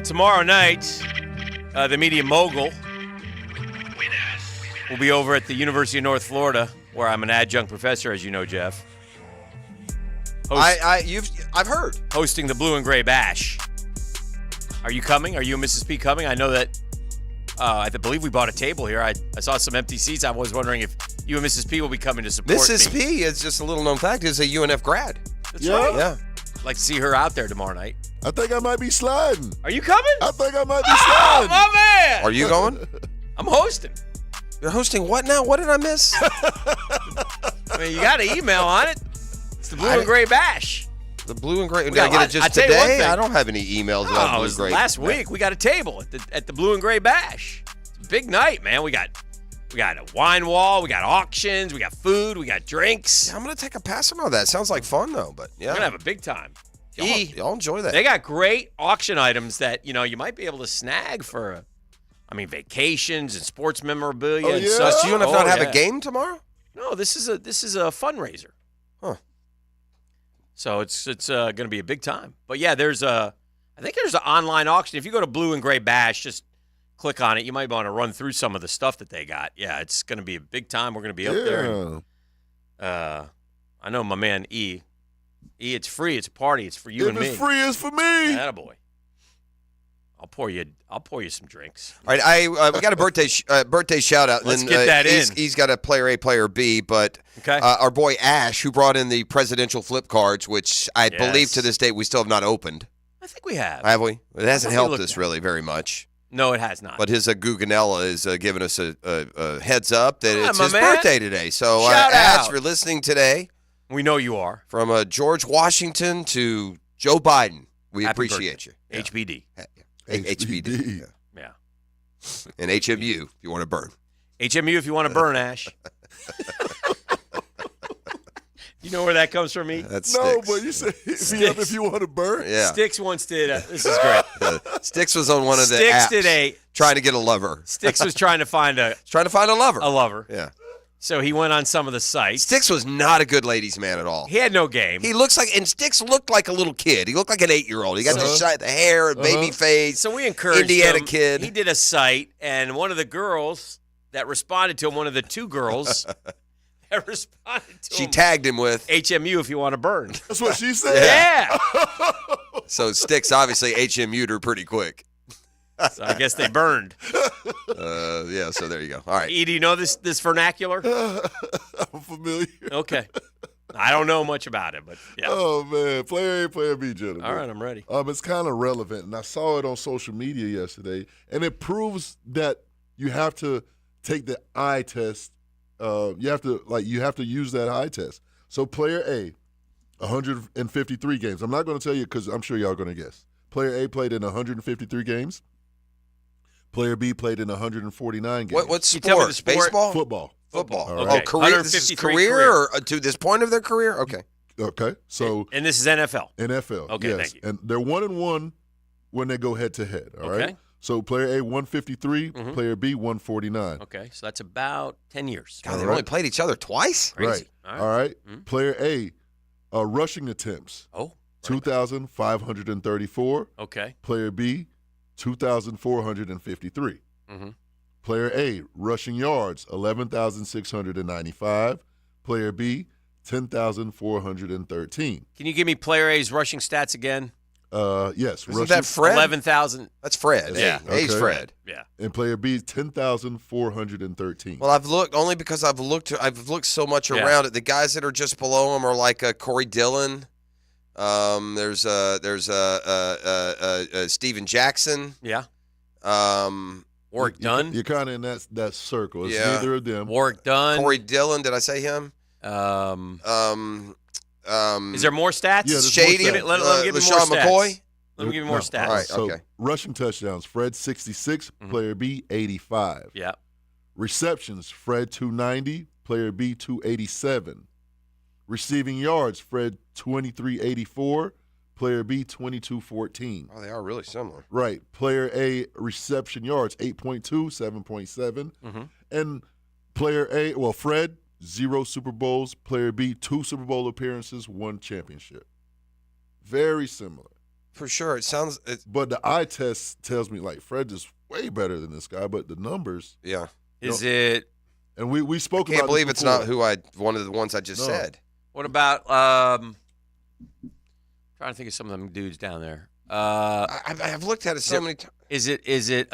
tomorrow night, the media mogul will be over at the University of North Florida, where I'm an adjunct professor, as you know, Jeff. I've heard. Hosting the Blue and Gray Bash. Are you coming? Are you and Mrs. P coming? I know that I believe we bought a table here. I saw some empty seats. I was wondering if you and Mrs. P will be coming to support Mrs. me. P, is just a little known fact, is a UNF grad. That's right. Yeah. I'd like to see her out there tomorrow night. I think I might be sliding. Are you coming? I think I might be Oh, sliding. my man! Are you going? I'm hosting. You're hosting what now? What did I miss? I mean, you got an email on it. It's the Blue and Gray Bash. The Blue and Gray. Did Yeah, I get it just I tell you one today? thing. I don't have any emails about Oh, it Blue was and Gray. last week. We got a table at the Blue and Gray Bash. It's a big night, man. We got a wine wall. We got auctions. We got food. We got drinks. Yeah, I'm gonna take a pass on all that. Sounds like fun though, but yeah, We're gonna have a big time. y'all enjoy that. They got great auction items that you might be able to snag for, vacations and sports memorabilia. Oh, and yeah? such. So you don't have a game tomorrow? No, this is a fundraiser. Huh. So it's going to be a big time. But yeah, I think there's an online auction. If you go to Blue and Gray Bash, just click on it. You might want to run through some of the stuff that they got. Yeah, it's going to be a big time. We're going to be up there. And, I know my man E. E, it's free. It's a party. It's for you and me. If it's free, it's for me. Attaboy. I'll pour you some drinks. All right, we got a birthday shout out. Let's get that in. He's got a player A, player B, but our boy Ash, who brought in the presidential flip cards, which I believe to this date we still have not opened. I think we have. Have we? It hasn't helped looked us at really very much. No, it has not. But his Guganella is giving us a heads up that it's my his man. birthday today. So Shout Ash, out. if you're listening today, we know you are. From George Washington to Joe Biden, we Happy appreciate birthday. HBD. HBD. Yeah. And HMU if you want to burn. HMU if you want to burn, Ash. You know where that comes from, me? That's No, Sticks. but you say if you want to burn. Yeah. Sticks once did. This is great. Sticks was on one of the Sticks apps did trying to get a lover. Sticks was trying to find a lover. A lover. Yeah. So he went on some of the sites. Sticks was not a good ladies' man at all. He had no game. He looks like, and Sticks looked like a little kid. He looked like an 8-year-old. He got the hair, and baby face. So we encouraged Indiana him. kid. He did a site, and one of the girls that responded to him, one of the two girls that responded to She him, tagged him with HMU if you want to burn. That's what she said. Yeah. So Sticks obviously HMU'd her pretty quick. So I guess they burned. Yeah, so there you go. All right. E, do you know this vernacular? I'm familiar. Okay. I don't know much about it, but yeah. Oh, man. Player A, player B, gentlemen. All right, I'm ready. It's kind of relevant, and I saw it on social media yesterday, and it proves that you have to take the eye test. You have to use that eye test. So player A, 153 games. I'm not going to tell you because I'm sure y'all are going to guess. Player A played in 153 games. Player B played in 149 games. What sport? tell me the sport. Baseball? Football. Football. All Oh, right. career? This is 153 career or to this point of their career? Okay. Okay. So And this is NFL. NFL. Okay, yes. thank you. And they're 1-1 when they go head to head. All right. Okay. So player A 153, player B 149. Okay, so that's about 10 years. God, they've only played each other twice? Crazy. Right. All right. Player A, rushing attempts. Oh. 2,534. Okay. Player B, 2,453. Mm-hmm. Player A, rushing yards, 11,695. Player B, 10,413. Can you give me player A's rushing stats again? Yes. Isn't that Fred? 11,000. That's Fred. Yeah. A's Okay. Fred. Yeah. And player B, 10,413. Well, I've looked only because I've looked so much around it. The guys that are just below him are like Corey Dillon. There's Steven Jackson. Yeah. Warwick Dunn. You're kind of in that circle. It's Yeah. neither of them. Warwick Dunn. Corey Dillon. Did I say him? Is there more stats? Yeah, there's Shady. more stats. Let him give me more LaShawn stats. McCoy. Let me give you more stats. All right. So Okay. rushing touchdowns, Fred 66, player B 85. Yeah. Receptions, Fred 290, player B 287. Receiving yards, Fred 2384, player B 2214. Oh, they are really similar. Right. Player A reception yards 8.2, 7.7. And player A, Fred 0 Super Bowls, player B 2 Super Bowl appearances, 1 championship. Very similar. For sure. It sounds. But the eye test tells me like Fred is way better than this guy. But the numbers. Yeah. Is it? And we spoke. I can't about believe this it's before. not one of the ones I just said. What about? Trying to think of some of them dudes down there. I've looked at it so many times. Is it?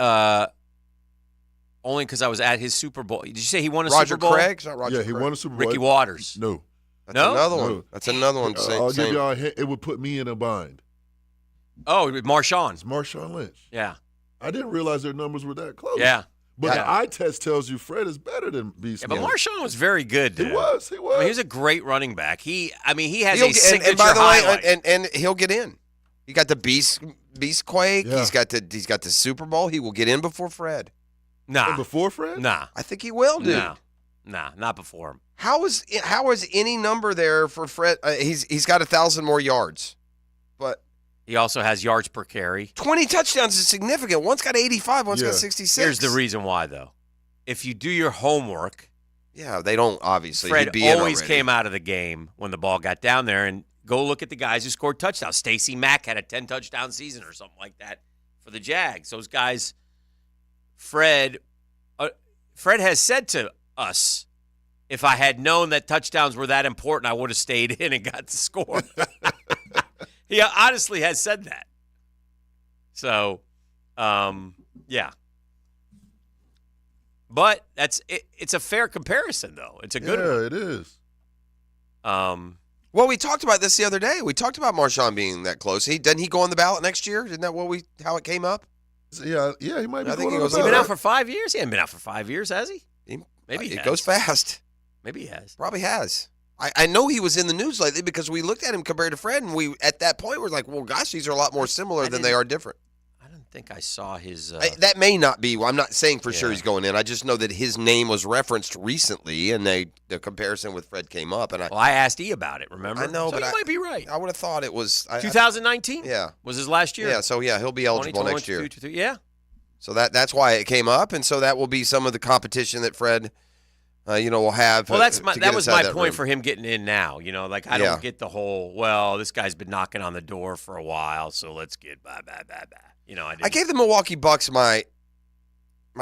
Only because I was at his Super Bowl. Did you say he won a Roger Super Bowl? Craig? It's not Roger Yeah, he Craig. won a Super Bowl. Ricky Waters. No. That's No? another one. No. That's another one. I'll give y'all a hint. It would put me in a bind. Oh, Marshawn. It's Marshawn Lynch. Yeah. I didn't realize their numbers were that close. Yeah. But Yeah. the eye test tells you Fred is better than Beast. Yeah, but Marshawn was very good. He dude. was. I mean, he was a great running back. He has He'll a get- signature and by the highlight. way, and he'll get in. He got the beast quake. Yeah. He's got the Super Bowl. He will get in before Fred. Nah. Before Fred? Nah. I think he will, dude. Nah, not before him. How is any number there for Fred? He's got 1,000 more yards, but he also has yards per carry. 20 touchdowns is significant. One's got 85. One's got 66. Here's the reason why, though. If you do your homework, yeah, they don't obviously. Fred He'd be in always already. came out of the game when the ball got down there, and go look at the guys who scored touchdowns. Stacey Mack had a 10-touchdown season or something like that for the Jags. Those guys, Fred has said to us, if I had known that touchdowns were that important, I would have stayed in and got the score. He honestly has said that. So, yeah. But it's a fair comparison, though. It's a good one. Yeah, it is. Well, we talked about this the other day. We talked about Marshawn being that close. Doesn't he go on the ballot next year? Isn't that how it came up? Yeah, he might be. I think going he on goes the He's been ballot. out for 5 years? He hasn't been out for 5 years, has he? Maybe he It has. goes fast. Maybe he has. Probably has. I know he was in the news lately because we looked at him compared to Fred, and we at that point were like, well, gosh, these are a lot more similar than they are different. I don't think I saw his. That may not be. Well, I'm not saying for sure Yeah. he's going in. I just know that his name was referenced recently, and the comparison with Fred came up. And I asked E about it, remember? I know, So but you might be right. I would have thought it was 2019? Yeah. Was his last year? Yeah, so he'll be eligible next year. 2022, yeah. So that's why it came up, and so that will be some of the competition that Fred, will have. Well, that was my that point room. for him getting in now. I Yeah. don't get the whole, well, this guy's been knocking on the door for a while, so let's get blah. I gave the Milwaukee Bucks my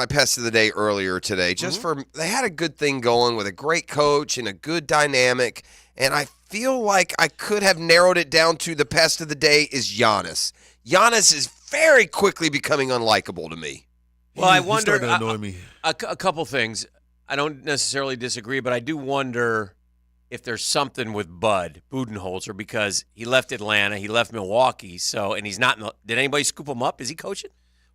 pest of the day earlier today, just for they had a good thing going with a great coach and a good dynamic, and I feel like I could have narrowed it down to the pest of the day is Giannis. Giannis is very quickly becoming unlikable to me. Well, I wonder. He's starting to annoy me. A couple things. I don't necessarily disagree, but I do wonder if there's something with Bud Budenholzer because he left Atlanta, he left Milwaukee, and he's not. Did anybody scoop him up? Is he coaching?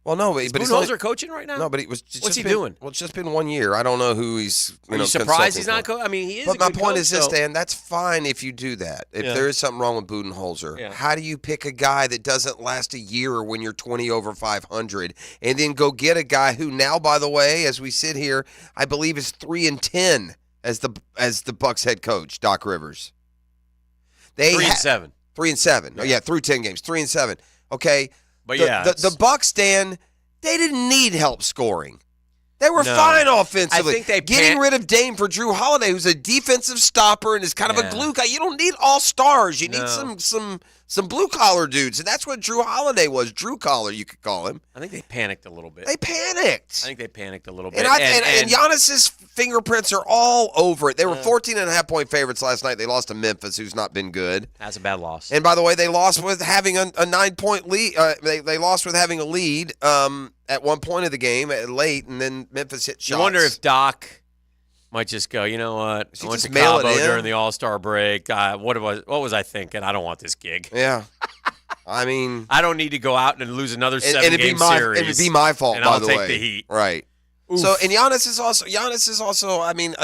Well, no, but Is he's Budenholzer coaching right now? No, but what's he been, doing? Well, it's just been 1 year. I don't know who he's. Are you surprised he's not coaching? I mean, he is. But a my good point coach, is this, so- Dan. That's fine if you do that. If Yeah. there is something wrong with Budenholzer, Yeah. how do you pick a guy that doesn't last a year when you're 20 over 500, and then go get a guy who now, by the way, as we sit here, I believe is 3-10 as the Bucks head coach, Doc Rivers. 3-7. 3-7. Oh, yeah, through 10 games, 3-7. Okay, But the Bucks, Dan, they didn't need help scoring. They were No. fine offensively. I think they getting rid of Dame for Drew Holiday, who's a defensive stopper and is kind of a glue guy. You don't need all stars. You need some blue collar dudes, and that's what Drew Holiday was. Drew collar, you could call him. I think they panicked a little bit. They panicked. I think they panicked a little bit. And Giannis's fingerprints are all over it. They were 14.5-point favorites last night. They lost to Memphis, who's not been good. That's a bad loss. And by the way, they lost with having a 9-point lead. They lost with having a lead at one point of the game late, and then Memphis hit shots. You wonder if Doc might just go, you know what? I went just to mail it Cabo in? during the All-Star break. What was I thinking? I don't want this gig. Yeah. I mean, I don't need to go out and lose another and it'd be 7-game my series. it'd be my fault, and by I'll the take way. the heat. Right. Oof. So, and Giannis is also. I mean,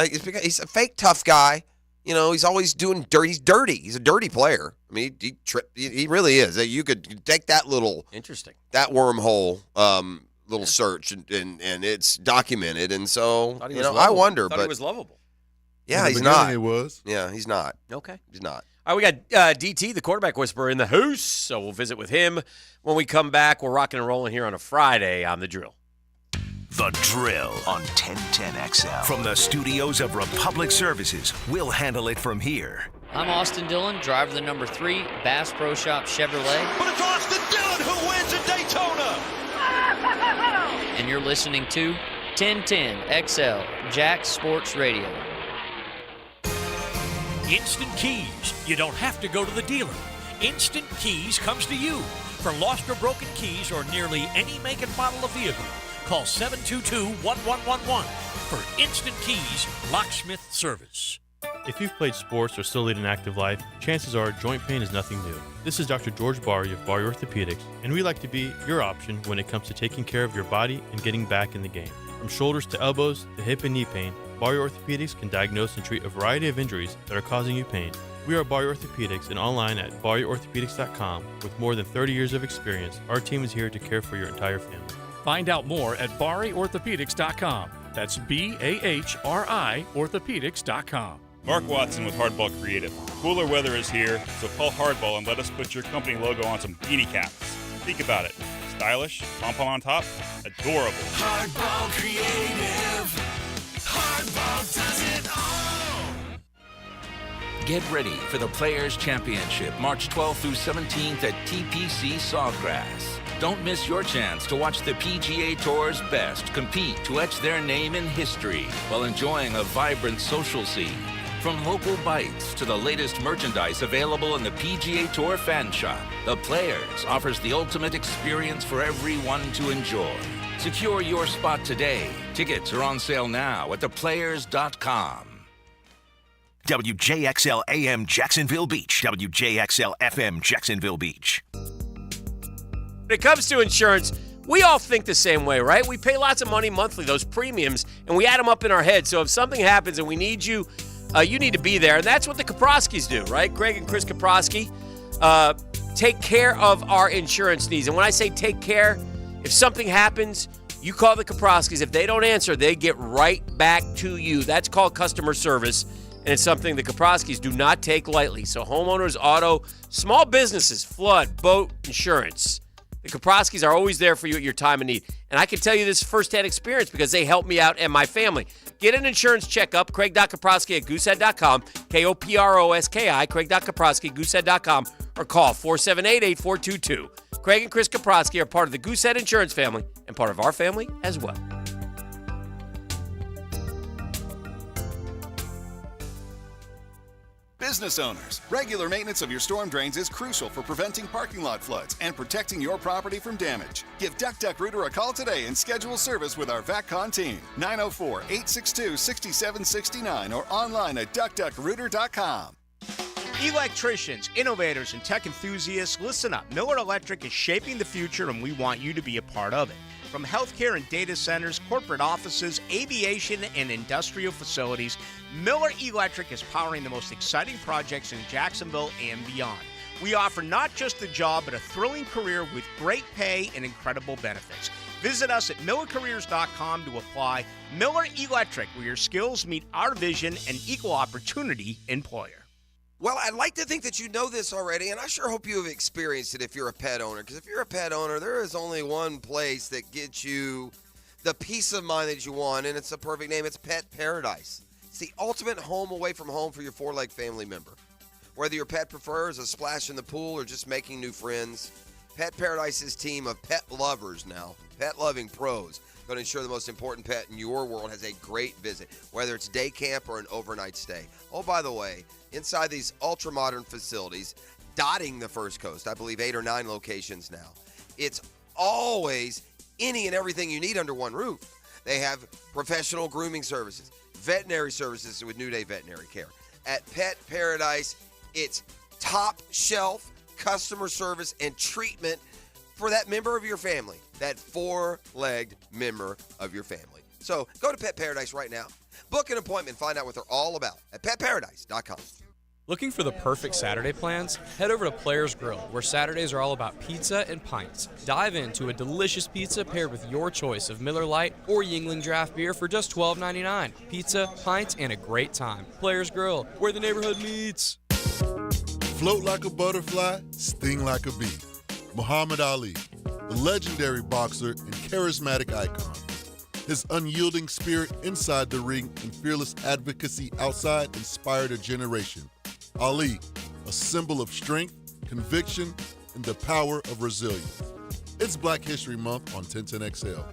he's a fake tough guy. He's always doing dirty. He's dirty. He's a dirty player. I mean, he really is. You could take that little that wormhole little search and it's documented. And so I wonder, Thought but he was lovable. Yeah, In the he's beginning not. He was. Yeah, he's not. Okay. He's not. All right, we got DT, the quarterback whisperer, in the house, so we'll visit with him when we come back. We're rocking and rolling here on a Friday on The Drill. The Drill on 1010XL. From the studios of Republic Services, we'll handle it from here. I'm Austin Dillon, driver of the number 3 Bass Pro Shop Chevrolet. But it's Austin Dillon who wins at Daytona. And you're listening to 1010 XL Jack Sports Radio. Instant Keys. You don't have to go to the dealer. Instant Keys comes to you. For lost or broken keys or nearly any make and model of vehicle, call 722-1111 for Instant Keys locksmith service. If you've played sports or still lead an active life, chances are joint pain is nothing new. This is Dr. George Barry of Barry Orthopedics, and we like to be your option when it comes to taking care of your body and getting back in the game. From shoulders to elbows to hip and knee pain, Barry Orthopedics can diagnose and treat a variety of injuries that are causing you pain. We are Barry Orthopedics and online at barryorthopedics.com. With more than 30 years of experience, our team is here to care for your entire family. Find out more at barryorthopedics.com. That's BAHRI orthopedics.com. Mark Watson with Hardball Creative. Cooler weather is here, so call Hardball and let us put your company logo on some beanie caps. Think about it. Stylish, pom-pom on top, adorable. Hardball Creative. Hardball does it all. Get ready for the Players' Championship, March 12th through 17th at TPC Sawgrass. Don't miss your chance to watch the PGA Tour's best compete to etch their name in history while enjoying a vibrant social scene. From local bites to the latest merchandise available in the PGA Tour fan shop, the Players offers the ultimate experience for everyone to enjoy. Secure your spot today. Tickets are on sale now at theplayers.com. WJXL AM Jacksonville Beach. WJXL FM Jacksonville Beach. When it comes to insurance, we all think the same way, right? We pay lots of money monthly, those premiums, and we add them up in our head. So if something happens and we need you, you need to be there. And that's what the Kaproskis do, right? Greg and Chris Kaproski take care of our insurance needs. And when I say take care, if something happens, you call the Kaproskis. If they don't answer, they get right back to you. That's called customer service. And it's something the Kaproskis do not take lightly. So homeowners, auto, small businesses, flood, boat, insurance. The Kaproskis are always there for you at your time of need. And I can tell you this firsthand experience because they help me out and my family. Get an insurance checkup, Craig.Kaproski at goosehead.com, K-O-P-R-O-S-K-I, Craig.Kaproski, goosehead.com, or call 478-8422. Craig and Chris Kaproski are part of the Goosehead Insurance family and part of our family as well. Business owners, regular maintenance of your storm drains is crucial for preventing parking lot floods and protecting your property from damage. Give Duck Duck Rooter a call today and schedule service with our VACCON team. 904-862-6769 or online at duckduckrooter.com. Electricians, innovators, and tech enthusiasts, listen up. Miller Electric is shaping the future, and we want you to be a part of it. From healthcare and data centers, corporate offices, aviation, and industrial facilities, Miller Electric is powering the most exciting projects in Jacksonville and beyond. We offer not just a job, but a thrilling career with great pay and incredible benefits. Visit us at millercareers.com to apply. Miller Electric, where your skills meet our vision, and equal opportunity employer. Well, I'd like to think that you know this already, and I sure hope you have experienced it if you're a pet owner. Because if you're a pet owner, there is only one place that gets you the peace of mind that you want, and it's a perfect name. It's Pet Paradise. It's the ultimate home away from home for your four-leg family member. Whether your pet prefers a splash in the pool or just making new friends, Pet Paradise's team of pet lovers now, pet-loving pros, going to ensure the most important pet in your world has a great visit, whether it's day camp or an overnight stay. Oh, by the way, inside these ultra-modern facilities, dotting the First Coast, I believe 8 or 9 locations now, it's always any and everything you need under one roof. They have professional grooming services, veterinary services with New Day Veterinary Care. At Pet Paradise, it's top shelf customer service and treatment for that member of your family, that four-legged member of your family. So go to Pet Paradise right now. Book an appointment. Find out what they're all about at petparadise.com. Looking for the perfect Saturday plans? Head over to Players Grill, where Saturdays are all about pizza and pints. Dive into a delicious pizza paired with your choice of Miller Lite or Yuengling draft beer for just $12.99. Pizza, pints, and a great time. Players Grill, where the neighborhood meets. Float like a butterfly, sting like a bee. Muhammad Ali, the legendary boxer and charismatic icon. His unyielding spirit inside the ring and fearless advocacy outside inspired a generation. Ali, a symbol of strength, conviction, and the power of resilience. It's Black History Month on 1010XL.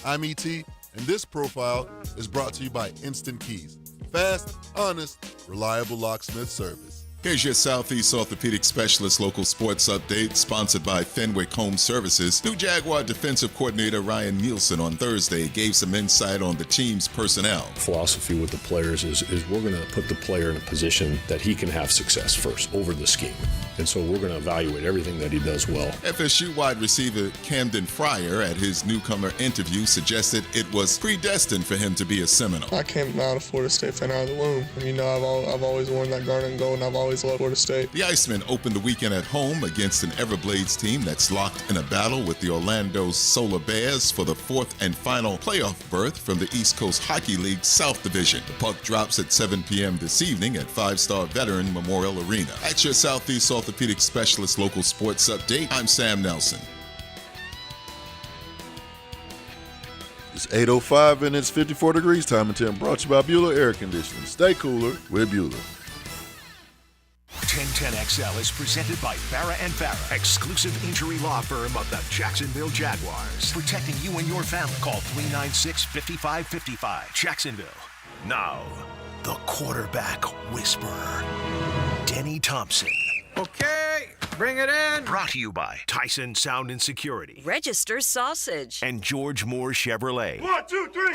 I'm E.T., and this profile is brought to you by Instant Keys. Fast, honest, reliable locksmith service. Here's your Southeast Orthopedic Specialist local sports update, sponsored by Fenwick Home Services. New Jaguar defensive coordinator Ryan Nielsen on Thursday gave some insight on the team's personnel. Philosophy with the players is we're going to put the player in a position that he can have success first over the scheme. And so we're going to evaluate everything that he does well. FSU wide receiver Camden Fryer at his newcomer interview suggested it was predestined for him to be a Seminole. I came out of Florida State fan out of the womb. And, you know, I've always worn that garnet and gold, and I've always loved Florida State. The Icemen opened the weekend at home against an Everblades team that's locked in a battle with the Orlando Solar Bears for the fourth and final playoff berth from the East Coast Hockey League South Division. The puck drops at 7 p.m. this evening at 5-star veteran Memorial Arena. At your Southeast Orthopedic Specialist local sports update, I'm Sam Nelson. It's 8:05 and it's 54 degrees time and 10. Brought to you by Bueller Air Conditioning. Stay cooler with Bueller. 1010XL is presented by Farrah & Farrah, exclusive injury law firm of the Jacksonville Jaguars. Protecting you and your family. Call 396-5555. Jacksonville. Now, the quarterback whisperer, Denny Thompson. Okay, bring it in. Brought to you by Tyson Sound and Security. Register Sausage. And George Moore Chevrolet. 1, 2, 3.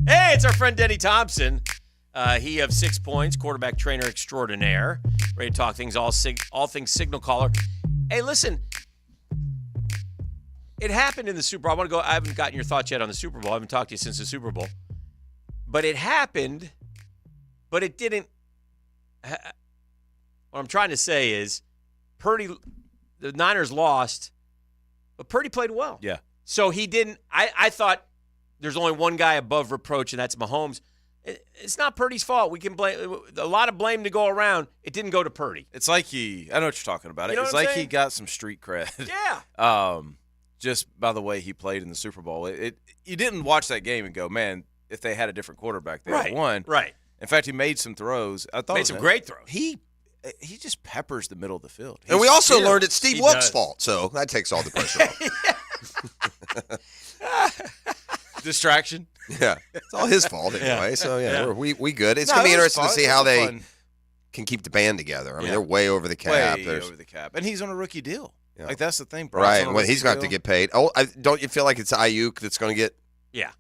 Hey, it's our friend Denny Thompson. He of 6 points, quarterback trainer extraordinaire. Ready to talk things, all things signal caller. Hey, listen. It happened in the Super Bowl. I haven't gotten your thoughts yet on the Super Bowl. I haven't talked to you since the Super Bowl. But it happened, but it didn't. What I'm trying to say is Purdy, the Niners lost, but Purdy played well. Yeah. So he didn't. I thought there's only one guy above reproach, and that's Mahomes. It's not Purdy's fault. We can blame a lot of blame to go around. It didn't go to Purdy. It's like I know what you're talking about. You know It's what I'm like saying? he got some street cred. Yeah. Just by the way he played in the Super Bowl. You didn't watch that game and go, man, if they had a different quarterback, they would have won. Right. In fact, he made some throws. I thought Made some great throws. He just peppers the middle of the field. And we also He's- learned it's Steve Wilkes' fault, so that takes all the pressure off. Distraction. Yeah, it's all his fault anyway. Yeah. So Yeah. we good. It's No, gonna be it was interesting to fun. see It how was they fun. can keep the band together. I mean, Yeah. they're way over the cap. Way There's- over the cap. And he's on a rookie deal. Yeah. Like, that's the thing, Brock's right. on a Well, he's rookie going to have to deal. get paid. Oh, don't you feel like it's Ayuk that's going to get? Yeah.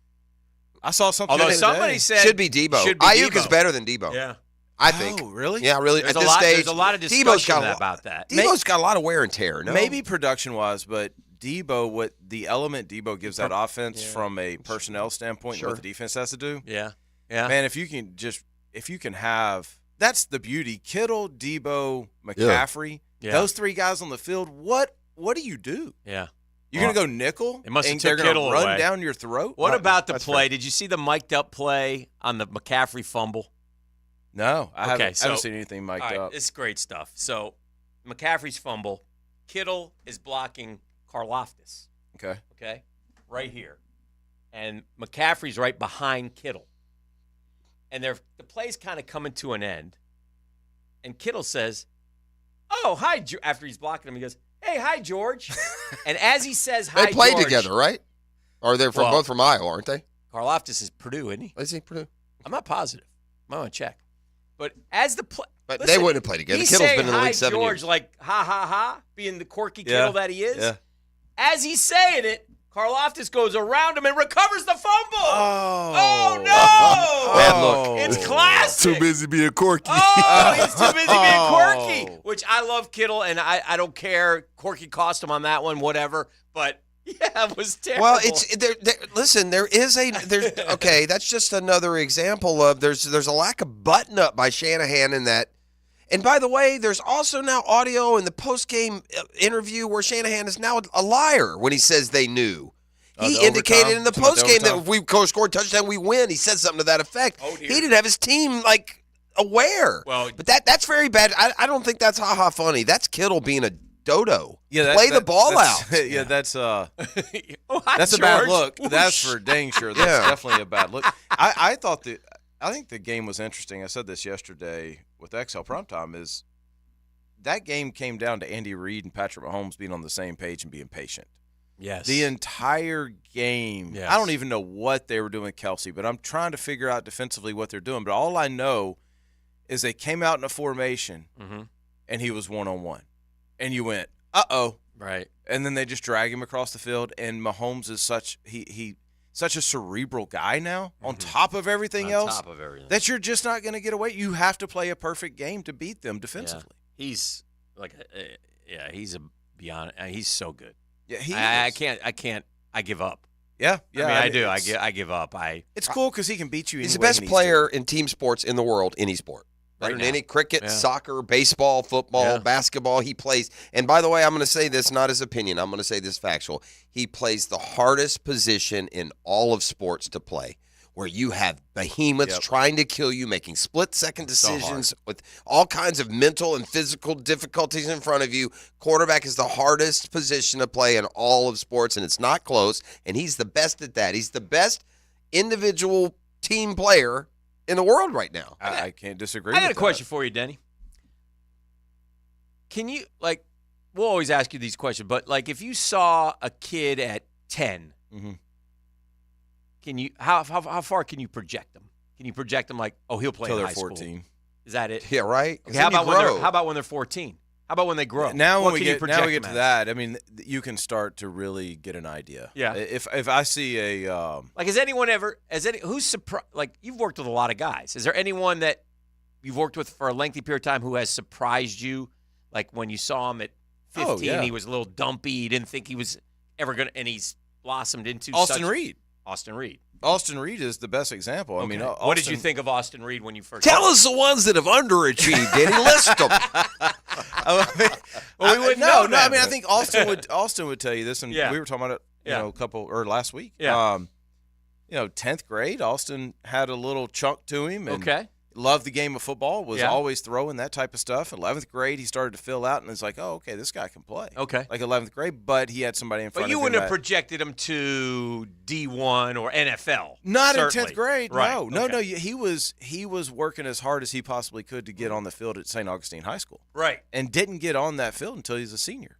I saw something. Although the other somebody day. said Should be Debo. should be Ayuk Debo. is better than Debo. Yeah. I think. Oh, really? Yeah, really. There's At a this lot. stage, There's a lot of Debo's discussion got about that. Debo's got a lot of wear and tear. No? Maybe production-wise, but Debo, what the element Debo gives that offense Yeah. from a personnel standpoint, Sure. what the defense has to do. Yeah. Yeah. Man, if you can have, that's the beauty. Kittle, Debo, McCaffrey, Yeah. those three guys on the field. What do you do? Yeah. You're gonna go nickel? It must have and they're took gonna Kittle run away. down your throat. What about the That's play? fair. Did you see the mic'd up play on the McCaffrey fumble? No, I haven't so- seen anything mic'd all right, up. It's great stuff. So McCaffrey's fumble. Kittle is blocking Karlaftis. Okay. Okay, right here, and McCaffrey's right behind Kittle, and the play's kind of coming to an end, and Kittle says, "Oh, hi," after he's blocking him, he goes, "Hey, hi, George," and as he says, "Hi, They played George," together, right? Or they're from both from Iowa, aren't they? Karlaftis is Purdue, isn't he? Is he Purdue? I'm not positive. I'm going to check. But as the play, But they wouldn't have played together. He's Kittle's saying been in the hi, league 7 George, years. like ha ha ha, being the quirky Yeah. Kittle that he is. Yeah. As he's saying it, Karlaftis goes around him and recovers the fumble. Oh, no! Bad look. It's classic. Too busy being quirky. Oh, he's too busy being quirky. Which I love Kittle, and I don't care. Quirky cost him on that one, whatever. But yeah, it was terrible. Well, it's listen. There's okay. That's just another example of there's a lack of button up by Shanahan in that. And by the way, there's also now audio in the post game interview where Shanahan is now a liar when he says they knew. He the indicated overtime? in the Talking about post the game that overtime? if we scored a touchdown, we win. He said something to that effect. Oh, dear. He didn't have his team aware. Well, but that's very bad. I don't think that's ha-ha funny. That's Kittle being a dodo. Play the ball out. Yeah, that's Hi, that's a bad George. look. Whoosh. That's for dang sure. That's Yeah. definitely a bad look. I think the game was interesting. I said this yesterday with XL Primetime is that game came down to Andy Reid and Patrick Mahomes being on the same page and being patient. Yes. The entire game. Yes. I don't even know what they were doing with Kelsey, but I'm trying to figure out defensively what they're doing. But all I know is they came out in a formation, and he was one-on-one. And you went, uh-oh. Right. And then they just drag him across the field, and Mahomes is such a cerebral guy now on top of everything else. On top of everything. That you're just not going to get away. You have to play a perfect game to beat them defensively. Yeah. He's like, he's beyond. He's so good. Yeah, he I can't. I give up. Yeah, yeah. I do. I give up. It's cool because he can beat you. He's the any way best he needs player to. in team sports in the world, any sport. Better Right than now. any cricket, Yeah. soccer, baseball, football, Yeah. basketball. He plays. And by the way, I'm going to say this not as opinion. I'm going to say this factual. He plays the hardest position in all of sports to play, where you have behemoths trying to kill you, making split-second decisions with all kinds of mental and physical difficulties in front of you. Quarterback is the hardest position to play in all of sports, and it's not close, and he's the best at that. He's the best individual team player in the world right now. I can't disagree. I got with a question for you, Denny. Can you, like, we'll always ask you these questions, but, like, if you saw a kid at 10, can you, how far can you project them? Can you project them like, oh, he'll play Till in they're high 14. school? Is that it? Yeah, right. Okay, how about when they're 14? How about when they grow? Now What when we can you get project to them as? that, I mean, you can start to really get an idea. Yeah. If I see a Like, who's surprised? Like, you've worked with a lot of guys. Is there anyone that you've worked with for a lengthy period of time who has surprised you? Like, when you saw him at 15, he was a little dumpy. You didn't think he was ever going to, and he's blossomed into Austin Reed. Austin Reed. Austin Reed is the best example. I mean, what did you think of Austin Reed when you first Tell us the ones that have underachieved, Danny. List them. Well, we wouldn't know No, that. I mean, I think Austin would tell you this, and Yeah. we were talking about it, last week. Yeah. 10th grade, Austin had a little chunk to him. And Okay. loved the game of football, was Yeah. always throwing that type of stuff. 11th grade, he started to fill out, and it's like, oh, okay, this guy can play. Okay. Like 11th grade, but he had somebody in front But of you him. wouldn't have that- projected him to D1 or NFL. Not certainly. in 10th grade, Right. no. Okay. He was working as hard as he possibly could to get on the field at St. Augustine High School. Right. And didn't get on that field until he was a senior.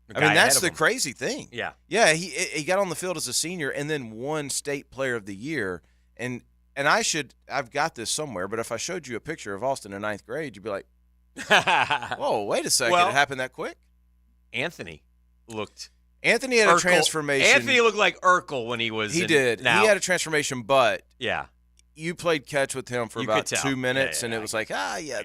The I guy mean, that's ahead the of him. crazy thing. Yeah. Yeah, he got on the field as a senior and then won State Player of the Year. And I've got this somewhere, but if I showed you a picture of Austin in 9th grade, you'd be like, whoa, wait a second, Well, it happened that quick? Anthony had a transformation. Anthony looked like Urkel when he was He did. Now, He had a transformation, but yeah. you played catch with him for You about could tell. 2 minutes, Yeah, and yeah, it was like,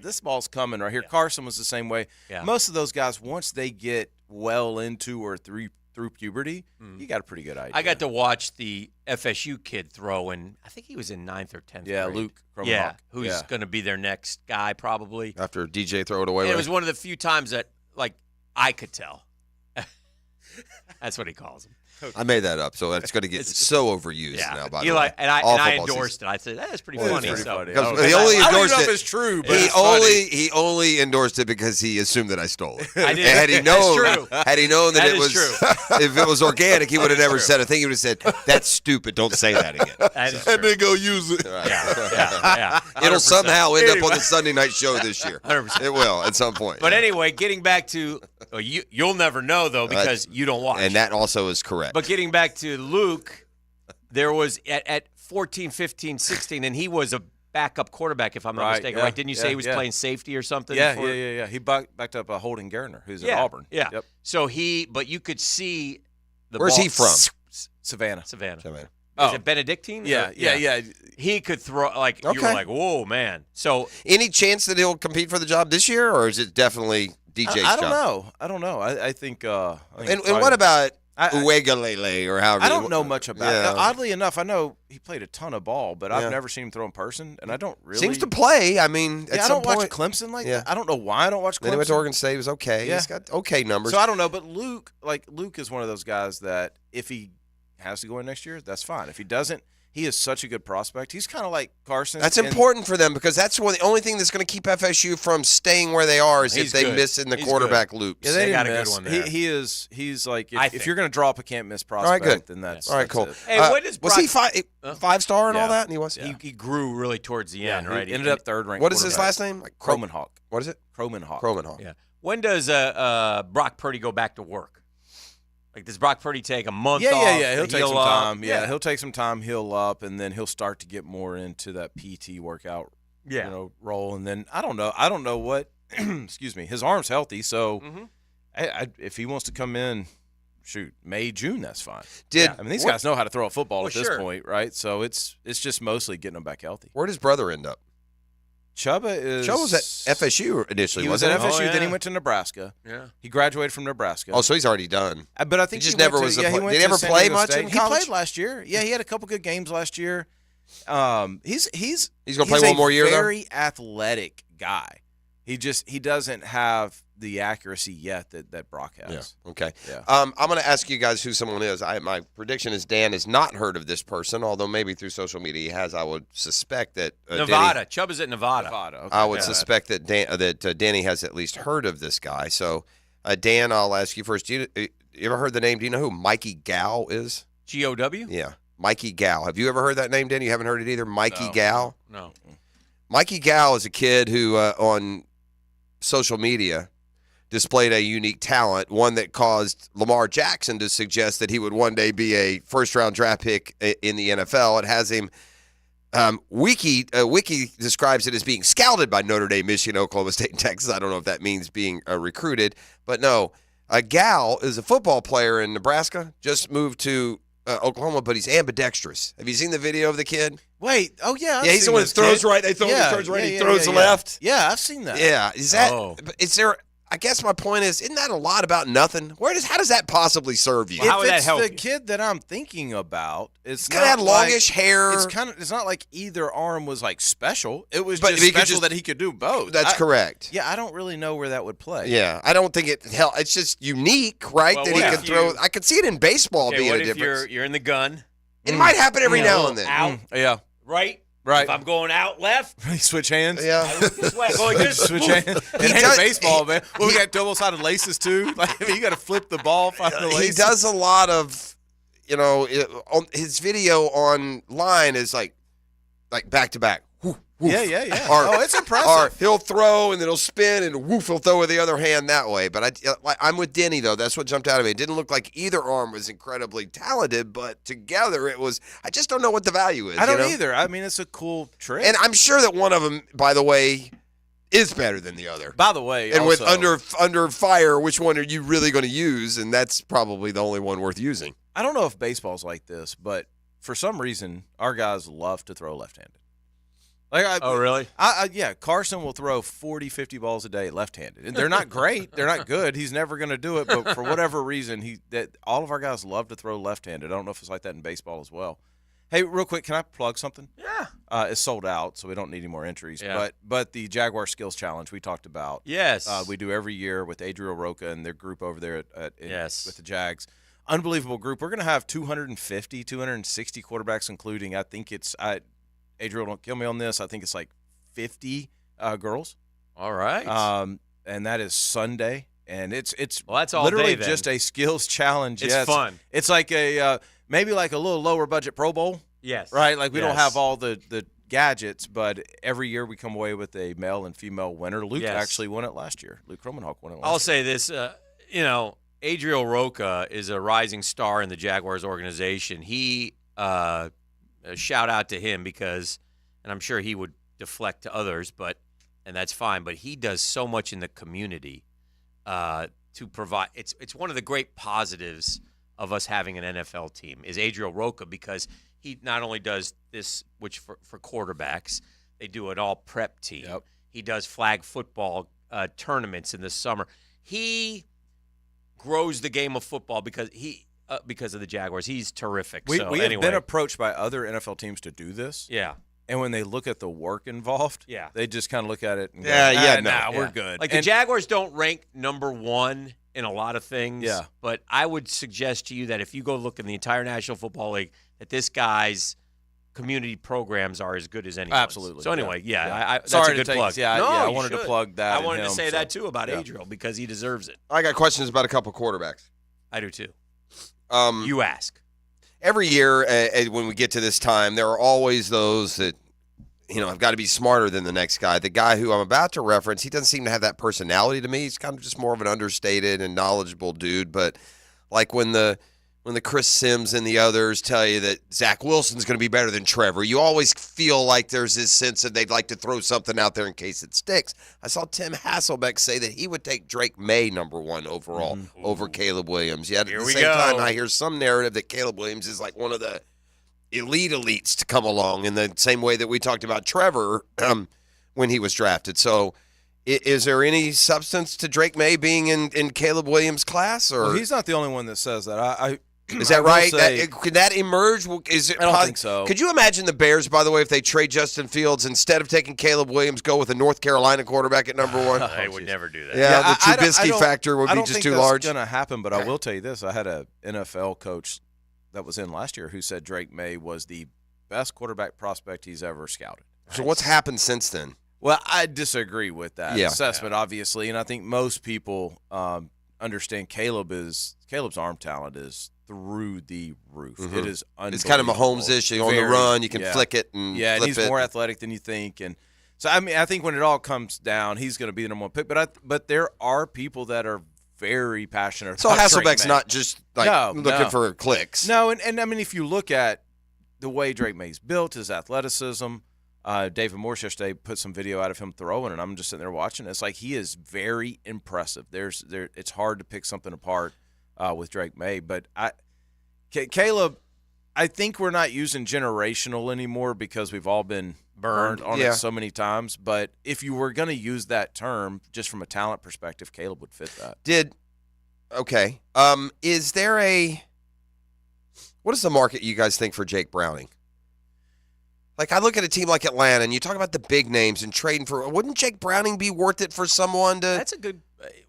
this ball's coming right here. Carson was the same way. Yeah. Most of those guys, once they get well into or through puberty, you got a pretty good idea. I got to watch the FSU kid throw, and I think he was in 9th or 10th Yeah, grade. Luke Krumhawk. Yeah, who's Yeah. going to be their next guy probably. After DJ throw it away. And it with was one of the few times that, like, I could tell. That's what he calls him. I made that up, so it's going to get so overused now. By the way, And All I football endorsed season. it. I said that's pretty Well, funny. it's pretty funny. Because I he only don't even endorsed know if it. it's true, but He it's funny. only endorsed it because he assumed that I stole it. I did. And had he That's known, true. had he known that, That it is was, true. if it was organic, he would have That is never true. said a thing. He would have said, "That's stupid. Don't say that again." That is And true. then go use it. Yeah. It'll 100%. somehow end up on Anyway. the Sunday night show this year. 100%. It will at some point. But anyway, getting back to you'll never know though because you don't watch. And that also is correct. But getting back to Luke, there was at 14, 15, 16, and he was a backup quarterback, if I'm not Right, mistaken. yeah, Right? Didn't you say yeah, he was yeah. playing safety or something? Yeah, for- yeah. He backed up Holden Garner, who's at Yeah, Auburn. Yeah. Yep. So but you could see the Where's ball. he from? Savannah. Is it Benedictine? Yeah, Or- yeah. He could throw, like, you were Okay. like, whoa, man. So any chance that he'll compete for the job this year, or is it definitely DJ's I don't job? know. I don't know. I think. And what about Uegalele or however? I don't know much about Yeah. it. Oddly enough, I know he played a ton of ball, but Yeah. I've never seen him throw in person, and I don't really. Seems to play. I mean, Yeah, at I some don't point, watch Clemson like Yeah. that. I don't know why I don't watch Clemson. Then he went to Oregon State. He was okay. Yeah. He's got okay numbers. So I don't know, but Luke is one of those guys that if he has to go in next year, that's fine. If he doesn't, He is such a good prospect. He's kind of like Carson. That's important for them because that's the only thing that's going to keep FSU from staying where they are is if they miss in the quarterback loops. Yeah, they got a good one there. He's like if you're going to draw up a can't miss prospect, all right, good. then that's all right. Cool. It. Hey, what is was he 5-star and all that? And he was. He grew really towards the end, right? He ended up third ranked. What is his last name? Like Cromanhawk. What is it? Cromanhawk. Yeah. When does Brock Purdy go back to work? Like, does Brock Purdy take a month off? Yeah. He'll take some time. Yeah, he'll take some time, heal up, and then he'll start to get more into that PT workout, role. And then I don't know what. Excuse me. His arm's healthy, so if he wants to come in, May, June, that's fine. These guys know how to throw a football at this point, right? So it's just mostly getting them back healthy. Where does his brother end up? Chubba was at FSU initially. He was at FSU, then he went to Nebraska. Yeah, he graduated from Nebraska. Oh, so he's already done. But I think he just never was. Did he ever play much in college? He played last year. Yeah, he had a couple good games last year. He's going to play one more year. Very athletic guy. He doesn't have the accuracy yet that Brock has. Yeah. Okay. Yeah. I'm going to ask you guys who someone is. My prediction is Dan has not heard of this person, although maybe through social media he has. I would suspect that Nevada. Chubb is at Nevada. Okay. I would suspect that Danny has at least heard of this guy. So, Dan, I'll ask you first. You ever heard the name? Do you know who Mikey Gow is? G-O-W? Yeah. Mikey Gow. Have you ever heard that name, Dan? You haven't heard it either? Mikey Gow? No. Mikey Gow is a kid who on social media displayed a unique talent, one that caused Lamar Jackson to suggest that he would one day be a first-round draft pick in the NFL. It has him Wiki describes it as being scouted by Notre Dame, Michigan, Oklahoma State, and Texas. I don't know if that means being recruited, but no. Gal is a football player in Nebraska, just moved to Oklahoma, but he's ambidextrous. Have you seen the video of the kid? Wait, oh yeah, he's the one that throws right. They throw, he throws right. He throws the left. Yeah, I've seen that. Yeah, is there? I guess my point is, isn't that a lot about nothing? How does that possibly serve you? Well, how would that help the you? kid that I'm thinking about, it's kind of had longish hair. It's not like either arm was like special. It was just special that he could do both. That's correct. Yeah, I don't really know where that would play. Yeah, I don't think it's just unique, right? Well, that he can throw. I could see it in baseball being a difference. You're in the gun. It might happen every now and then. Out. Yeah. Right. Right. If I'm going out left, switch hands. Yeah. Going this switch hands. It ain't baseball, man. Well, we got double-sided laces too. Like you got to flip the ball, find the laces. He does a lot of, on his video online is like back to back. Woof, woof. Yeah. Or, it's impressive. Or he'll throw and then he'll spin and woof, he'll throw with the other hand that way. But I'm with Denny though. That's what jumped out at me. It didn't look like either arm was incredibly talented, but together it was. I just don't know what the value is. I don't either. I mean, it's a cool trick, and I'm sure that one of them, by the way, is better than the other. By the way, and also, with under fire, which one are you really going to use? And that's probably the only one worth using. I don't know if baseball's like this, but for some reason, our guys love to throw left-handed. Oh, really? Yeah, Carson will throw 40, 50 balls a day left-handed. And they're not great. They're not good. He's never going to do it. But for whatever reason, all of our guys love to throw left-handed. I don't know if it's like that in baseball as well. Hey, real quick, can I plug something? Yeah. It's sold out, so we don't need any more entries. Yeah. But the Jaguar Skills Challenge we talked about. Yes. We do every year with Adriel Roca and their group over there with the Jags. Unbelievable group. We're going to have 250, 260 quarterbacks, including, I think it's Adriel, don't kill me on this. I think it's like 50 girls. All right. And that is Sunday, and it's that's all literally day, then. just a skills challenge. It's fun. It's like a maybe like a little lower budget Pro Bowl. Yes. Right. Like we don't have all the gadgets, but every year we come away with a male and female winner. Luke actually won it last year. Luke Cromanhawk won it last year. I'll say this. Adriel Roca is a rising star in the Jaguars organization. He. A shout out to him because, and I'm sure he would deflect to others, and that's fine. But he does so much in the community to provide. It's one of the great positives of us having an NFL team is Adriel Roca because he not only does this, which for quarterbacks they do an all prep team. Yep. He does flag football tournaments in the summer. He grows the game of football because of the Jaguars. He's terrific. We have been approached by other NFL teams to do this. Yeah. And when they look at the work involved, they just kind of look at it and go, we're good. Like the Jaguars don't rank number one in a lot of things. Yeah. But I would suggest to you that if you go look in the entire National Football League, that this guy's community programs are as good as anyone. Absolutely. So anyway, that's Sorry a good to take, plug. Yeah, No, I you wanted to should. plug that. I wanted to say that too about yeah. Adriel because he deserves it. I got questions about a couple quarterbacks. I do too. You ask. Every year when we get to this time, there are always those that, have got to be smarter than the next guy. The guy who I'm about to reference, he doesn't seem to have that personality to me. He's kind of just more of an understated and knowledgeable dude. But like when the Chris Sims and the others tell you that Zach Wilson's going to be better than Trevor, you always feel like there's this sense that they'd like to throw something out there in case it sticks. I saw Tim Hasselbeck say that he would take Drake May #1 overall over Caleb Williams. Yet at the same time, I hear some narrative that Caleb Williams is like one of the elite elites to come along in the same way that we talked about Trevor when he was drafted. So is there any substance to Drake May being in Caleb Williams' class? Or Well, he's not the only one that says that. Is that right? Could that emerge? Is it? I don't think so. Could you imagine the Bears, by the way, if they trade Justin Fields, instead of taking Caleb Williams, go with a North Carolina quarterback at #1? They would never do that. Yeah, the Trubisky factor would be just too large. I don't think that's going to happen, but I will tell you this. I had an NFL coach that was in last year who said Drake May was the best quarterback prospect he's ever scouted. So what's happened since then? Well, I disagree with that assessment, obviously, and I think most people understand Caleb's arm talent is through the roof. Mm-hmm. It is unbelievable. It's kind of Mahomes-ish. On the run, you can flick it and and flip he's it. more athletic than you think. And so, I mean, I think when it all comes down, he's going to be the #1 pick. But there are people that are very passionate. So about Hasselbeck's Drake May. not just looking for clicks. No, and I mean, if you look at the way Drake May's built, his athleticism. David Morse yesterday put some video out of him throwing, and I'm just sitting there watching. It's like he is very impressive. It's hard to pick something apart with Drake May, but Caleb, I think we're not using generational anymore because we've all been burned on it so many times. But if you were going to use that term just from a talent perspective, Caleb would fit that. Is there what is the market you guys think for Jake Browning? Like, I look at a team like Atlanta, and you talk about the big names and trading for. Wouldn't Jake Browning be worth it for someone to? That's a good.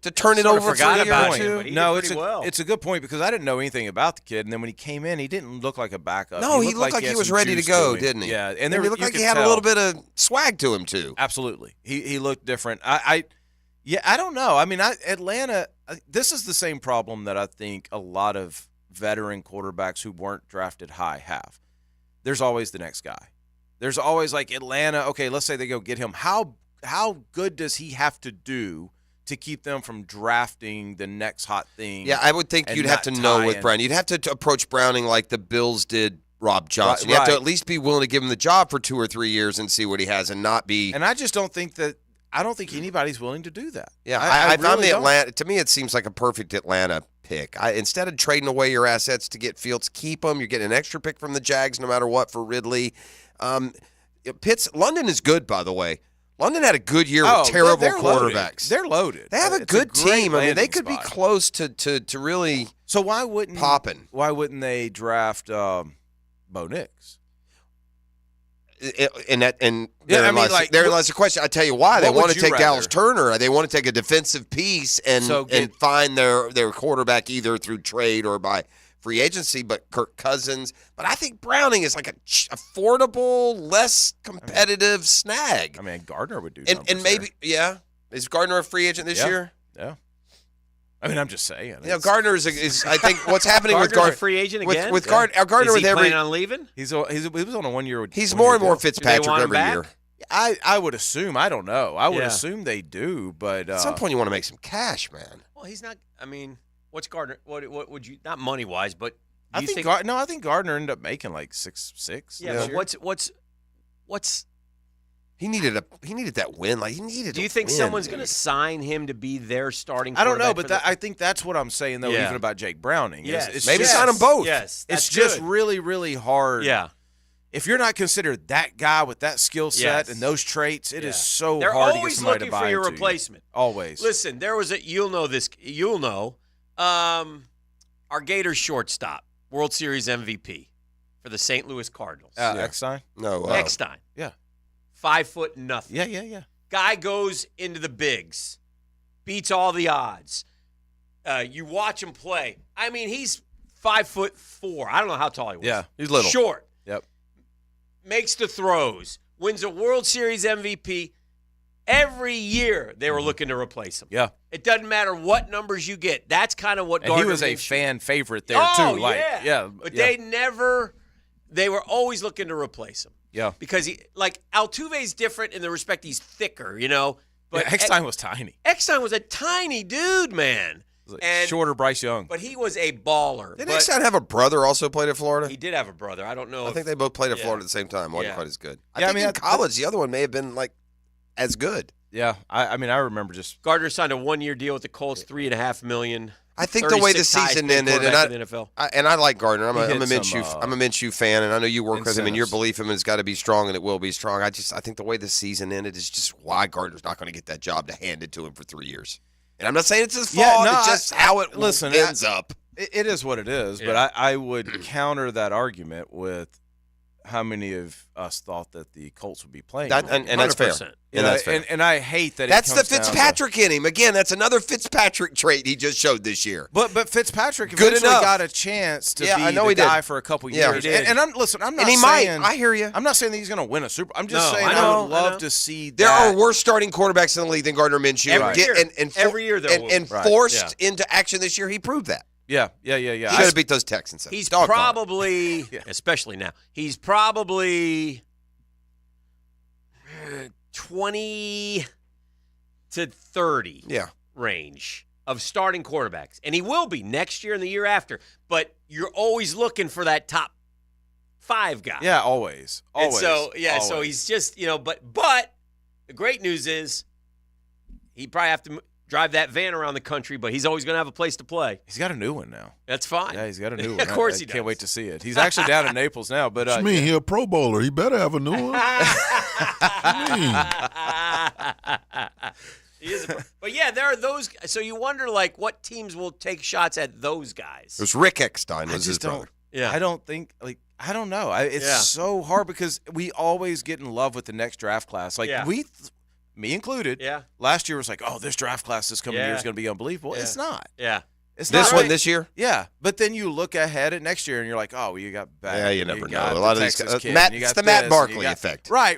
To turn it over for a year or two. No, it's a good point because I didn't know anything about the kid, and then when he came in, he didn't look like a backup. No, he looked like he was ready to go, didn't he? Yeah, and he looked like he had a little bit of swag to him too. Absolutely, he looked different. I don't know. I mean, Atlanta. This is the same problem that I think a lot of veteran quarterbacks who weren't drafted high have. There's always the next guy. There's always like Atlanta. Okay, let's say they go get him. How good does he have to do to keep them from drafting the next hot thing? Yeah, I would think you'd have to know with Browning. You'd have to approach Browning like the Bills did Rob Johnson. You have to at least be willing to give him the job for 2 or 3 years and see what he has, and not be. And I just don't think that. I don't think anybody's willing to do that. Yeah, I'm the Atlanta. To me, it seems like a perfect Atlanta pick. Instead of trading away your assets to get Fields, keep them. You're getting an extra pick from the Jags, no matter what, for Ridley. London is good, by the way. London had a good year with terrible quarterbacks. They're loaded. They have a good team. I mean, they could be close to really. So why wouldn't popping? Why wouldn't they draft Bo Nix? There lies the question. I tell you why they want to take Dallas Turner. They want to take a defensive piece and find their quarterback either through trade or by free agency. But Kirk Cousins. But I think Browning is like a affordable, less competitive snag. I mean, Gardner would do. And maybe is Gardner a free agent this year? Yeah. I mean, I'm just saying. Gardner is. I think what's happening with Gardner, a free agent again. With Gardner, is he planning on leaving? He was on a 1 year. He's more and more Fitzpatrick every year. I would assume. I don't know. I would assume they do, but at some point you want to make some cash, man. Well, he's not. I mean, what's Gardner? What would you? Not money wise, but I think Gardner ended up making like 6. Yeah. But what's He needed that win. Like he needed. Do you think someone's going to sign him to be their starting? I don't know, but I think that's what I'm saying though. Even about Jake Browning, maybe sign them both. Yes, it's just really, really hard. Yeah, if you're not considered that guy with that skill set and those traits, it is so hard to get somebody to buy into. They're always looking for your replacement. Always. Listen, there was you'll know. Our Gator shortstop, World Series MVP for the St. Louis Cardinals. Eckstein? No, Eckstein. Yeah. 5 foot nothing. Yeah. Guy goes into the bigs, beats all the odds. You watch him play. I mean, he's 5'4". I don't know how tall he was. Yeah, he's little. Short. Yep. makes the throws, wins a World Series MVP. Every year they were looking to replace him. Yeah. It doesn't matter what numbers you get. That's kind of what And Gardner he was a Minshew- fan favorite there, too. Like, But they were always looking to replace him. Yeah. Because Altuve's different in the respect he's thicker, But Eckstein was tiny. Eckstein was a tiny dude, man. And Shorter Bryce Young. But he was a baller. Did Eckstein have a brother also played at Florida? He did have a brother. I don't know. I think they both played at Florida at the same time. Wasn't quite as good. I think in I college, the other one may have been as good. Yeah, I remember just Gardner signed a 1-year deal with the Colts, $3.5 million. I think the way the season ended, and I like Gardner. I'm a Minshew fan, and I know you work with him, and your belief in him has got to be strong, and it will be strong. I think the way the season ended is just why Gardner's not going to get that job handed to him for 3 years. And I'm not saying it's his fault. It's just how it ends up. It is what it is, but I would counter that argument with how many of us thought that the Colts would be playing. And that's fair. And I hate that that's the Fitzpatrick in him. Again, that's another Fitzpatrick trait he just showed this year. But Fitzpatrick Good eventually enough. got a chance to be I know the he guy did. for a couple Yeah, years. he did. And I'm not And he saying, might. I hear you. I'm not saying that he's going to win a Super Bowl. I'm just saying I I would know. love to see There that. are worse starting quarterbacks in the league than Gardner Minshew. Every year there will. And forced into action this year, he proved that. Yeah. He got to beat those Texans. He's probably, especially now, he's probably 20 to 30 range of starting quarterbacks. And he will be next year and the year after. But you're always looking for that top 5 guy. Yeah, always. And so he's just, but the great news is he'd probably have to drive that van around the country, but he's always going to have a place to play. He's got a new one now. That's fine. Yeah, he's got a new one. Of course I he does. can't wait to see it. He's actually down in Naples now. But I mean, he a Pro Bowler. He better have a new one. He is but yeah, there are those. So you wonder, what teams will take shots at those guys? It was Rick Eckstein was his brother. Yeah. I don't think, I don't know. It's so hard because we always get in love with the next draft class. Me included. Yeah. Last year was this draft class this coming year is going to be unbelievable. Yeah. It's not. Yeah. It's This not one this year? Yeah. But then you look ahead at next year and you're like, oh, well, you got back. Yeah, you never know. got A lot of the these Texas guys. kid, and you It's got the Matt this, Barkley and you got- effect. Right.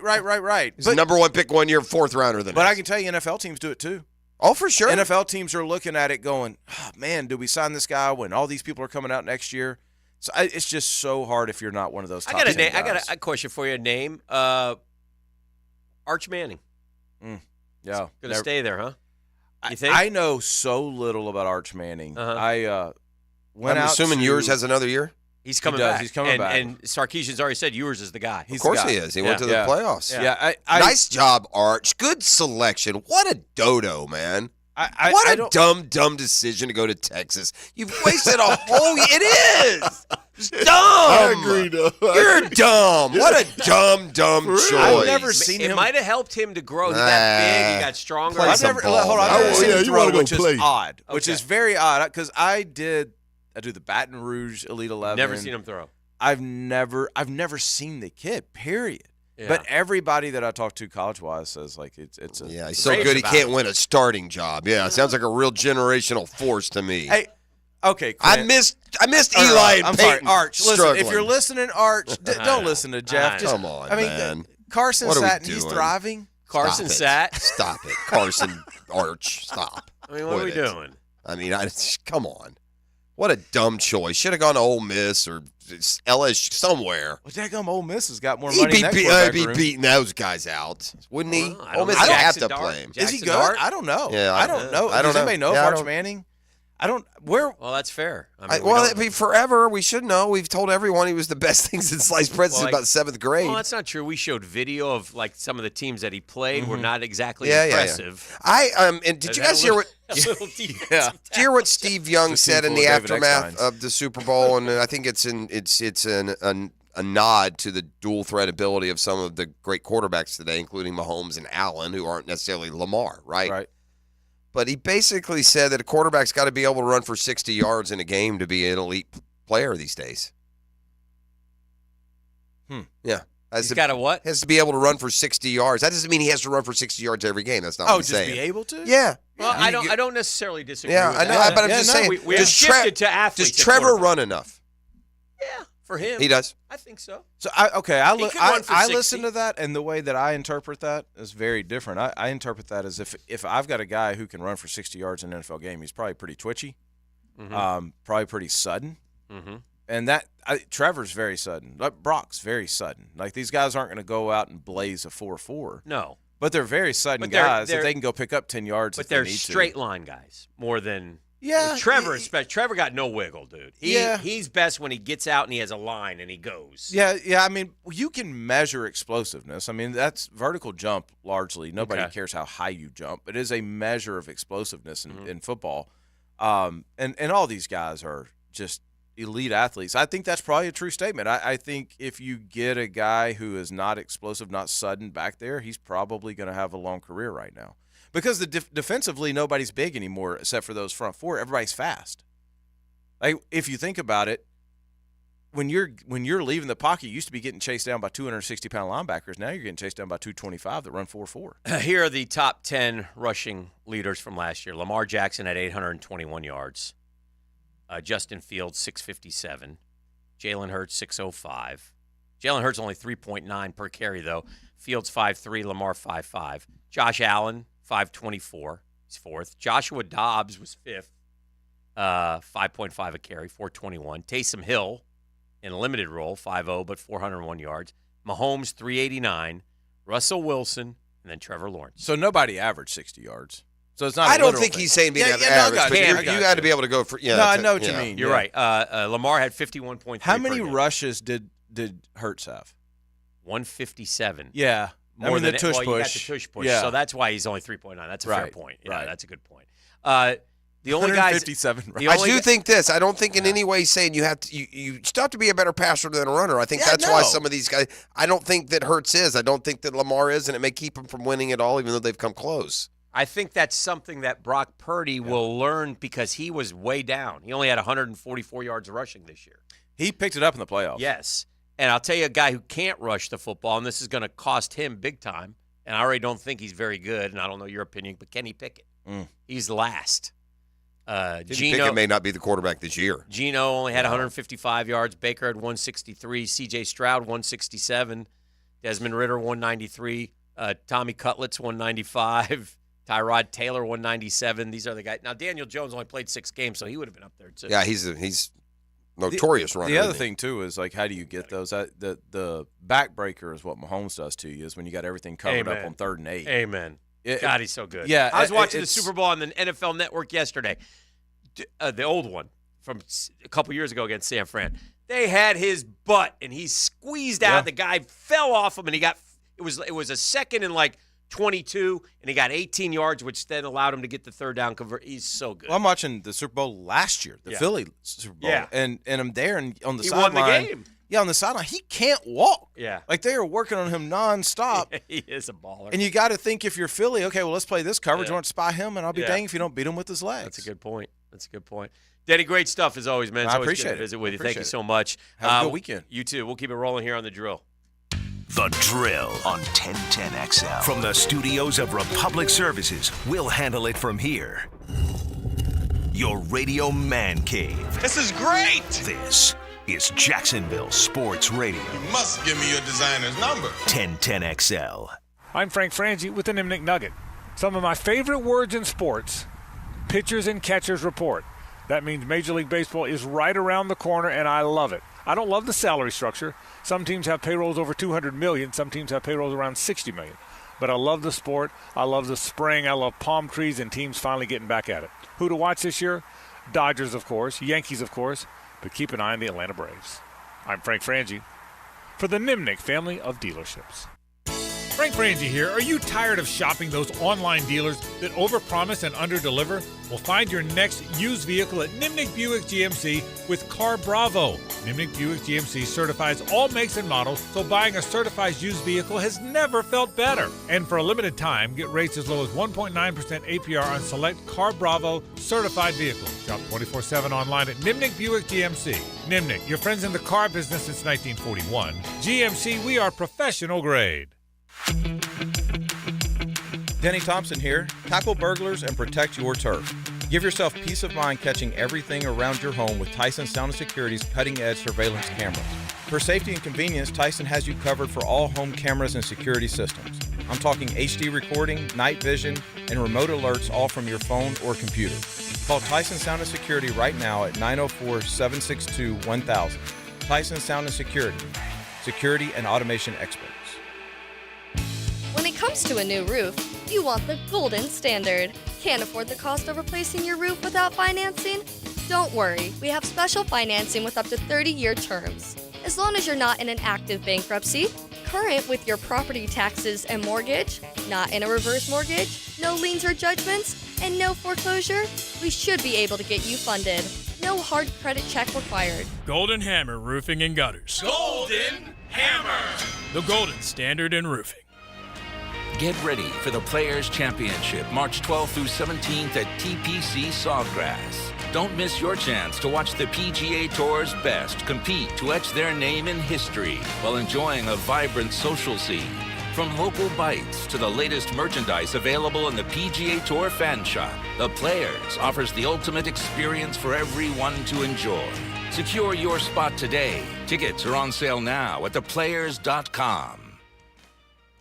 He's the number one pick 1 year, 4th rounder the But next. I can tell you NFL teams do it too. Oh, for sure. NFL teams are looking at it going, oh, man, do we sign this guy when all these people are coming out next year? So it's just so hard if you're not one of those top I got a 10 name. I guys. got a question for you. A name. Arch Manning. Yeah. Going to stay there, huh? You think? I know so little about Arch Manning. I went I'm out assuming to- yours has another year? He's coming He does. back. He's coming back. And Sarkisian's already said yours is the guy. Of course he is. He went to the playoffs. Yeah. Nice job, Arch. Good selection. What a dodo, man. I What a don't- dumb decision to go to Texas. You've wasted a whole – it is. It's dumb. I agree, though. You're dumb. What a dumb choice. I've never seen It him. might have helped him to grow. He got big. He got stronger. Play I've some never, ball, hold on, man. I've never seen him you throw, wanna go which play. is odd, which Okay. is very odd because I do the Baton Rouge Elite 11. Never seen him throw. I've never seen the kid. Period. Yeah. But everybody that I talk to college-wise says it's a Yeah, he's so good he can't win a starting job. Yeah, it sounds like a real generational force to me. Hey, okay, I Quinn. missed Eli and I'm Peyton sorry, Arch. Listen, struggling. if you're listening, Arch, don't listen to Jeff. Just, Come on, I mean, man. Carson What are we Satin, he's doing? thriving. Carson Stop it. sat. Stop it. Carson Arch. Stop. I mean, what are we Quit it. doing? I mean, come on. What a dumb choice. Should have gone to Ole Miss or LSU somewhere. Well, daggum, Ole Miss has got more He'd money be, in that he'd quarterback be room. beating those guys out, wouldn't he? I Ole don't Miss know. would have Jackson to Dart? play him. Is he Jackson good? Dart? I don't know. Yeah, I don't know. I don't Does know. anybody know Yeah, I Arch don't- Manning? I don't. Where? Well, that's fair. I mean, Well, it'd be forever. We should know. We've told everyone he was the best thing since sliced bread since about 7th grade. Well, that's not true. We showed video of some of the teams that he played were not exactly Yeah. impressive. And did you guys hear what? Did you hear what Steve Young It's a team said in full the of David aftermath Ecksteins. of the Super Bowl? And I think it's a nod to the dual threat ability of some of the great quarterbacks today, including Mahomes and Allen, who aren't necessarily Lamar, right? Right. But he basically said that a quarterback's got to be able to run for 60 yards in a game to be an elite player these days. Yeah. He's got to what? Has to be able to run for 60 yards. That doesn't mean he has to run for 60 yards every game. That's not what I'm just saying. be able to? Yeah. Well, I don't necessarily disagree. Yeah, with I know, that. but I'm just saying. We have shifted to athletes. Does at Trevor quarterback. run enough? Yeah, for him. He does. I think so. So I He could run for 60. listen to that, and the way that I interpret that is very different. I interpret that as if I've got a guy who can run for 60 yards in an NFL game, he's probably pretty twitchy, probably pretty sudden, and Trevor's very sudden. Like Brock's very sudden. Like these guys aren't going to go out and blaze a 4.4. No. But they're very sudden But they're- guys they're- that they can go pick up 10 yards But if they they're need straight to. line guys more than Yeah, Trevor. Trevor got no wiggle, dude. Yeah. He's best when he gets out and he has a line and he goes. Yeah. I mean, you can measure explosiveness. I mean, that's vertical jump largely. Nobody Okay. cares how high you jump. It is a measure of explosiveness in football. And all these guys are just elite athletes. I think that's probably a true statement. I think if you get a guy who is not explosive, not sudden back there, he's probably going to have a long career right now. Because defensively, nobody's big anymore except for those front four. Everybody's fast. Like if you think about it, when you're leaving the pocket, you used to be getting chased down by 260-pound linebackers. Now you're getting chased down by 225 that run 4.4. Here are the top 10 rushing leaders from last year. Lamar Jackson had 821 yards. Justin Fields, 657. Jalen Hurts, 605. Jalen Hurts only 3.9 per carry, though. Fields, 5.3. Lamar, 5.5. Josh Allen, 5.24. He's fourth. Joshua Dobbs was fifth. 5.5 a carry, 4.21. Taysom Hill, in a limited role, 5.0, but 401 yards. Mahomes, 389. Russell Wilson, and then Trevor Lawrence. So nobody averaged 60 yards. So it's not. I don't think he's saying being average, but you got to be able to go for. Yeah, no, I know what you mean. You're right. Lamar had 51.3. How many rushes did Hurts have? 157. Yeah. More than the tush well, push. You got the tush push. Yeah. So that's why he's only 3.9. That's a fair Right. point. Yeah, Right. that's a good point. The only guys. 157. I do think this. I don't think in any way saying you have to. You still have to be a better passer than a runner. I think that's why some of these guys. I don't think that Hurts is. I don't think that Lamar is, and it may keep him from winning it all, even though they've come close. I think that's something that Brock Purdy will learn because he was way down. He only had 144 yards rushing this year. He picked it up in the playoffs. Yes. And I'll tell you a guy who can't rush the football, and this is going to cost him big time, and I already don't think he's very good, and I don't know your opinion, but Kenny Pickett. He's last. Pickett may not be the quarterback this year. Geno only had 155 yards. Baker had 163. C.J. Stroud, 167. Desmond Ridder, 193. Tommy Cutlets, 195. Tyrod Taylor, 197. These are the guys. Now, Daniel Jones only played 6 games, so he would have been up there, too. Yeah, he's notorious runner. The other thing, too, is, like, how do you get those? The backbreaker is what Mahomes does to you, is when you got everything covered up on 3rd and 8. Amen. God, he's so good. Yeah. I was watching the Super Bowl on the NFL Network yesterday, the old one from a couple years ago against San Fran. They had his butt, and he squeezed out. The guy fell off him, and he got it was a second and like 22, and he got 18 yards, which then allowed him to get the third down convert. He's so good. Well, I'm watching the Super Bowl last year, the Philly Super Bowl, and I'm there and on the sideline. He won the game. Yeah, on the sideline, he can't walk. Yeah, like they are working on him nonstop. He is a baller. And you got to think if you're Philly, okay, well, let's play this coverage. You want to spy him, and I'll be Yeah. dang if you don't beat him with his legs. That's a good point. Danny, great stuff as always, man. It's I always appreciate good to it. visit with you. Thank you Appreciate so it. much. Have a good weekend. You too. We'll keep it rolling here on The Drill. The Drill on 1010XL. From the studios of Republic Services, we'll handle it from here. Your radio man cave. This is great. This is Jacksonville Sports Radio. You must give me your designer's number. 1010XL. I'm Frank Frangie with the Nimnik Nugget. Some of my favorite words in sports, pitchers and catchers report. That means Major League Baseball is right around the corner, and I love it. I don't love the salary structure. Some teams have payrolls over $200 million. Some teams have payrolls around $60 million. But I love the sport. I love the spring. I love palm trees and teams finally getting back at it. Who to watch this year? Dodgers, of course. Yankees, of course. But keep an eye on the Atlanta Braves. I'm Frank Frangie for the Nimnik family of dealerships. Frank Frangie here. Are you tired of shopping those online dealers that overpromise and underdeliver? Well, find your next used vehicle at Nimnik Buick GMC with Car Bravo. Nimnik Buick GMC certifies all makes and models, so buying a certified used vehicle has never felt better. And for a limited time, get rates as low as 1.9% APR on select Car Bravo certified vehicles. Shop 24/7 online at Nimnik Buick GMC. Nimnik, your friends in the car business since 1941. GMC, we are professional grade. Denny Thompson here. Tackle burglars and protect your turf. Give yourself peace of mind catching everything around your home with Tyson Sound & Security's cutting-edge surveillance cameras. For safety and convenience, Tyson has you covered for all home cameras and security systems. I'm talking HD recording, night vision, and remote alerts all from your phone or computer. Call Tyson Sound & Security right now at 904-762-1000. Tyson Sound & Security, security and automation experts. When it comes to a new roof, you want the golden standard. Can't afford the cost of replacing your roof without financing? Don't worry, we have special financing with up to 30-year terms. As long as you're not in an active bankruptcy, current with your property taxes and mortgage, not in a reverse mortgage, no liens or judgments, and no foreclosure, we should be able to get you funded. No hard credit check required. Golden Hammer Roofing and Gutters. Golden Hammer. The golden standard in roofing. Get ready for the Players' Championship, March 12th through 17th at TPC Sawgrass. Don't miss your chance to watch the PGA Tour's best compete to etch their name in history while enjoying a vibrant social scene. From local bites to the latest merchandise available in the PGA Tour fan shop, the Players offers the ultimate experience for everyone to enjoy. Secure your spot today. Tickets are on sale now at theplayers.com.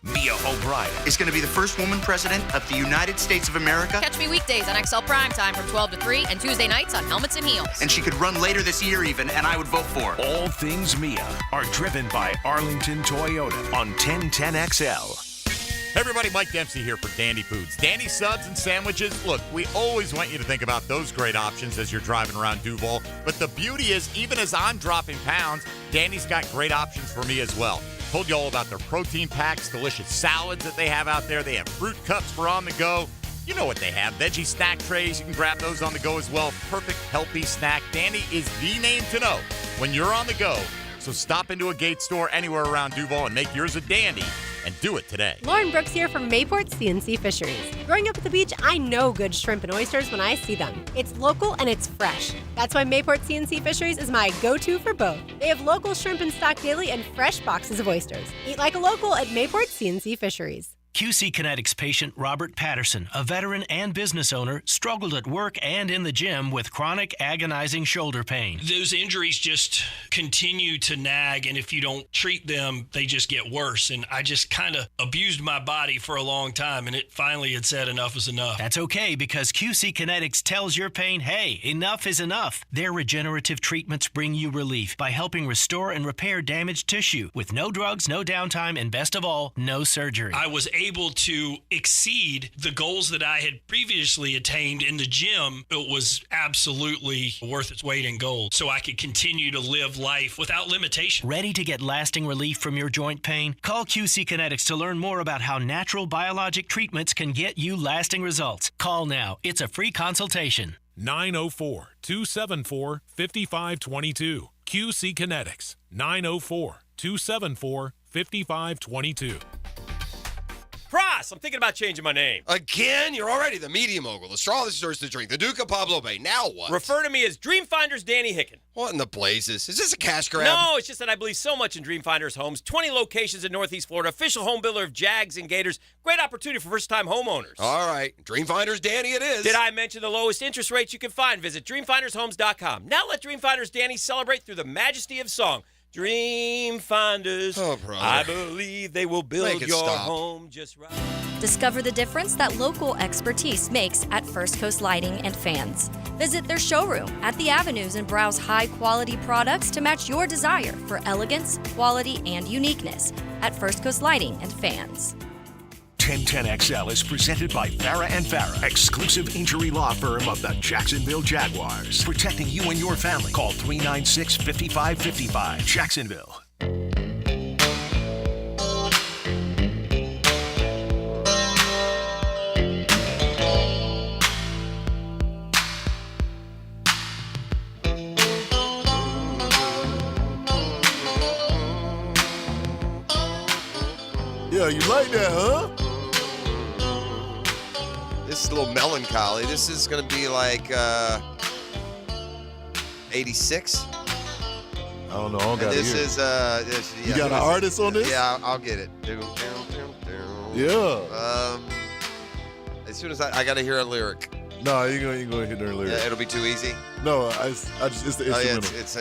Mia O'Brien is going to be the first woman president of the United States of America. Catch me weekdays on XL Primetime from 12 to 3 and Tuesday nights on Helmets and Heels. And she could run later this year even, and I would vote for her. All things Mia are driven by Arlington Toyota on 1010XL. Hey everybody, Mike Dempsey here for Dandy Foods. Dandy subs and sandwiches. Look, we always want you to think about those great options as you're driving around Duval. But the beauty is, even as I'm dropping pounds, Dandy's got great options for me as well. Told you all about their protein packs, delicious salads that they have out there. They have fruit cups for on the go. You know what they have. Veggie snack trays. You can grab those on the go as well. Perfect, healthy snack. Dandy is the name to know when you're on the go. So stop into a Gate store anywhere around Duval and make yours a dandy. And do it today. Lauren Brooks here from Mayport CNC Fisheries. Growing up at the beach, I know good shrimp and oysters when I see them. It's local and it's fresh. That's why Mayport CNC Fisheries is my go-to for both. They have local shrimp in stock daily and fresh boxes of oysters. Eat like a local at Mayport CNC Fisheries. QC Kinetics patient Robert Patterson, a veteran and business owner, struggled at work and in the gym with chronic, agonizing shoulder pain. Those injuries just continue to nag, and if you don't treat them, they just get worse. And I just kind of abused my body for a long time, and it finally had said enough is enough. That's okay, because QC Kinetics tells your pain, hey, enough is enough. Their regenerative treatments bring you relief by helping restore and repair damaged tissue with no drugs, no downtime, and best of all, no surgery. I was able to exceed the goals that I had previously attained in the gym. It was absolutely worth its weight in gold, so I could continue to live life without limitation. Ready to get lasting relief from your joint pain? Call QC Kinetics to learn more about how natural biologic treatments can get you lasting results. Call now. It's a free consultation. 904-274-5522. QC Kinetics. 904-274-5522. Cross, I'm thinking about changing my name. Again? You're already the media mogul, the straw that stirs the drink, the Duke of Pablo Bay. Now what? Refer to me as Dreamfinder's Danny Hicken. What in the blazes? Is this a cash grab? No, it's just that I believe so much in Dreamfinder's Homes. 20 locations in Northeast Florida, official home builder of Jags and Gators. Great opportunity for first-time homeowners. All right, Dreamfinder's Danny it is. Did I mention the lowest interest rates you can find? Visit dreamfindershomes.com. Now let Dreamfinder's Danny celebrate through the majesty of song. Dreamfinders, oh, brother. I believe they will build your home just right. Discover the difference that local expertise makes at First Coast Lighting and Fans. Visit their showroom at the Avenues and browse high-quality products to match your desire for elegance, quality, and uniqueness at First Coast Lighting and Fans. 1010XL is presented by Farah & Farah, exclusive injury law firm of the Jacksonville Jaguars. Protecting you and your family. Call 396-5555. Jacksonville. Yeah, you like that, huh? This is a little melancholy. This is going to be like 86. I don't know. I don't got This it is you got an artist on this? Yeah, I'll get it. Yeah. As soon as I got to hear a lyric. No, you ain't gonna hit their lyrics. Yeah, it'll be too easy. No, I just it's the instrumental. It's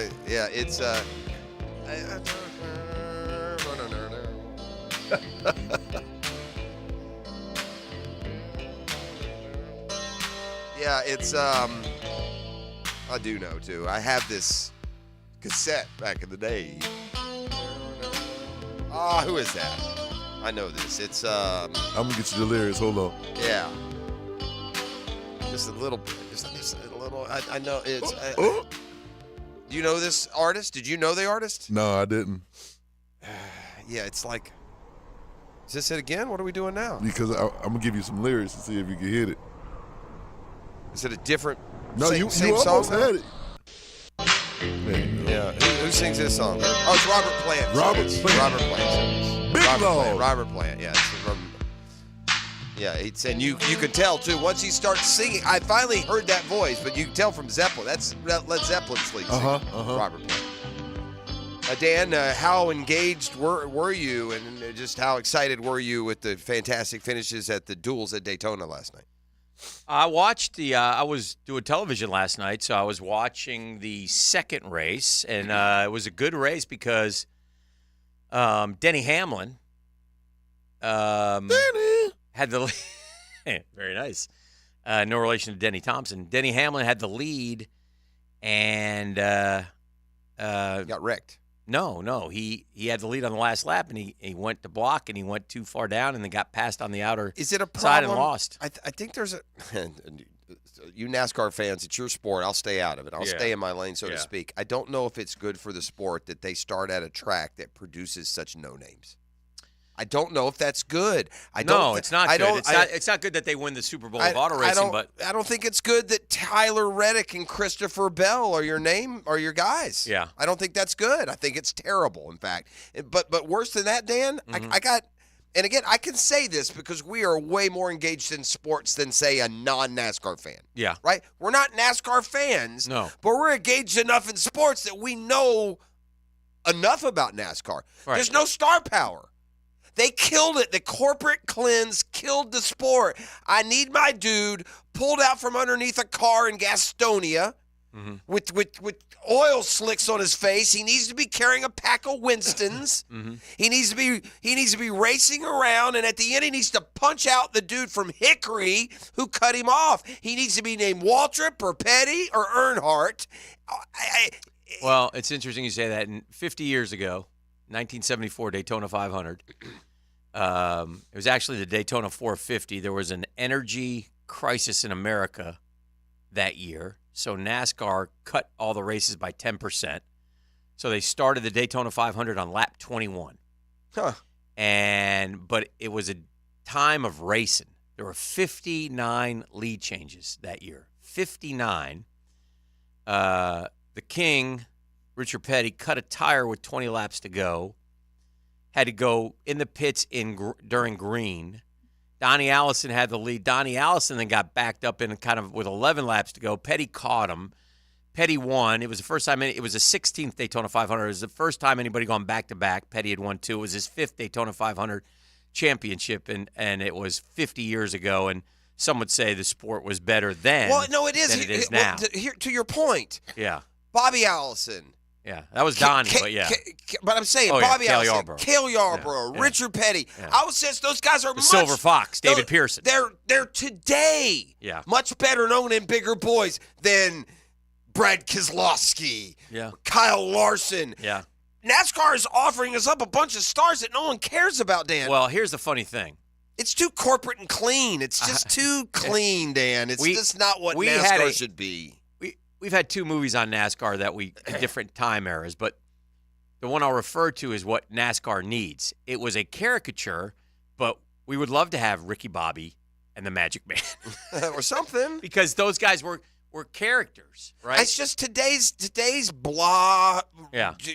I do know too. I have this cassette back in the day. Who is that? I know this. It's I'm gonna get you the lyrics. Hold on. Yeah. Just a little bit. Just a little. I know it's. Do you know this artist? Did you know the artist? No, I didn't. Yeah, it's like. Is this it again? What are we doing now? Because I'm gonna give you some lyrics to see if you can hit it. Is it a different? No, same you song almost now? had it. Yeah. Who sings this song? Oh, it's Robert Plant. Robert Plant. Robert Plant. Yeah. It's from. Yeah, and you could tell too once he starts singing. I finally heard that voice, but you can tell from Zeppelin. That's Led Zeppelin's lead singer. Robert Plant. Dan, how engaged were you, and just how excited were you with the fantastic finishes at the duels at Daytona last night? I watched I was doing television last night, so I was watching the second race, and it was a good race because Denny Hamlin had the very nice. No relation to Denny Thompson. Denny Hamlin had the lead, and got wrecked. No, he had the lead on the last lap, and he went to block, and he went too far down, and then got passed on the outer Is it a side problem? and lost. I think there's a. You NASCAR fans, it's your sport. I'll stay out of it. I'll stay in my lane, so to speak. I don't know if it's good for the sport that they start at a track that produces such no names. I don't know if that's good. It's not good. It's not good that they win the Super Bowl of auto racing, but I don't think it's good that Tyler Reddick and Christopher Bell are your guys. Yeah. I don't think that's good. I think it's terrible, in fact. But worse than that, Dan, I got and again, I can say this because we are way more engaged in sports than, say, a non-NASCAR fan. Yeah. Right? We're not NASCAR fans. No. But we're engaged enough in sports that we know enough about NASCAR. Right. There's no star power. They killed it. The corporate cleanse killed the sport. I need my dude pulled out from underneath a car in Gastonia with oil slicks on his face. He needs to be carrying a pack of Winstons. He needs to be racing around, and at the end he needs to punch out the dude from Hickory who cut him off. He needs to be named Waltrip or Petty or Earnhardt. Well, it's interesting you say that. 50 years ago, 1974 Daytona 500. It was actually the Daytona 450. There was an energy crisis in America that year, so NASCAR cut all the races by 10%. So they started the Daytona 500 on lap 21. But it was a time of racing. There were 59 lead changes that year. 59. The King, Richard Petty, cut a tire with 20 laps to go. Had to go in the pits during green. Donnie Allison had the lead. Donnie Allison then got backed up in kind of with 11 laps to go. Petty caught him. Petty won. It was the first time. It was the 16th Daytona 500. It was the first time anybody gone back-to-back. Petty had won two. It was his 5th Daytona 500 championship, and it was 50 years ago. And some would say the sport was better then. Well, no, it is. Than it is now. To your point. Yeah. Bobby Allison. Yeah, that was Donnie, but yeah. But I'm saying Bobby Allison, Cale Yarborough, Richard Petty. I would say those guys are the Silver Fox, David Pearson. They're today much better known and bigger boys than Brad Keselowski, Kyle Larson. Yeah. NASCAR is offering us up a bunch of stars that no one cares about, Dan. Well, here's the funny thing. It's too corporate and clean. It's just too clean, Dan. It's just not what NASCAR should be. We've had two movies on NASCAR that in different time eras, but the one I'll refer to is what NASCAR needs. It was a caricature, but we would love to have Ricky Bobby and the Magic Man. Or something. Because those guys were characters, right? It's just today's blah,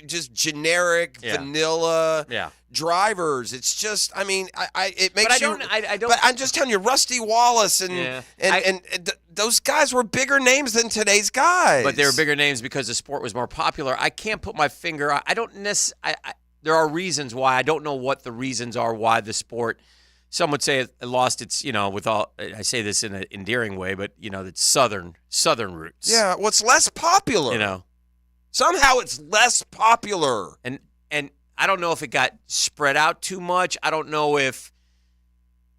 just generic, vanilla drivers. It's just, I mean, it makes But I'm just telling you, Rusty Wallace and those guys were bigger names than today's guys. But they were bigger names because the sport was more popular. I can't put my finger. I don't necessarily. There are reasons why. I don't know what the reasons are why the sport some would say it lost its, with all, I say this in an endearing way, but, it's southern roots. Yeah, well, it's less popular. Somehow it's less popular. And I don't know if it got spread out too much. I don't know if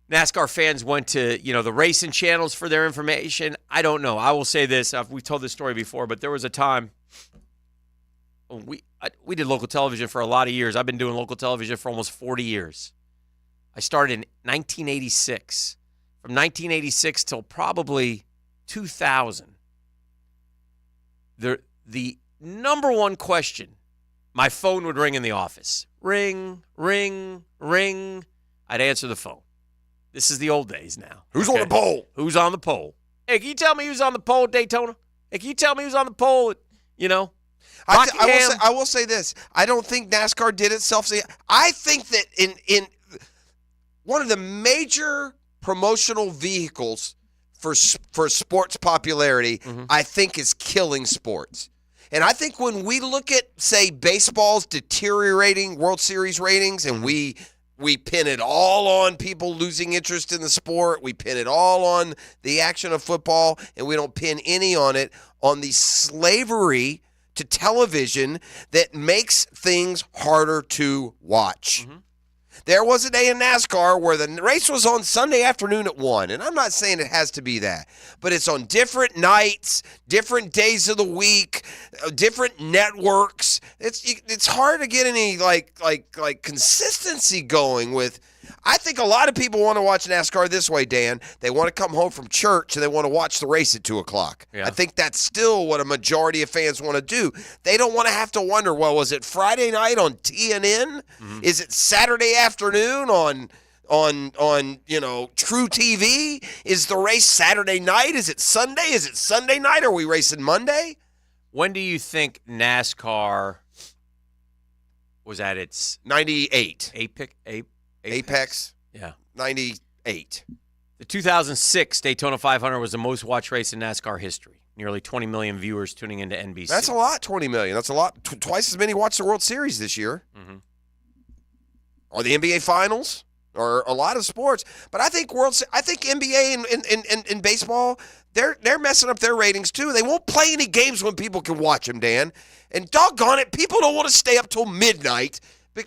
NASCAR fans went to, the racing channels for their information. I don't know. I will say this. We've told this story before, but there was a time we did local television for a lot of years. I've been doing local television for almost 40 years. I started in 1986. From 1986 till probably 2000, the number one question, my phone would ring in the office. Ring, ring, ring. I'd answer the phone. This is the old days now. Who's on the pole? Who's on the pole? Hey, can you tell me who's on the pole at Daytona? Hey, can you tell me who's on the pole at, I will say this. I don't think NASCAR did itself. I think that in one of the major promotional vehicles for sports popularity, I think is killing sports. And I think when we look at, say, baseball's deteriorating World Series ratings and we pin it all on people losing interest in the sport, we pin it all on the action of football, and we don't pin any on the slavery to television that makes things harder to watch. There was a day in NASCAR where the race was on Sunday afternoon at 1, and I'm not saying it has to be that, but it's on different nights, different days of the week, different networks. It's hard to get any like consistency going with. I think a lot of people want to watch NASCAR this way, Dan. They want to come home from church and they want to watch the race at 2 o'clock. Yeah. I think that's still what a majority of fans want to do. They don't want to have to wonder, well, was it Friday night on TNN? Is it Saturday afternoon on True TV? Is the race Saturday night? Is it Sunday? Is it Sunday night? Are we racing Monday? When do you think NASCAR was at its 98 Apex? Yeah. 98. The 2006 Daytona 500 was the most watched race in NASCAR history. Nearly 20 million viewers tuning into NBC. That's a lot, 20 million. That's a lot. Twice as many watched the World Series this year. Or the NBA Finals, or a lot of sports. But I think NBA and baseball, they're messing up their ratings too. They won't play any games when people can watch them, Dan. And doggone it, people don't want to stay up till midnight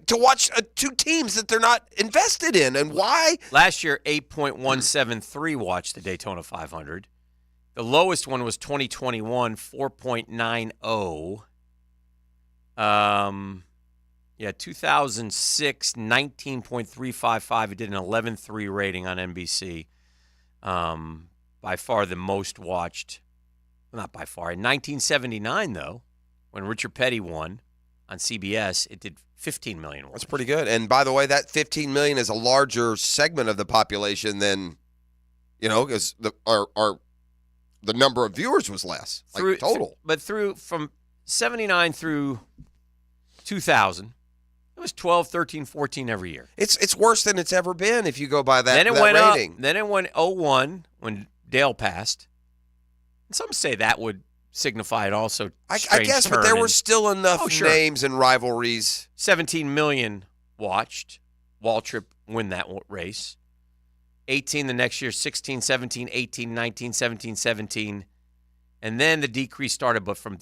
to watch two teams that they're not invested in. And why? Last year, 8.173 watched the Daytona 500. The lowest one was 2021, 4.90. 2006, 19.355. It did an 11.3 rating on NBC. By far the most watched. Not by far. In 1979, though, when Richard Petty won on CBS, it did 15 million. That's pretty good. And by the way, that 15 million is a larger segment of the population than, because the number of viewers was less, total. But from 79 through 2000, it was 12, 13, 14 every year. It's worse than it's ever been if you go by that, then it that went rating. Up. Then it went 01 when Dale passed. And some say that would signify it also. I guess, but there were still enough names and rivalries. 17 million watched Waltrip win that race. 18 the next year, 16, 17, 18, 19, 17, 17. And then the decrease started, but from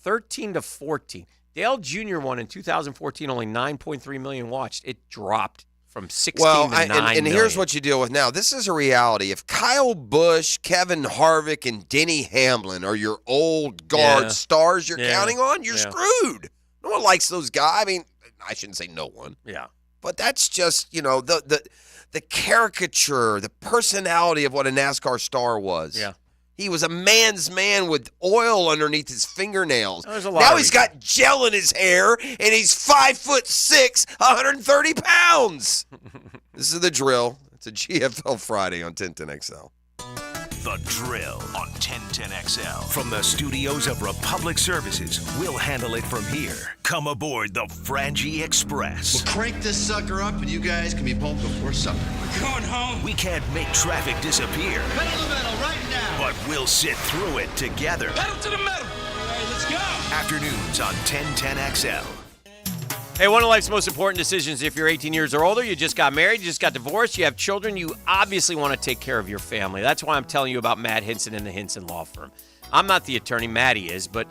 13 to 14. Dale Jr. won in 2014, only 9.3 million watched. It dropped from 16 to 9 and here's what you deal with now. This is a reality. If Kyle Busch, Kevin Harvick, and Denny Hamlin are your old guard stars you're counting on, you're screwed. No one likes those guys. I mean, I shouldn't say no one. Yeah. But that's just, the caricature, the personality of what a NASCAR star was. Yeah. He was a man's man with oil underneath his fingernails. Now he's got gel in his hair, and he's 5'6", 130 pounds. This is The Drill. It's a GFL Friday on 1010XL. The Drill on 1010XL. From the studios of Republic Services, we'll handle it from here. Come aboard the Frangie Express. We'll crank this sucker up and you guys can be home before supper. We're going home. We can't make traffic disappear. Pedal to the metal right now. But we'll sit through it together. Pedal to the metal. All right, let's go. Afternoons on 1010XL. Hey, one of life's most important decisions if you're 18 years or older, you just got married, you just got divorced, you have children, you obviously want to take care of your family. That's why I'm telling you about Matt Hinson and the Hinson Law Firm. I'm not the attorney, Matty is, but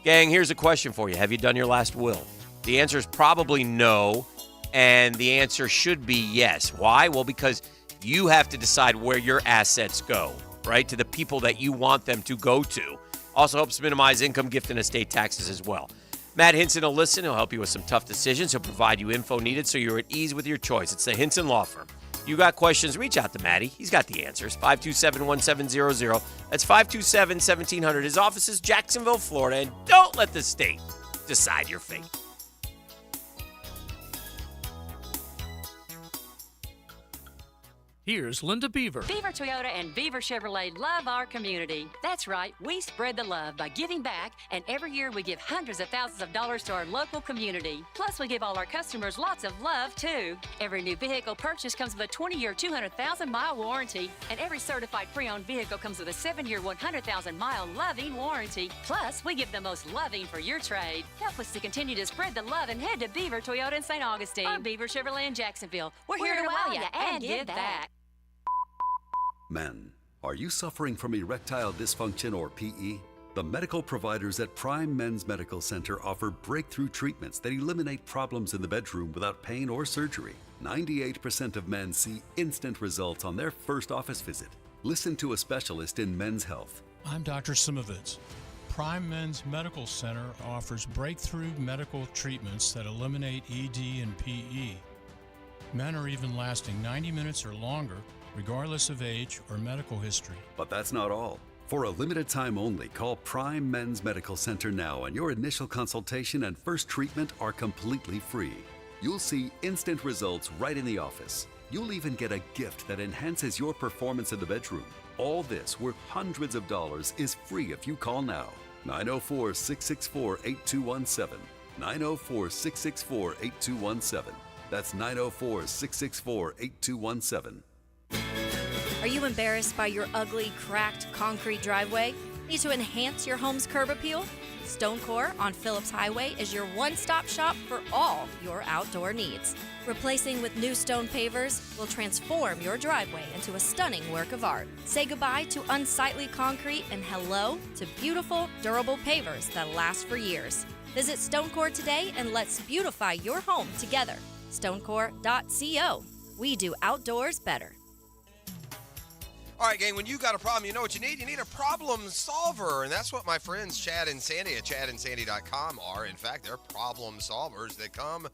gang, here's a question for you. Have you done your last will? The answer is probably no, and the answer should be yes. Why? Well, because you have to decide where your assets go, right, to the people that you want them to go to. Also helps minimize income, gift, and estate taxes as well. Matt Hinson will listen. He'll help you with some tough decisions. He'll provide you info needed so you're at ease with your choice. It's the Hinson Law Firm. You got questions, reach out to Matty. He's got the answers. 527-1700. That's 527-1700. His office is Jacksonville, Florida. And don't let the state decide your fate. Here's Linda Beaver. Beaver Toyota and Beaver Chevrolet love our community. That's right, we spread the love by giving back, and every year we give hundreds of thousands of dollars to our local community. Plus, we give all our customers lots of love, too. Every new vehicle purchase comes with a 20-year, 200,000-mile warranty, and every certified pre-owned vehicle comes with a 7-year, 100,000-mile loving warranty. Plus, we give the most loving for your trade. Help us to continue to spread the love and head to Beaver Toyota in St. Augustine or Beaver Chevrolet in Jacksonville. We're here to wow you and give back. Men, are you suffering from erectile dysfunction or PE? The medical providers at Prime Men's Medical Center offer breakthrough treatments that eliminate problems in the bedroom without pain or surgery. 98% of men see instant results on their first office visit. Listen to a specialist in men's health. I'm Dr. Simovitz. Prime Men's Medical Center offers breakthrough medical treatments that eliminate ED and PE. Men are even lasting 90 minutes or longer, regardless of age or medical history. But that's not all. For a limited time only, call Prime Men's Medical Center now, and your initial consultation and first treatment are completely free. You'll see instant results right in the office. You'll even get a gift that enhances your performance in the bedroom. All this, worth hundreds of dollars, is free if you call now. 904-664-8217. 904-664-8217. That's 904-664-8217. Are you embarrassed by your ugly, cracked concrete driveway? Need to enhance your home's curb appeal? Stonecore on Phillips Highway is your one-stop shop for all your outdoor needs. Replacing with new stone pavers will transform your driveway into a stunning work of art. Say goodbye to unsightly concrete and hello to beautiful, durable pavers that last for years. Visit Stonecore today and let's beautify your home together. Stonecore.co. We do outdoors better. All right, gang, when you got a problem, you know what you need? You need a problem solver, and that's what my friends Chad and Sandy at chadandsandy.com are. In fact, they're problem solvers that come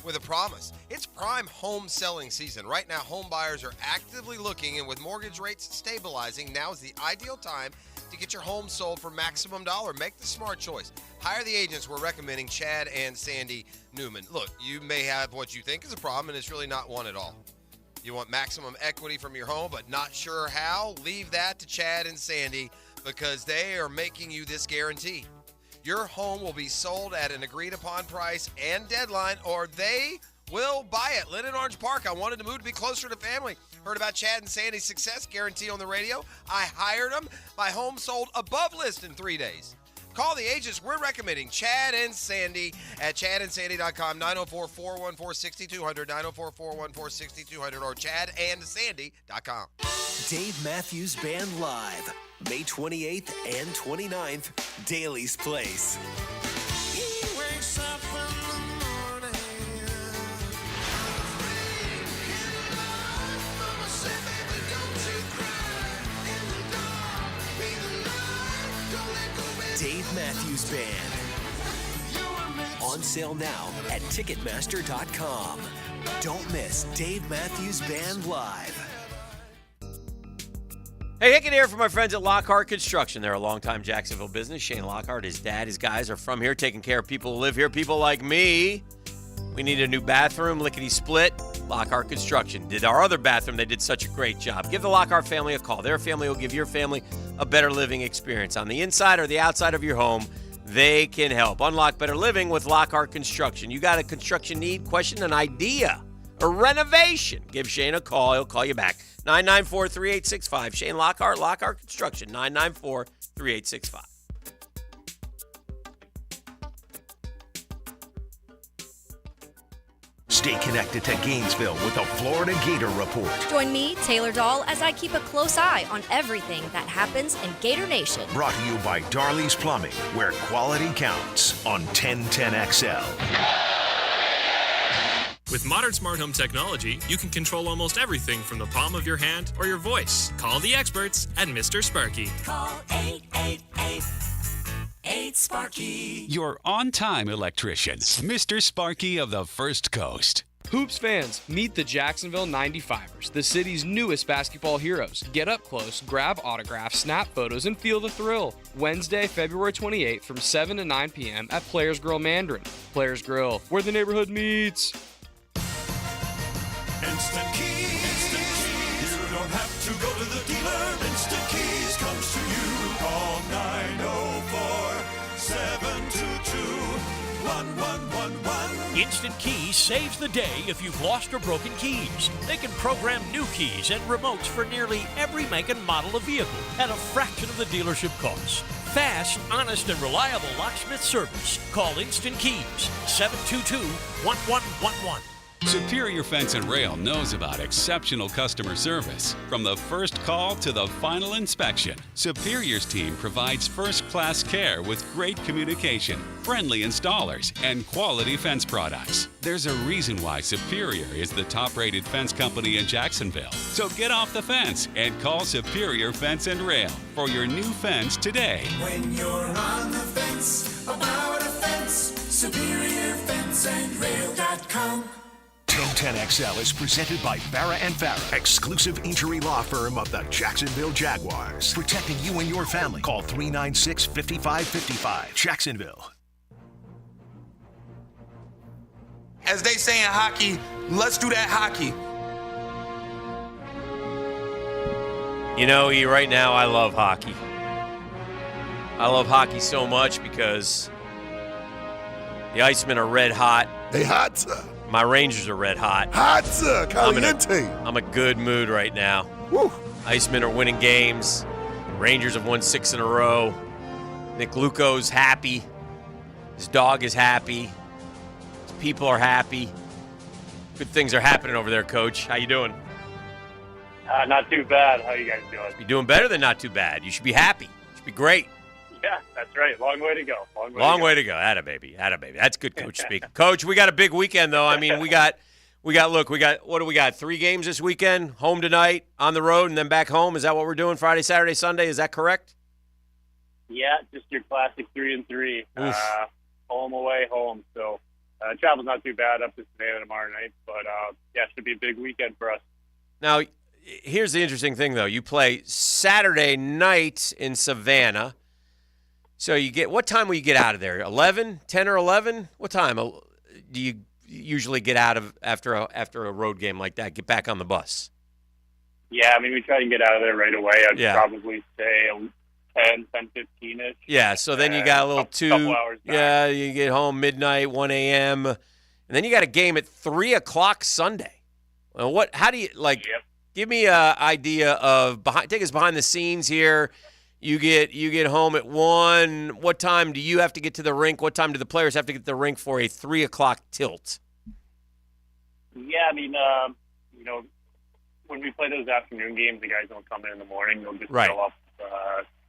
with a promise. It's prime home selling season. Right now, home buyers are actively looking, and with mortgage rates stabilizing, now is the ideal time to get your home sold for maximum dollar. Make the smart choice. Hire the agents we're recommending, Chad and Sandy Newman. Look, you may have what you think is a problem, and it's really not one at all. You want maximum equity from your home, but not sure how? Leave that to Chad and Sandy, because they are making you this guarantee. Your home will be sold at an agreed-upon price and deadline, or they will buy it. Lynn in Orange Park, I wanted to move to be closer to family. Heard about Chad and Sandy's success guarantee on the radio. I hired them. My home sold above list in 3 days. Call the agents we're recommending, Chad and Sandy at chadandsandy.com, 904-414-6200, 904-414-6200, or chadandsandy.com. Dave Matthews Band Live, May 28th and 29th, Daly's Place. He wakes up in the morning. Dave Matthews Band. On sale now at Ticketmaster.com. Don't miss Dave Matthews Band Live. Hey, Hicken here from my friends at Lockhart Construction. They're a longtime Jacksonville business. Shane Lockhart, his dad, his guys are from here, taking care of people who live here, people like me. We need a new bathroom, lickety-split. Lockhart Construction did our other bathroom. They did such a great job. Give the Lockhart family a call. Their family will give your family a better living experience. On the inside or the outside of your home, they can help. Unlock better living with Lockhart Construction. You got a construction need, question, an idea, a renovation? Give Shane a call. He'll call you back. 994-3865. Shane Lockhart, Lockhart Construction, 994-3865. Stay connected to Gainesville with the Florida Gator Report. Join me, Taylor Dahl, as I keep a close eye on everything that happens in Gator Nation. Brought to you by Darley's Plumbing, where quality counts on 1010XL. With modern smart home technology, you can control almost everything from the palm of your hand or your voice. Call the experts at Mr. Sparky. Call 888-8-SPARKY. Your on-time electrician, Mr. Sparky of the First Coast. Hoops fans, meet the Jacksonville 95ers, the city's newest basketball heroes. Get up close, grab autographs, snap photos, and feel the thrill. Wednesday, February 28th from 7 to 9 p.m. at Players Grill Mandarin. Players Grill, where the neighborhood meets. Instant Keys. You don't have to go to the dealer. Instant Keys comes to you. Call 904-722-1111. Instant Keys saves the day if you've lost or broken keys. They can program new keys and remotes for nearly every make and model of vehicle at a fraction of the dealership cost. Fast, honest, and reliable locksmith service. Call Instant Keys, 722-1111. Superior Fence and Rail knows about exceptional customer service. From the first call to the final inspection, Superior's team provides first-class care with great communication, friendly installers, and quality fence products. There's a reason why Superior is the top-rated fence company in Jacksonville. So get off the fence and call Superior Fence and Rail for your new fence today. When you're on the fence, about a fence, SuperiorFenceandRail.com. 1010XL is presented by Farah & Farah, exclusive injury law firm of the Jacksonville Jaguars. Protecting you and your family. Call 396-5555. Jacksonville. As they say in hockey, let's do that hockey. You know, right now I love hockey. I love hockey so much because the Icemen are red hot. They hot, sir. My Rangers are red hot. Hot, sir. Caliente. I'm a good mood right now. Woo. Icemen are winning games. Rangers have won 6 in a row. Nick Luco's happy. His dog is happy. His people are happy. Good things are happening over there, Coach. How you doing? Not too bad. How you guys doing? You're doing better than not too bad. You should be happy. You should be great. Yeah, that's right. Long way to go. Long way to go. Atta baby. That's good coach speak. Coach, we got a big weekend though. I mean, we got what do we got? 3 games this weekend, home tonight, on the road, and then back home. Is that what we're doing Friday, Saturday, Sunday? Is that correct? Yeah, just your classic 3 and 3. Home away, home. So travel's not too bad up to Savannah tomorrow night, but yeah, it should be a big weekend for us. Now, here's the interesting thing though. You play Saturday night in Savannah. So what time will you get out of there? 11, 10 or 11? What time do you usually get out of after a road game like that? Get back on the bus? Yeah, I mean, we try to get out of there right away. I'd probably say 10:15ish. Yeah, so then you got a little couple hours back. Yeah, you get home midnight, 1 a.m., and then you got a game at 3 o'clock Sunday. Well, how do you give me an idea of take us behind the scenes here. You get home at 1. What time do you have to get to the rink? What time do the players have to get to the rink for a 3 o'clock tilt? Yeah, I mean, when we play those afternoon games, the guys don't come in the morning. They'll just fill up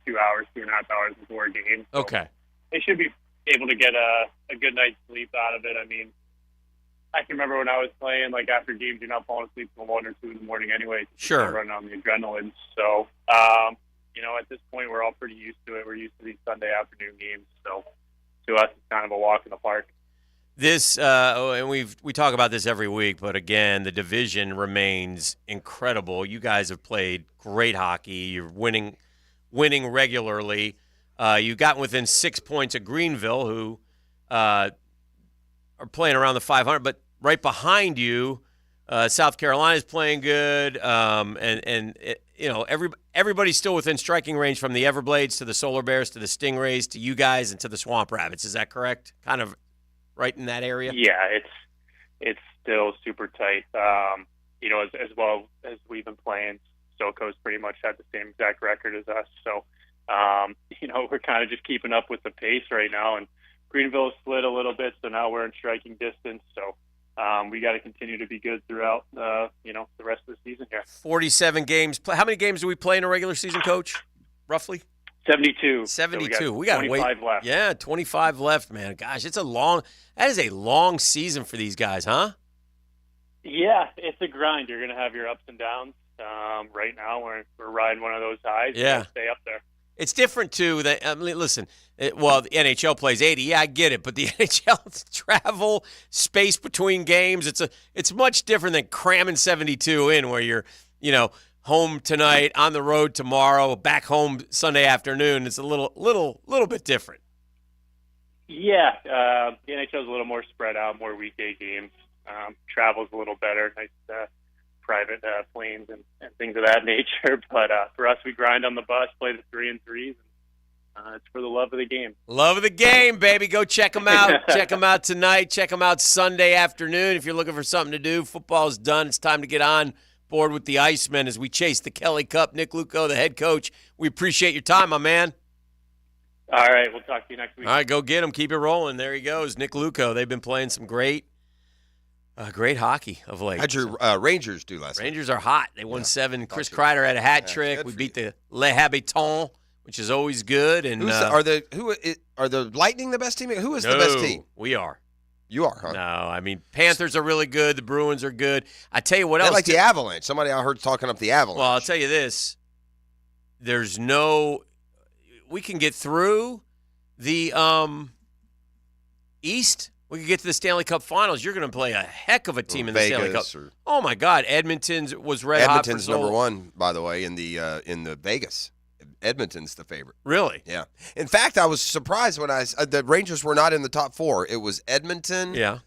2 hours, 2.5 hours before a game. So okay. They should be able to get a good night's sleep out of it. I mean, I can remember when I was playing, like after games, you're not falling asleep until 1 or 2 in the morning anyway. Sure. Running on the adrenaline. So, at this point, we're all pretty used to it. We're used to these Sunday afternoon games. So, to us, it's kind of a walk in the park. This, and we talk about this every week, but again, the division remains incredible. You guys have played great hockey. You're winning regularly. You got within 6 points of Greenville, who are playing around the 500, but right behind you, South Carolina's playing good, everybody's still within striking range from the Everblades to the Solar Bears to the Stingrays to you guys and to the Swamp Rabbits. Is that correct? Kind of right in that area? Yeah, it's still super tight. As well as we've been playing, SoCo's pretty much had the same exact record as us. So, we're kind of just keeping up with the pace right now. And Greenville slid a little bit, so now we're in striking distance. So, we got to continue to be good throughout, the rest of the season here. 47 games. How many games do we play in a regular season, Coach? Roughly? 72. 72. So we got to wait. 25 left. Yeah, 25 left, man. Gosh, that is a long season for these guys, huh? Yeah, it's a grind. You're going to have your ups and downs. Right now, we're riding one of those highs. Yeah. Stay up there. It's different, too. Listen, the NHL plays 80. Yeah, I get it. But the NHL travel, space between games, it's much different than cramming 72 in where you're, home tonight, on the road tomorrow, back home Sunday afternoon. It's a little bit different. Yeah, the NHL is a little more spread out, more weekday games. Travel's a little better, nice private planes and things of that nature. But for us, we grind on the bus, play the 3-and-3s. It's for the love of the game. Love of the game, baby. Go check them out. Check them out tonight. Check them out Sunday afternoon. If you're looking for something to do, football's done. It's time to get on board with the Icemen as we chase the Kelly Cup. Nick Luco, the head coach. We appreciate your time, my man. All right, we'll talk to you next week. All right, go get him. Keep it rolling. There he goes, Nick Luco. They've been playing some great hockey of late. How'd your Rangers do last night? Rangers are hot. They won 7. Chris Kreider had a hat trick. We beat the Les Habitants, which is always good. And are the Lightning the best team? Who is the best team? We are. You are, huh? No, I mean, Panthers are really good. The Bruins are good. I tell you what else. They like the Avalanche. Somebody I heard talking up the Avalanche. Well, I'll tell you this. We can get through the East. We can get to the Stanley Cup Finals. You're going to play a heck of a team in the Stanley Cup. Oh my God, Edmonton's was red hot. Edmonton's number one, by the way, in the Vegas. Edmonton's the favorite. Really? Yeah. In fact, I was surprised when the Rangers were not in the top 4. It was Edmonton. Yeah.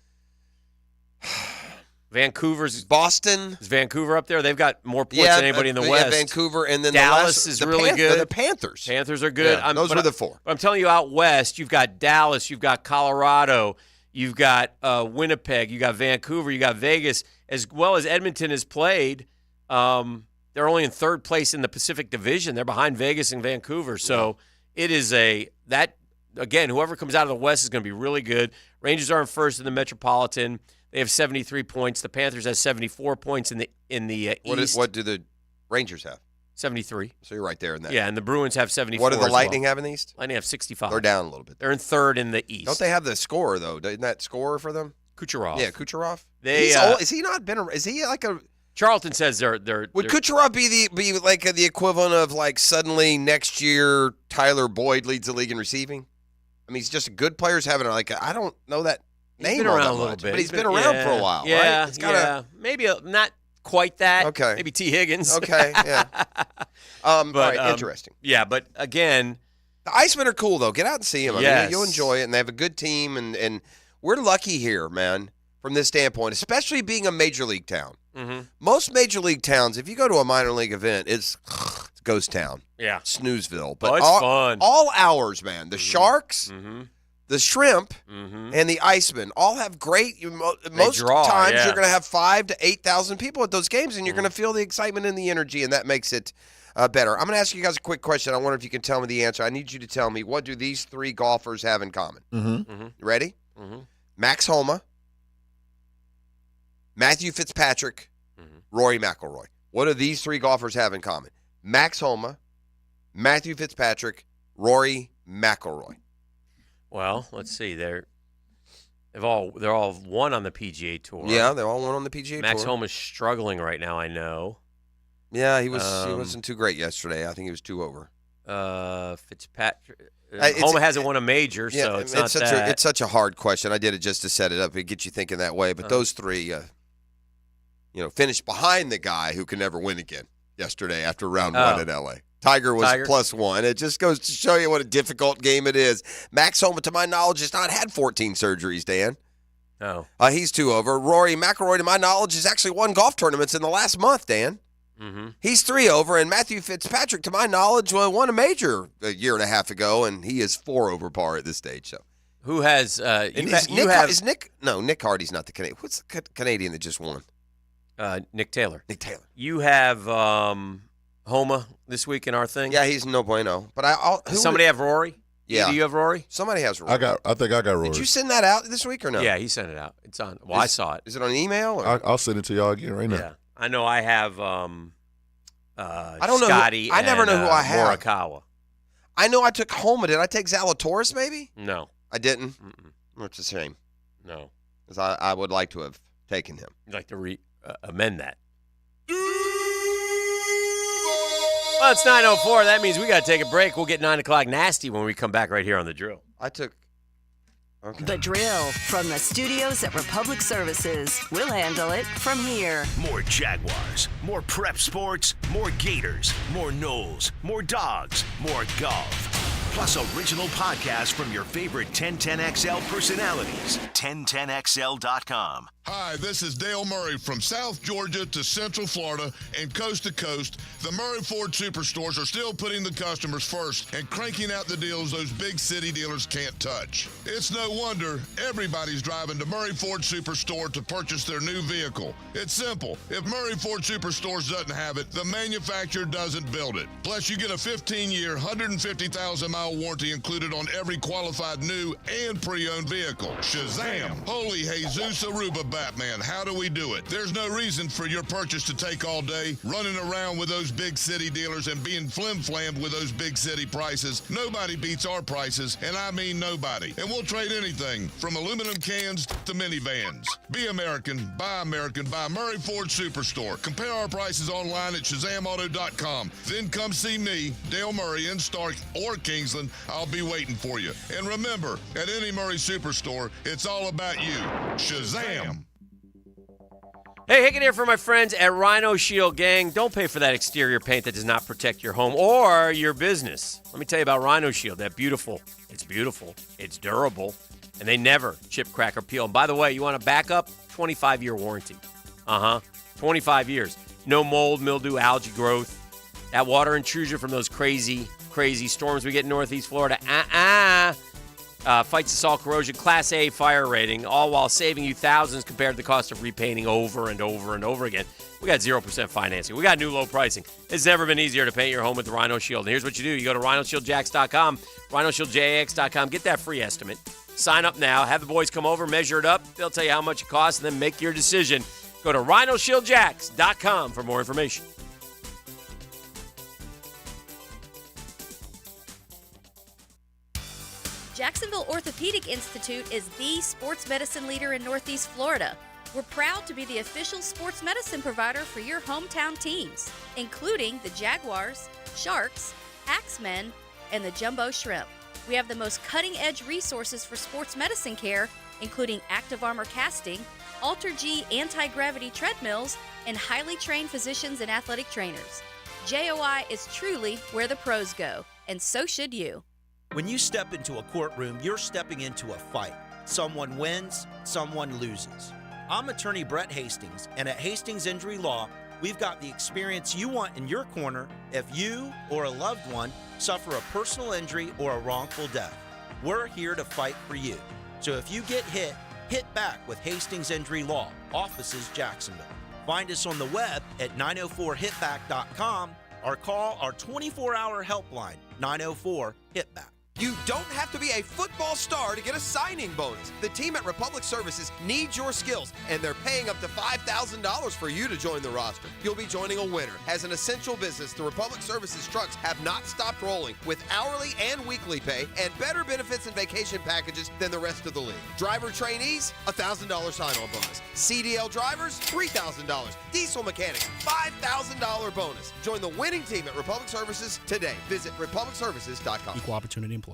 Vancouver's Boston. Is Vancouver up there? They've got more points than anybody in the West. Yeah, Vancouver, and then Dallas is really good. The Panthers. Panthers are good. Yeah, those were the 4. I'm telling you, out west, you've got Dallas, you've got Colorado, you've got Winnipeg, you got Vancouver, you got Vegas, as well as Edmonton has played. They're only in 3rd place in the Pacific Division. They're behind Vegas and Vancouver. So it is again, whoever comes out of the West is going to be really good. Rangers are in 1st in the Metropolitan. They have 73 points. The Panthers have 74 points in the East. What do the Rangers have? 73. So you're right there in that. Yeah, and the Bruins have 74. What do the Lightning have in the East? Lightning have 65. They're down a little bit. They're in 3rd in the East. Don't they have the scorer, though? Isn't that scorer for them? Kucherov. Yeah, Kucherov. He's old. Is he not been? Is he like a? Charlton says they're Would Kucherov be like the equivalent of like suddenly next year Tyler Boyd leads the league in receiving? I mean, he's just a good player. Having I don't know that name. He's been around a little much, bit, but he's been around for a while. Yeah, right? It's gotta, maybe not quite that. Okay, maybe T. Higgins. Okay, yeah. All right, interesting. Yeah, but again, the Icemen are cool though. Get out and see them. Yes. I mean, you'll enjoy it, and they have a good team, and we're lucky here, man, from this standpoint, especially being a major league town. Mm-hmm. Most major league towns, if you go to a minor league event, it's ghost town. Yeah. Snoozeville. But it's fun. All hours, man. The Sharks, the Shrimp, Mm-hmm. and the Icemen all have great most times you're going to have 5,000 to 8,000 people at those games, and you're going to feel the excitement and the energy, and that makes it better. I'm going to ask you guys a quick question. I wonder if you can tell me the answer. I need you to tell me, what do these 3 golfers have in common? Mm-hmm. You ready? Mm-hmm. Max Homa, Matthew Fitzpatrick, Rory McIlroy. What do these 3 golfers have in common? Max Homa, Matthew Fitzpatrick, Rory McIlroy. Well, let's see. They're all won on the PGA Tour. Yeah, they're all won on the PGA Tour. Max Homa is struggling right now, I know. Yeah, he wasn't too great yesterday. I think he was 2 over. Fitzpatrick. Homa hasn't won a major, so it's not that. It's such a hard question. I did it just to set it up and get you thinking that way. But those 3, finished behind the guy who can never win again yesterday after round 1 in L.A. Tiger was +1. It just goes to show you what a difficult game it is. Max Homa, to my knowledge, has not had 14 surgeries, Dan. Oh. He's 2 over. Rory McIlroy, to my knowledge, has actually won golf tournaments in the last month, Dan. Mm-hmm. He's 3 over, and Matthew Fitzpatrick, to my knowledge, won a major a year and a half ago, and he is 4 over par at this stage. So, who has? Nick Hardy's not the Canadian. What's the Canadian that just won? Nick Taylor. Nick Taylor. You have Homa this week in our thing. Yeah, he's no bueno. But Does somebody have Rory? Yeah. Do you have Rory? Somebody has Rory. I think I got Rory. Did you send that out this week or no? Yeah, he sent it out. It's on. Well, I saw it. Is it on email? Or? I'll send it to y'all again right now. Yeah, I know. I have. I don't know. Scotty. I never know who I have. Morikawa. I know I took Homa. Did I take Zalatoris? Maybe. No, I didn't. It's a shame. No, because I would like to have taken him. You'd like to amend that. Well, it's 9:04. That means we got to take a break. We'll get 9 o'clock nasty when we come back right here on The Drill. I took... Okay. The Drill from the studios at Republic Services. We'll handle it from here. More Jaguars, more prep sports, more Gators, more Knowles, more dogs, more golf. Plus original podcasts from your favorite 1010XL personalities. 1010XL.com. Hi, this is Dale Murray from South Georgia to Central Florida and coast to coast. The Murray Ford Superstores are still putting the customers first and cranking out the deals those big city dealers can't touch. It's no wonder everybody's driving to Murray Ford Superstore to purchase their new vehicle. It's simple. If Murray Ford Superstores doesn't have it, the manufacturer doesn't build it. Plus, you get a 15-year, 150,000-mile warranty included on every qualified new and pre-owned vehicle. Shazam! Holy Jesus Aruba Batman, how do we do it? There's no reason for your purchase to take all day, running around with those big city dealers and being flim-flammed with those big city prices. Nobody beats our prices, and I mean nobody. And we'll trade anything from aluminum cans to minivans. Be American, buy Murray Ford Superstore. Compare our prices online at ShazamAuto.com. Then come see me, Dale Murray, in Stark or Kingsland. I'll be waiting for you. And remember, at any Murray Superstore, it's all about you. Shazam! Hey, Hicken here for my friends at Rhino Shield. Gang, don't pay for that exterior paint that does not protect your home or your business. Let me tell you about Rhino Shield. It's beautiful, it's durable, and they never chip, crack, or peel. And by the way, you want a backup? 25-year warranty. 25 years. No mold, mildew, algae growth. That water intrusion from those crazy storms we get in Northeast Florida. Fights assault corrosion, Class A fire rating, all while saving you thousands compared to the cost of repainting over and over and over again. We got 0% financing. We got new low pricing. It's never been easier to paint your home with the Rhino Shield. And here's what you do. You go to rhinoshieldjax.com, rhinoshieldjax.com, get that free estimate. Sign up now. Have the boys come over, measure it up. They'll tell you how much it costs, and then make your decision. Go to rhinoshieldjax.com for more information. Jacksonville Orthopedic Institute is the sports medicine leader in Northeast Florida. We're proud to be the official sports medicine provider for your hometown teams, including the Jaguars, Sharks, Axemen, and the Jumbo Shrimp. We have the most cutting-edge resources for sports medicine care, including Active Armor casting, Alter-G anti-gravity treadmills, and highly trained physicians and athletic trainers. JOI is truly where the pros go, and so should you. When you step into a courtroom, you're stepping into a fight. Someone wins, someone loses. I'm attorney Brett Hastings, and at Hastings Injury Law, we've got the experience you want in your corner if you or a loved one suffer a personal injury or a wrongful death. We're here to fight for you. So if you get hit, hit back with Hastings Injury Law, offices Jacksonville. Find us on the web at 904hitback.com or call our 24-hour helpline, 904-HITBACK. You don't have to be a football star to get a signing bonus. The team at Republic Services needs your skills, and they're paying up to $5,000 for you to join the roster. You'll be joining a winner. As an essential business, the Republic Services trucks have not stopped rolling with hourly and weekly pay and better benefits and vacation packages than the rest of the league. Driver trainees, $1,000 sign-on bonus. CDL drivers, $3,000. Diesel mechanics, $5,000 bonus. Join the winning team at Republic Services today. Visit republicservices.com. Equal opportunity employer.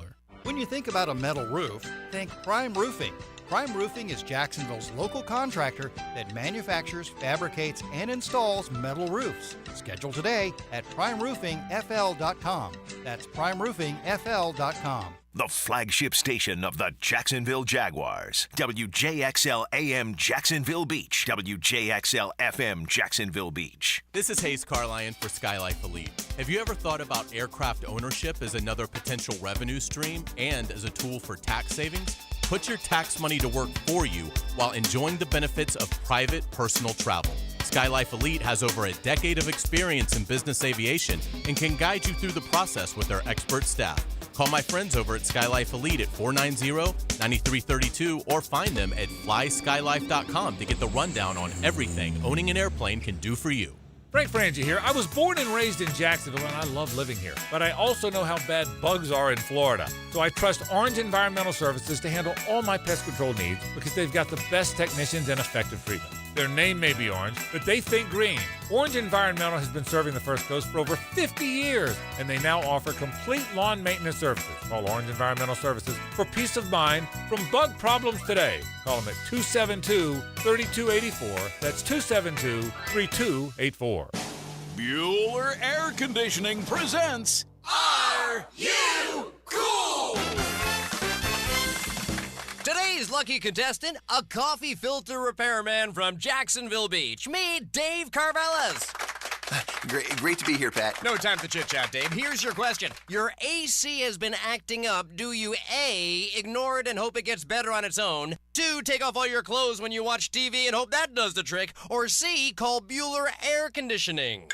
When you think about a metal roof, think Prime Roofing. Prime Roofing is Jacksonville's local contractor that manufactures, fabricates, and installs metal roofs. Schedule today at primeroofingfl.com. That's primeroofingfl.com. The flagship station of the Jacksonville Jaguars. WJXL AM Jacksonville Beach. WJXL FM Jacksonville Beach. This is Hayes Carlion for Skylife Elite. Have you ever thought about aircraft ownership as another potential revenue stream and as a tool for tax savings? Put your tax money to work for you while enjoying the benefits of private personal travel. SkyLife Elite has over a decade of experience in business aviation and can guide you through the process with their expert staff. Call my friends over at SkyLife Elite at 490-9332 or find them at flyskylife.com to get the rundown on everything owning an airplane can do for you. Frank Frangie here. I was born and raised in Jacksonville, and I love living here. But I also know how bad bugs are in Florida. So I trust Orange Environmental Services to handle all my pest control needs because they've got the best technicians and effective treatment. Their name may be orange, but they think green. Orange Environmental has been serving the First Coast for over 50 years, and they now offer complete lawn maintenance services. Call Orange Environmental Services for peace of mind from bug problems today. Call them at 272-3284. That's 272-3284. Bueller Air Conditioning presents Are You Cool? Today's lucky contestant, a coffee filter repairman from Jacksonville Beach. Meet Dave Carvelis. Great to be here, Pat. No time to chit-chat, Dave. Here's your question. Your AC has been acting up. Do you A, ignore it and hope it gets better on its own? 2, take off all your clothes when you watch TV and hope that does the trick? Or C, call Bueller Air Conditioning?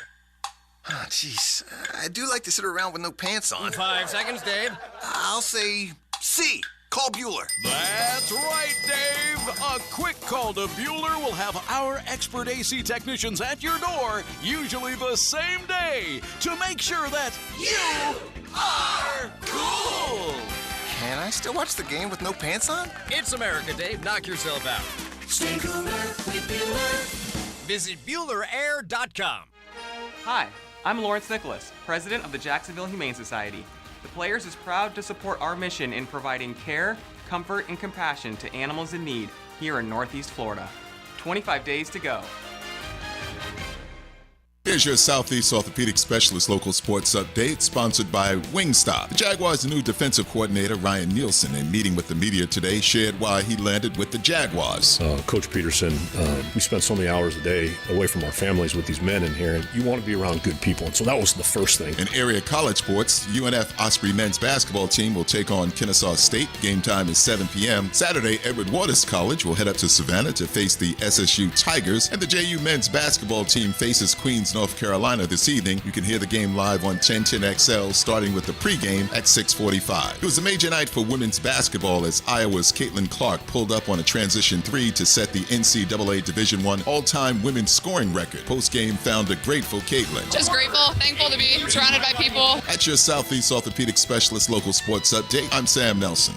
Oh, jeez. I do like to sit around with no pants on. 5 seconds, Dave. I'll say C. Call Bueller. That's right, Dave. A quick call to Bueller will have our expert AC technicians at your door, usually the same day, to make sure that you are cool. Can I still watch the game with no pants on? It's America, Dave. Knock yourself out. Stay cooler with Bueller. Visit BuellerAir.com. Hi, I'm Lawrence Nicholas, president of the Jacksonville Humane Society. The Players is proud to support our mission in providing care, comfort, and compassion to animals in need here in Northeast Florida. 25 days to go. Here's your Southeast Orthopedic Specialist local sports update, sponsored by Wingstop. The Jaguars' new defensive coordinator, Ryan Nielsen, in meeting with the media today, shared why he landed with the Jaguars. Coach Peterson, we spend so many hours a day away from our families with these men in here, and you want to be around good people, and so that was the first thing. In area college sports, UNF Osprey men's basketball team will take on Kennesaw State. Game time is 7 p.m. Saturday, Edward Waters College will head up to Savannah to face the SSU Tigers, and the JU men's basketball team faces Queens, North Carolina this evening. You can hear the game live on 1010XL, starting with the pregame at 6:45. It was a major night for women's basketball as Iowa's Caitlin Clark pulled up on a transition 3 to set the NCAA Division I all-time women's scoring record. Postgame found a grateful Caitlin. Just grateful, thankful to be surrounded by people. At your Southeast Orthopedic Specialist local sports update, I'm Sam Nelson.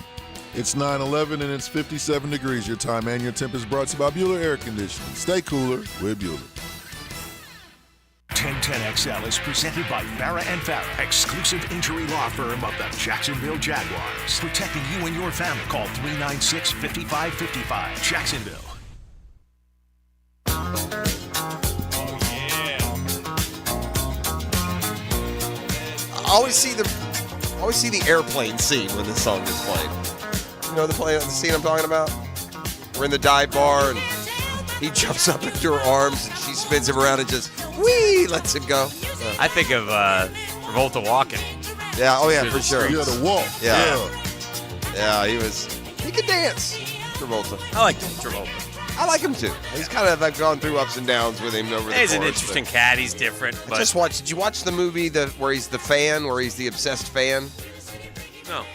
It's 9/11 and it's 57 degrees. Your time and your temp is brought to you by Bueller Air Conditioning. Stay cooler with Bueller. 1010XL is presented by Farah & Farah, exclusive injury law firm of the Jacksonville Jaguars. Protecting you and your family. Call 396-5555. Jacksonville. I always see the airplane scene when this song is played. You know the scene I'm talking about? We're in the dive bar and he jumps up into her arms and she spins him around and just lets him go. I think of Travolta walking. Yeah, oh yeah, for sure. Yeah, the walk. Yeah, he could dance, Travolta. I like Travolta. I like him too. He's kind of like gone through ups and downs with him over the course. He's an interesting cat. He's different. But Did you watch the movie where he's the fan, where he's the obsessed fan? No.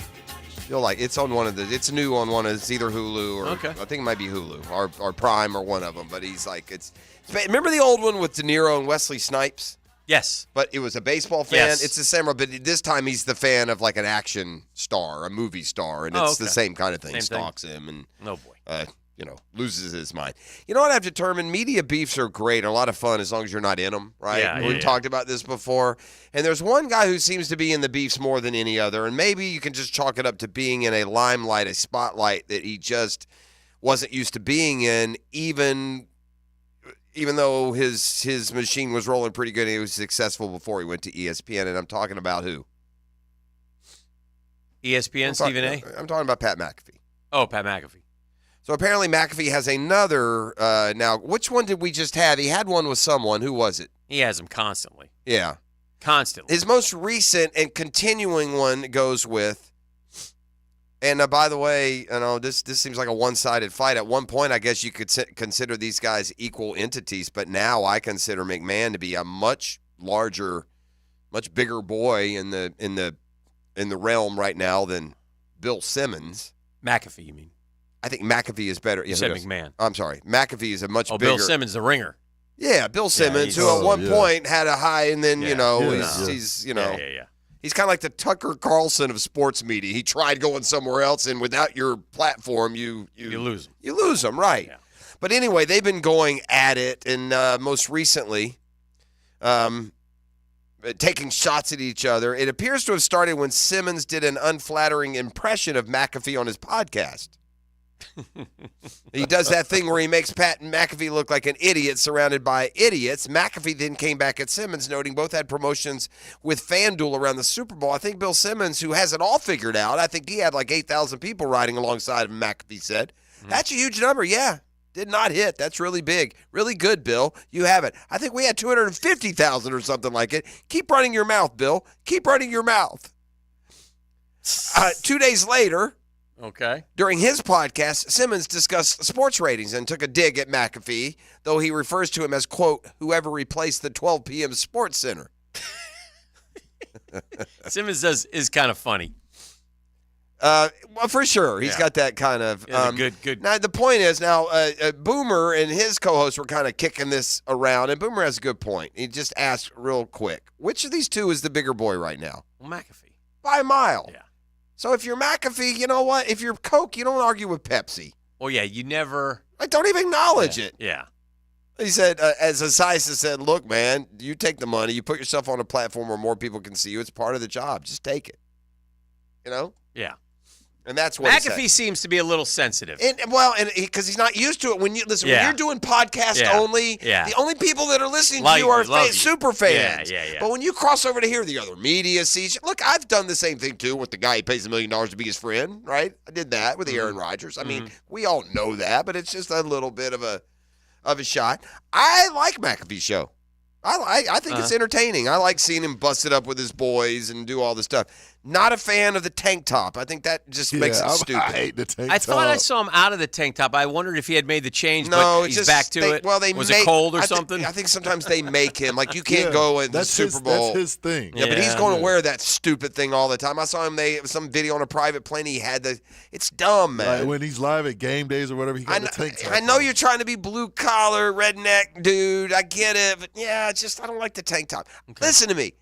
You'll like it's on one of it's new on one of it's either Hulu or I think it might be Hulu or Prime or one of them. But he's like remember the old one with De Niro and Wesley Snipes? Yes. But it was a baseball fan. Yes. It's the same, but this time he's the fan of like an action star, a movie star, and it's the same kind of thing. Stalks him and oh boy. Loses his mind. You know what I've determined? Media beefs are great and a lot of fun as long as you're not in them, right? We've talked about this before. And there's one guy who seems to be in the beefs more than any other, and maybe you can just chalk it up to being in a limelight, a spotlight that he just wasn't used to being in, even though his machine was rolling pretty good and he was successful before he went to ESPN. And I'm talking about who? ESPN, Stephen A? I'm talking about Pat McAfee. Oh, Pat McAfee. So apparently McAfee has another now. Which one did we just have? He had one with someone. Who was it? He has them constantly. Yeah. Constantly. His most recent and continuing one goes with And by the way, this seems like a one-sided fight. At one point, I guess you could consider these guys equal entities, but now I consider McMahon to be a much larger, much bigger boy in the realm right now than Bill Simmons. McAfee, you mean? I think McAfee is better. You said McMahon. I'm sorry. McAfee is a much bigger. Bill Simmons, the ringer. Yeah, Bill Simmons, who at one point had a high, and then he's he's kind of like the Tucker Carlson of sports media. He tried going somewhere else, and without your platform, you lose him. You lose them, right? Yeah. But anyway, they've been going at it, and most recently, taking shots at each other. It appears to have started when Simmons did an unflattering impression of McAfee on his podcast. He does that thing where he makes Pat McAfee look like an idiot surrounded by idiots. McAfee then came back at Simmons, noting both had promotions with FanDuel around the Super Bowl. I think Bill Simmons, who has it all figured out, I think he had like 8,000 people riding alongside him, McAfee said. That's a huge number, yeah. Did not hit. That's really big. Really good, Bill. You have it. I think we had 250,000 or something like it. Keep running your mouth, Bill. Keep running your mouth. 2 days later, okay, during his podcast, Simmons discussed sports ratings and took a dig at McAfee, though he refers to him as, quote, whoever replaced the 12 p.m. Sports Center. Simmons is kind of funny. Well, for sure. He's got that kind of good. Now, the point is Boomer and his co-hosts were kind of kicking this around, and Boomer has a good point. He just asked real quick, which of these two is the bigger boy right now? Well, McAfee. By a mile. Yeah. So if you're McAfee, you know what? If you're Coke, you don't argue with Pepsi. Well, yeah, you never. Like, don't even acknowledge it. Yeah. He said, as Asisis said, look, man, you take the money, you put yourself on a platform where more people can see you. It's part of the job. Just take it. You know? Yeah. And that's what McAfee seems to be a little sensitive. And because he's not used to it. When you listen, when you're doing podcast only, the only people that are listening to you are super fans. Yeah. But when you cross over to here, the other media sees you. Look, I've done the same thing too with the guy who pays $1 million to be his friend, right? I did that with the Aaron Rodgers. I mean, we all know that, but it's just a little bit of a shot. I like McAfee's show. I think it's entertaining. I like seeing him bust it up with his boys and do all this stuff. Not a fan of the tank top. I think that just makes it stupid. I hate the tank top. I thought I saw him out of the tank top. I wondered if he had made the change, no, but he's back to it. Well, Was it cold or something? I think sometimes they make him. Like, you can't go in the Super Bowl. That's his thing. Yeah, but he's going to wear that stupid thing all the time. I saw him, some video on a private plane. He had it's dumb, man. Like when he's live at game days or whatever, he got the tank top. I know you're trying to be blue-collar, redneck dude. I get it. But, yeah, I don't like the tank top. Okay. Listen to me.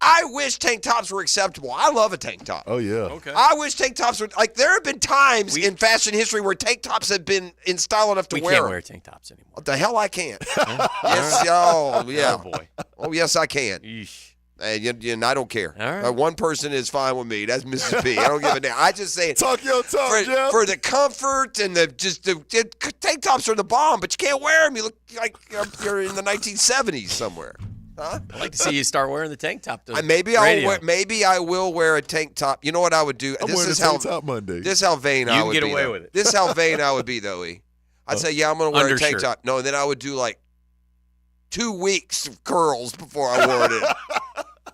I wish tank tops were acceptable. I love a tank top. Oh, yeah. Okay. I wish tank tops were, like, there have been times in fashion history where tank tops have been in style enough to wear. We can't wear tank tops anymore. What the hell I can't. Yes, oh, yeah. Oh, boy. Oh, yes, I can. Yeesh. And I don't care. All right. One person is fine with me. That's Mrs. P. I don't give a damn. I just say talk your talk, Jeff. For the comfort and the tank tops are the bomb, but you can't wear them. You look like you're in the 1970s somewhere. Huh? I'd like to see you start wearing the tank top. Maybe I will wear a tank top. You know what I would do? I'm wearing a tank top Monday. This is how vain I would be. You can get away with it. This is how vain I would be, though, E. I'd say, yeah, I'm going to wear a tank top. No, and then I would do like 2 weeks of curls before I wore it in.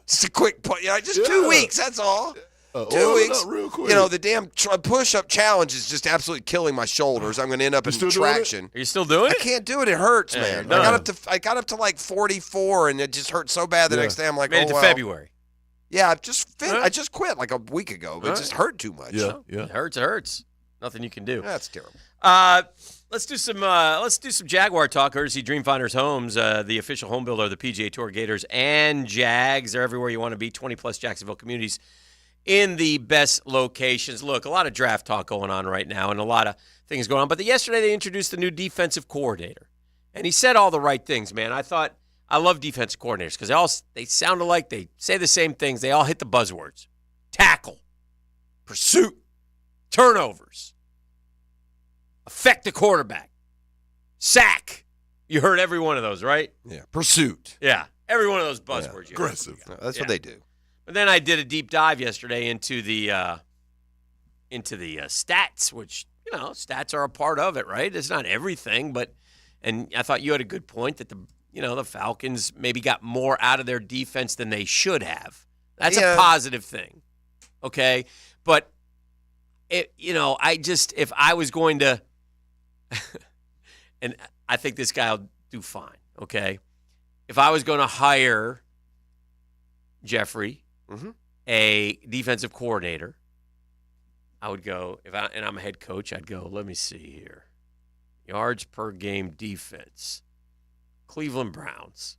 Just a quick put. Just 2 weeks, that's all. 2 weeks. Real quick. The damn push-up challenge is just absolutely killing my shoulders. I'm going to end up in traction. Are you still doing it? I can't do it. It hurts, man. No. I got up to like 44, and it just hurt so bad the next day. I'm like, made it to February. Yeah, I just quit like a week ago, but it just hurt too much. Yeah. It hurts. Nothing you can do. That's terrible. Let's do some Jaguar talk. Courtesy Dreamfinders Homes, the official home builder of the PGA Tour, Gators, and Jags. They're everywhere you want to be. 20-plus Jacksonville communities in the best locations. Look, a lot of draft talk going on right now and a lot of things going on. But yesterday they introduced the new defensive coordinator. And he said all the right things, man. I love defensive coordinators because they sound alike. They say the same things. They all hit the buzzwords. Tackle, pursuit, turnovers, affect the quarterback, sack. You heard every one of those, right? Yeah. Pursuit. Yeah. Every one of those buzzwords. Yeah. Aggressive. That's what they do. But then I did a deep dive yesterday into the stats, which, stats are a part of it, right? It's not everything, and I thought you had a good point that the Falcons maybe got more out of their defense than they should have. That's a positive thing, okay? But if I was going to, and I think this guy will do fine, okay? If I was going to hire Jeffrey, a defensive coordinator, I would go, and I'm a head coach, I'd go, let me see here. Yards per game defense. Cleveland Browns.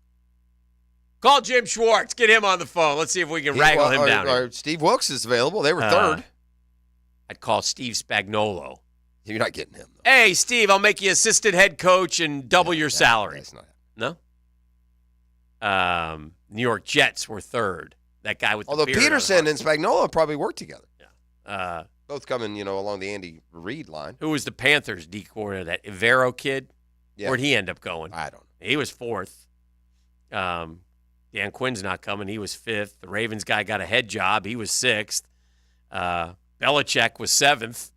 Call Jim Schwartz. Get him on the phone. Let's see if we can wrangle him down. Steve Wilkes is available. They were third. I'd call Steve Spagnuolo. You're not getting him, though. Hey, Steve, I'll make you assistant head coach and double your salary. That's not No? New York Jets were third. That guy with the Although beard Peterson and Spagnuolo probably worked together. Yeah. Both coming, along the Andy Reid line. Who was the Panthers D coordinator? That Ivero kid? Yeah. Where'd he end up going? I don't know. He was fourth. Dan Quinn's not coming. He was fifth. The Ravens guy got a head job. He was sixth. Belichick was seventh.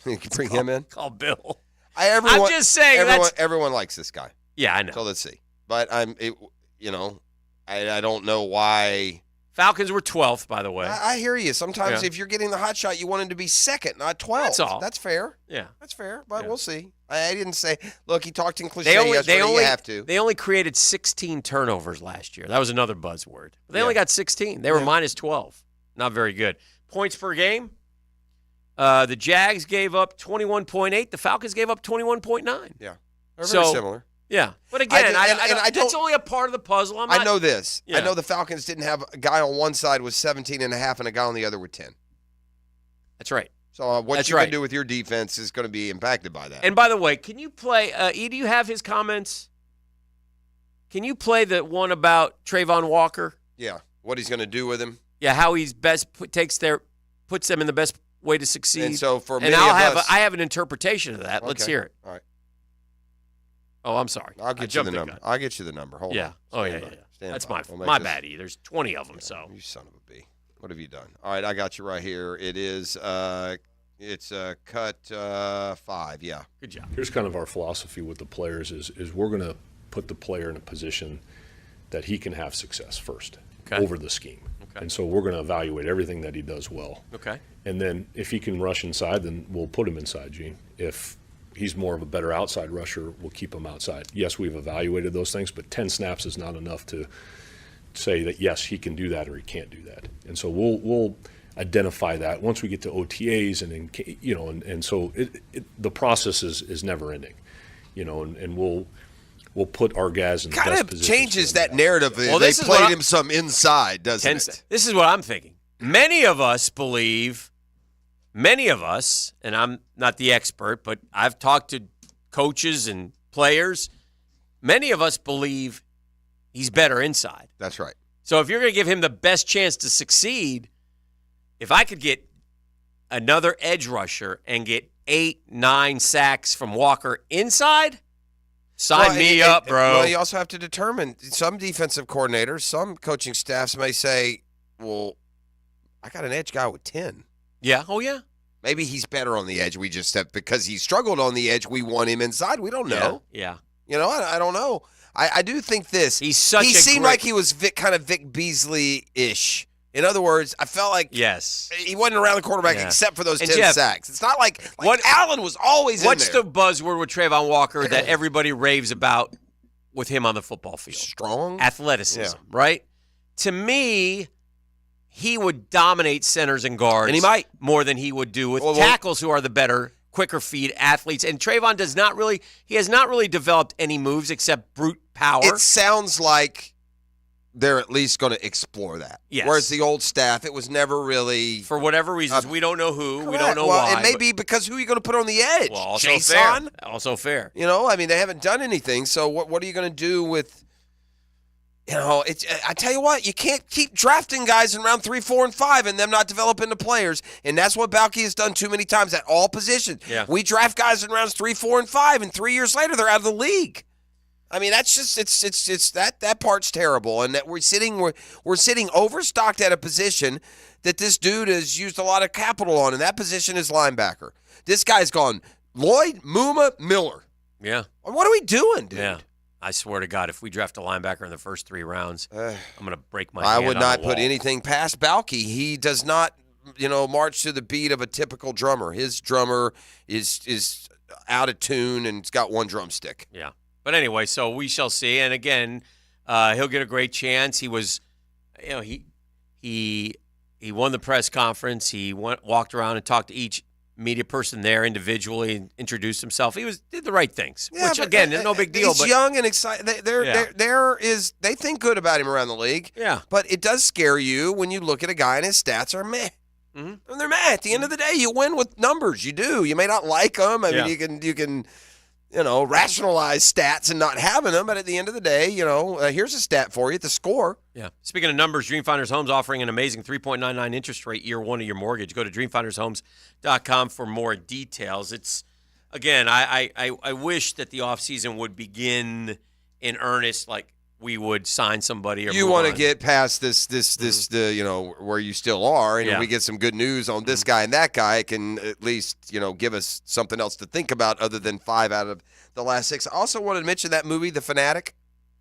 You can bring him in? Call Bill. I'm just saying. Everyone likes this guy. Yeah, I know. So let's see. But I don't know why. Falcons were 12th, by the way. I hear you. Sometimes if you're getting the hot shot, you want him to be second, not 12th. That's all. That's fair. Yeah. That's fair, but we'll see. I didn't say, look, he talked in cliche yesterday. You have to. They only created 16 turnovers last year. That was another buzzword. But they only got 16. They were minus 12. Not very good. Points per game. The Jags gave up 21.8. The Falcons gave up 21.9. Yeah. They're very similar. Yeah. But again, it's only a part of the puzzle. I know this. Yeah. I know the Falcons didn't have a guy on one side with 17.5 and a guy on the other with 10. That's right. So what you can do with your defense is going to be impacted by that. And by the way, can you play do you have his comments? Can you play the one about Trayvon Walker? Yeah. What he's going to do with him? Yeah, how he's puts them in the best way to succeed. And so for many of us, I have an interpretation of that. Okay. Let's hear it. All right. Oh, I'm sorry. I'll get you the number. I'll get you the number. Hold on. Oh, yeah. That's my bad. There's 20 of them. Yeah, so you son of a b. What have you done? All right, I got you right here. It is. It's cut 5. Yeah. Good job. Here's kind of our philosophy with the players: is we're going to put the player in a position that he can have success first over the scheme. Okay. And so we're going to evaluate everything that he does well. Okay. And then if he can rush inside, then we'll put him inside, Gene. If he's more of a better outside rusher, we'll keep him outside. Yes, we've evaluated those things, but 10 snaps is not enough to say that, yes, he can do that or he can't do that. And so we'll identify that once we get to OTAs and so the process is never ending, and we'll put our guys in the best position. Kind of changes that narrative. Well, they played him some inside, doesn't it? This is what I'm thinking. Many of us, and I'm not the expert, but I've talked to coaches and players, many of us believe he's better inside. That's right. So if you're going to give him the best chance to succeed, if I could get another edge rusher and get 8-9 sacks from Walker inside, sign me up, bro. Well, you also have to determine, some defensive coordinators, some coaching staffs may say, well, I got an edge guy with 10. Yeah. Oh, yeah. Maybe he's better on the edge. We just have, because he struggled on the edge, we want him inside. We don't know. Yeah. I don't know. I do think this. He seemed like he was kind of Vic Beasley-ish. In other words, I felt like he wasn't around the quarterback except for those 10 sacks. It's not like Allen was always in there. What's the buzzword with Trayvon Walker that everybody raves about with him on the football field? Strong? Athleticism, right? To me, he would dominate centers and guards. And he might. More than he would do with tackles who are the better, quicker feet athletes. And Trayvon has not really developed any moves except brute power. It sounds like they're at least going to explore that. Yes. Whereas the old staff, it was never really. For whatever reasons, we don't know who, correct. We don't know why. It may be because who are you going to put on the edge? Well, also Jason? fair. Also fair. They haven't done anything. So what are you going to do with? I tell you what, you can't keep drafting guys in round 3, 4, and 5 and them not develop into players. And that's what Balke has done too many times at all positions. Yeah. We draft guys in rounds 3, 4, and 5, and 3 years later they're out of the league. I mean, that's just it's that part's terrible, and that we're sitting overstocked at a position that this dude has used a lot of capital on, and that position is linebacker. This guy's gone Lloyd, Muma, Miller. Yeah. What are we doing, dude? Yeah. I swear to God, if we draft a linebacker in the first 3 rounds, I'm going to break my I hand would on not the wall. put anything past Balke. He does not march to the beat of a typical drummer. His drummer is out of tune and it's got one drumstick. Yeah. But anyway, so we shall see. And again, he'll get a great chance. He was, he won the press conference. He walked around and talked to each media person there individually and introduced himself. He did the right things, which again is no big deal. He's young and excited. They think good about him around the league. Yeah. But it does scare you when you look at a guy and his stats are meh. Mm-hmm. And they're meh. At the end of the day, you win with numbers. You do. You may not like them. I mean, you can rationalize stats and not having them. But at the end of the day, here's a stat for you, the score. Yeah. Speaking of numbers, Dreamfinders Homes offering an amazing 3.99 interest rate year one of your mortgage. Go to dreamfindershomes.com for more details. It's, again, I wish that the offseason would begin in earnest, like we would sign somebody. Or you want to get past this where you still are, and if we get some good news on this guy and that guy, it can at least, give us something else to think about other than 5 out of the last 6. I also wanted to mention that movie, The Fanatic.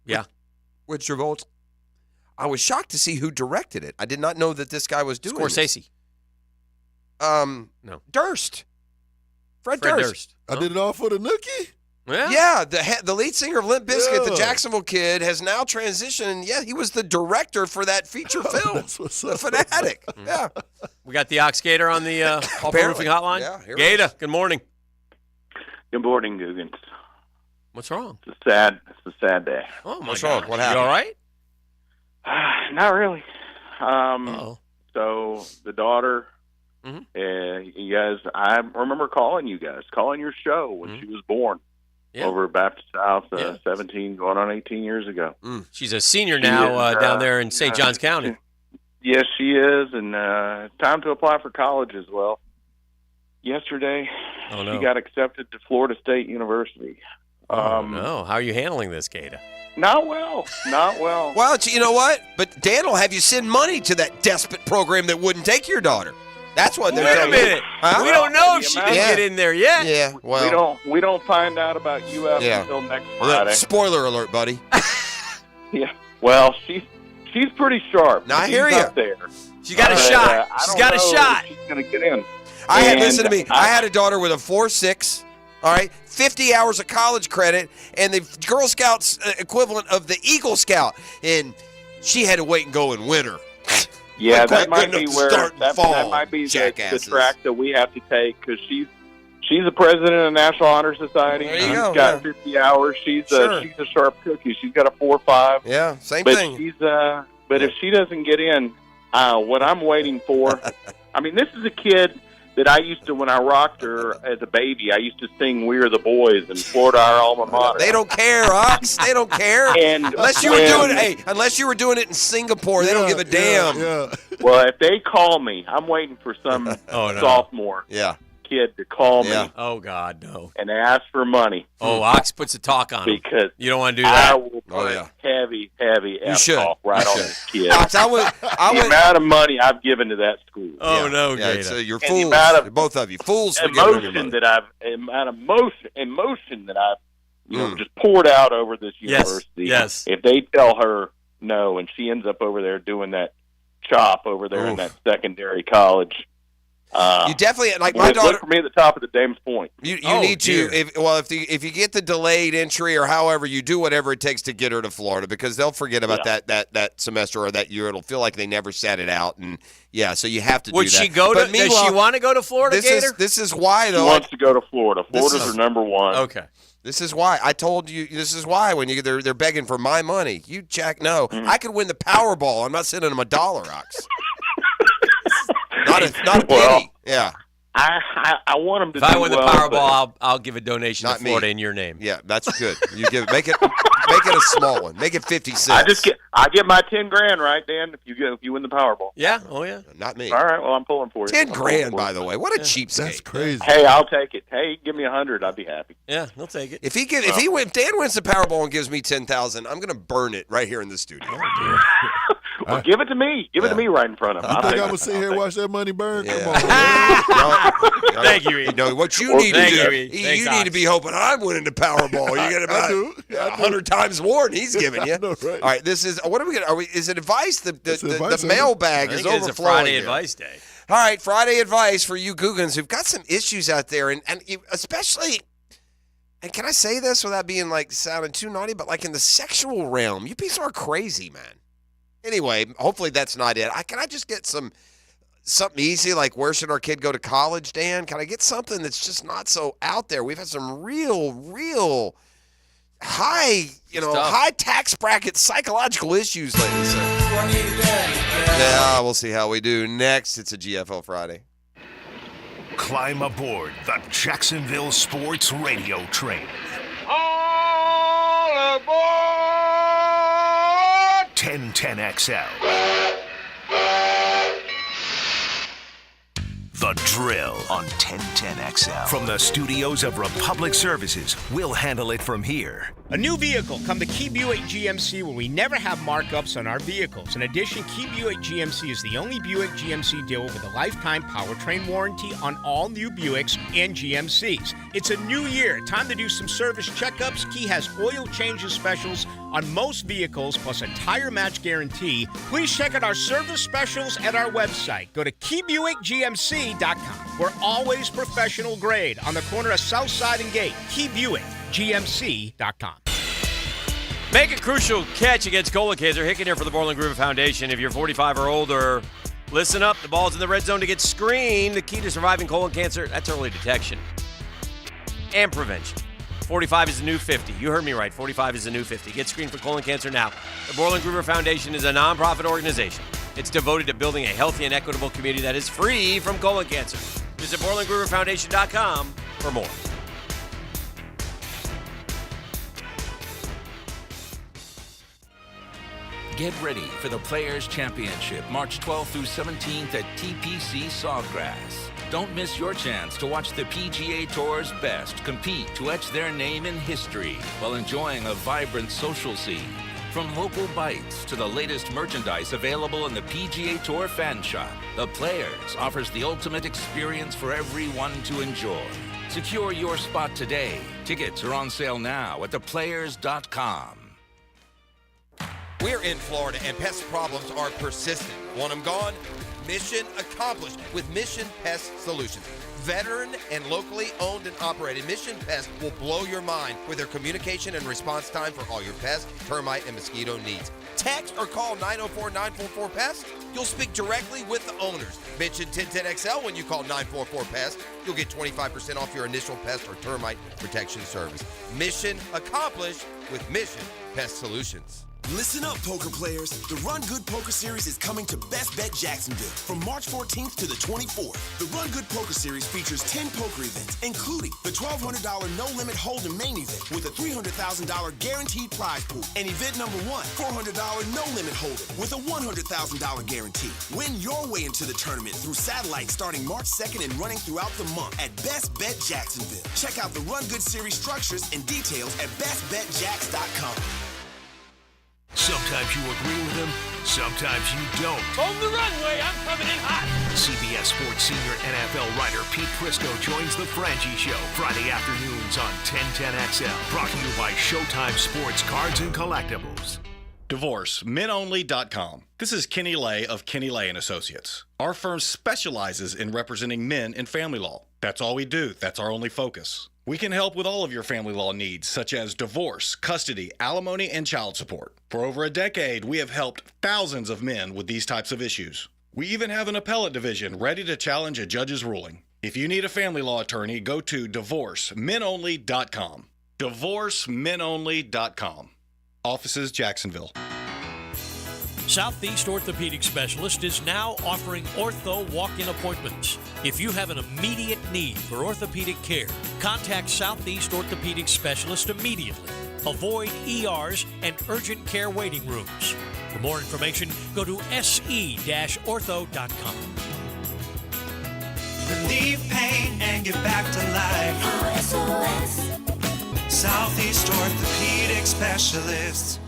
Yeah. With Travolta. I was shocked to see who directed it. I did not know that this guy was doing Scorsese. No. Durst. Fred Durst. I did it all for the nookie? Yeah, the lead singer of Limp Bizkit, the Jacksonville kid, has now transitioned. And he was the director for that feature film, The Fanatic. Yeah. We got the Ox Gator on the All-Pro Roofing Hotline. Yeah, Gator, good morning. Good morning, Googans. What's wrong? It's a sad day. Oh, my What's God. wrong? What happened? You all right? Not really. So the daughter, you guys, I remember calling your show when she was born. Yeah. Over at Baptist South, 17, going on 18 years ago. She's a senior now down there in St. Johns County. Yes, she is, and time to apply for college as well. Yesterday, she got accepted to Florida State University. No. How are you handling this, Gator? Not well. Well, you know what? But Dan will have you send money to that despot program that wouldn't take your daughter. That's what they're telling you. Wait a minute. Huh? We don't know if she can get in there yet. Yeah, well. We don't find out about UF until next Friday. Spoiler alert, buddy. Yeah. Well, she's pretty sharp. Now, I hear you. There. She got a shot. She's got a shot. She's going to get in. Listen to me. I had a daughter with a 4.6. All right, 50 hours of college credit, and the Girl Scouts equivalent of the Eagle Scout, and she had to wait and go in winter. Yeah, that might be that might be the track that we have to take, because she's the president of the National Honor Society. There you She's go. got 50 hours. She's a sharp cookie. She's got a 4.5. Yeah, same but thing. If she doesn't get in, what I'm waiting for, I mean, this is a kid that I used to, when I rocked her as a baby, I used to sing "We Are the Boys" in Florida, our alma mater. They don't care, Ox. They don't care. And unless you were doing it in Singapore, they don't give a damn. Yeah. Well, if they call me, I'm waiting for some sophomore kid to call me. Oh, God, no. And ask for money. Oh, Ox puts a talk on him. Because you don't want to do that. I will put heavy talk right on this kid. Ox, the amount of money I've given to that school. Oh, no, Gator. You're fools. Both of you. Fools for giving your money. Emotion that I've just poured out over this university. Yes. If they tell her no and she ends up over there doing that chop over there in that secondary college. You definitely, like my daughter. Look for me at the top of the Dame's Point. You need to, if you get the delayed entry or however, you do whatever it takes to get her to Florida, because they'll forget about that semester or that year. It'll feel like they never sat it out, and so you have to do that. Would she go to? Does she want to go to Florida, Gator? This is why, though. She wants to go to Florida. Florida's her number one. Okay. This is why I told you. This is why when they're begging for my money, you check. No, I could win the Powerball. I'm not sending them $1, Ox. Not a penny. Yeah. I want them to. If I win the Powerball, I'll give a donation to Florida in your name. Yeah, that's good. You make it a small one. Make it 50 cents. I get my $10,000 right, Dan. If you win the Powerball. Yeah. Oh yeah. Not me. All right. Well, I'm pulling for you. $10,000, by the way. What a cheapskate. That's crazy. Hey, I'll take it. Hey, give me 100. I'd be happy. Yeah, he'll take it. If Dan wins the Powerball and gives me $10,000, I'm gonna burn it right here in the studio. Well, give it to me. Give it to me right in front of him. I think I'm going to sit here and watch that money burn? Come on, man. Thank you, E. What you need to do, Thanks, you need to be hoping I'm winning the Powerball. You get about 100 times more than he's giving you. I know, right? All right, this is, what are we going to, is it advice? The advice, mailbag is I think overflowing. It's a Friday here. advice day. All right, Friday advice for you Googans who've got some issues out there, and especially, and can I say this without being like sounding too naughty, but like in the sexual realm, you people are crazy, man. Anyway, hopefully that's not it. Can I just get something easy, like where should our kid go to college, Dan? Can I get something that's just not so out there? We've had some real high, high tax bracket psychological issues lately. So. Yeah, we'll see how we do. Next, it's a GFL Friday. Climb aboard the Jacksonville Sports Radio train. All aboard! 1010XL. The Drill on 1010XL. From the studios of Republic Services, we'll handle it from here. A new vehicle. Come to Key Buick GMC where we never have markups on our vehicles. In addition, Key Buick GMC is the only Buick GMC dealer with a lifetime powertrain warranty on all new Buicks and GMCs. It's a new year. Time to do some service checkups. Key has oil changes specials on most vehicles plus a tire match guarantee. Please check out our service specials at our website. Go to KeyBuickGMC.com. We're always professional grade on the corner of Southside and Gate. KeyBuickGMC.com. Make a crucial catch against colon cancer. Hicken here for the Borland Groover Foundation. If you're 45 or older, listen up. The ball's in the red zone to get screened. The key to surviving colon cancer, that's early detection and prevention. 45 is the new 50. You heard me right. 45 is the new 50. Get screened for colon cancer now. The Borland Groover Foundation is a nonprofit organization. It's devoted to building a healthy and equitable community that is free from colon cancer. Visit BorlandGrooverFoundation.com for more. Get ready for the Players' Championship, March 12th through 17th at TPC Sawgrass. Don't miss your chance to watch the PGA Tour's best compete to etch their name in history while enjoying a vibrant social scene. From local bites to the latest merchandise available in the PGA Tour fan shop, the Players offers the ultimate experience for everyone to enjoy. Secure your spot today. Tickets are on sale now at theplayers.com. We're in Florida, and pest problems are persistent. Want them gone? Mission accomplished with Mission Pest Solutions. Veteran and locally owned and operated, Mission Pest will blow your mind with their communication and response time for all your pest, termite, and mosquito needs. Text or call 904-944-PEST. You'll speak directly with the owners. Mention 1010XL when you call 944-PEST. You'll get 25% off your initial pest or termite protection service. Mission accomplished with Mission Pest Solutions. Listen up, poker players. The Run Good Poker Series is coming to Best Bet Jacksonville from March 14th to the 24th. The Run Good Poker Series features 10 poker events, including the $1,200 no-limit hold'em main event with a $300,000 guaranteed prize pool, and event number 1, $400 no-limit hold'em with a $100,000 guarantee. Win your way into the tournament through satellite starting March 2nd and running throughout the month at Best Bet Jacksonville. Check out the Run Good Series structures and details at bestbetjacks.com. Sometimes you agree with him, sometimes you don't. On the runway, I'm coming in hot. CBS Sports senior NFL writer Pete Prisco joins the Frangie Show Friday afternoons on 1010XL. Brought to you by Showtime Sports Cards and Collectibles. DivorceMenOnly.com. This is Kenny Lay of Kenny Lay & Associates. Our firm specializes in representing men in family law. That's all we do. That's our only focus. We can help with all of your family law needs, such as divorce, custody, alimony, and child support. For over a decade, we have helped thousands of men with these types of issues. We even have an appellate division ready to challenge a judge's ruling. If you need a family law attorney, go to DivorceMenOnly.com. DivorceMenOnly.com. Offices, Jacksonville. Southeast Orthopedic Specialist is now offering ortho walk-in appointments. If you have an immediate need for orthopedic care, contact Southeast Orthopedic Specialist immediately. Avoid ERs and urgent care waiting rooms. For more information, go to se-ortho.com. Relieve pain and get back to life. SOS. Southeast Orthopedic Specialists.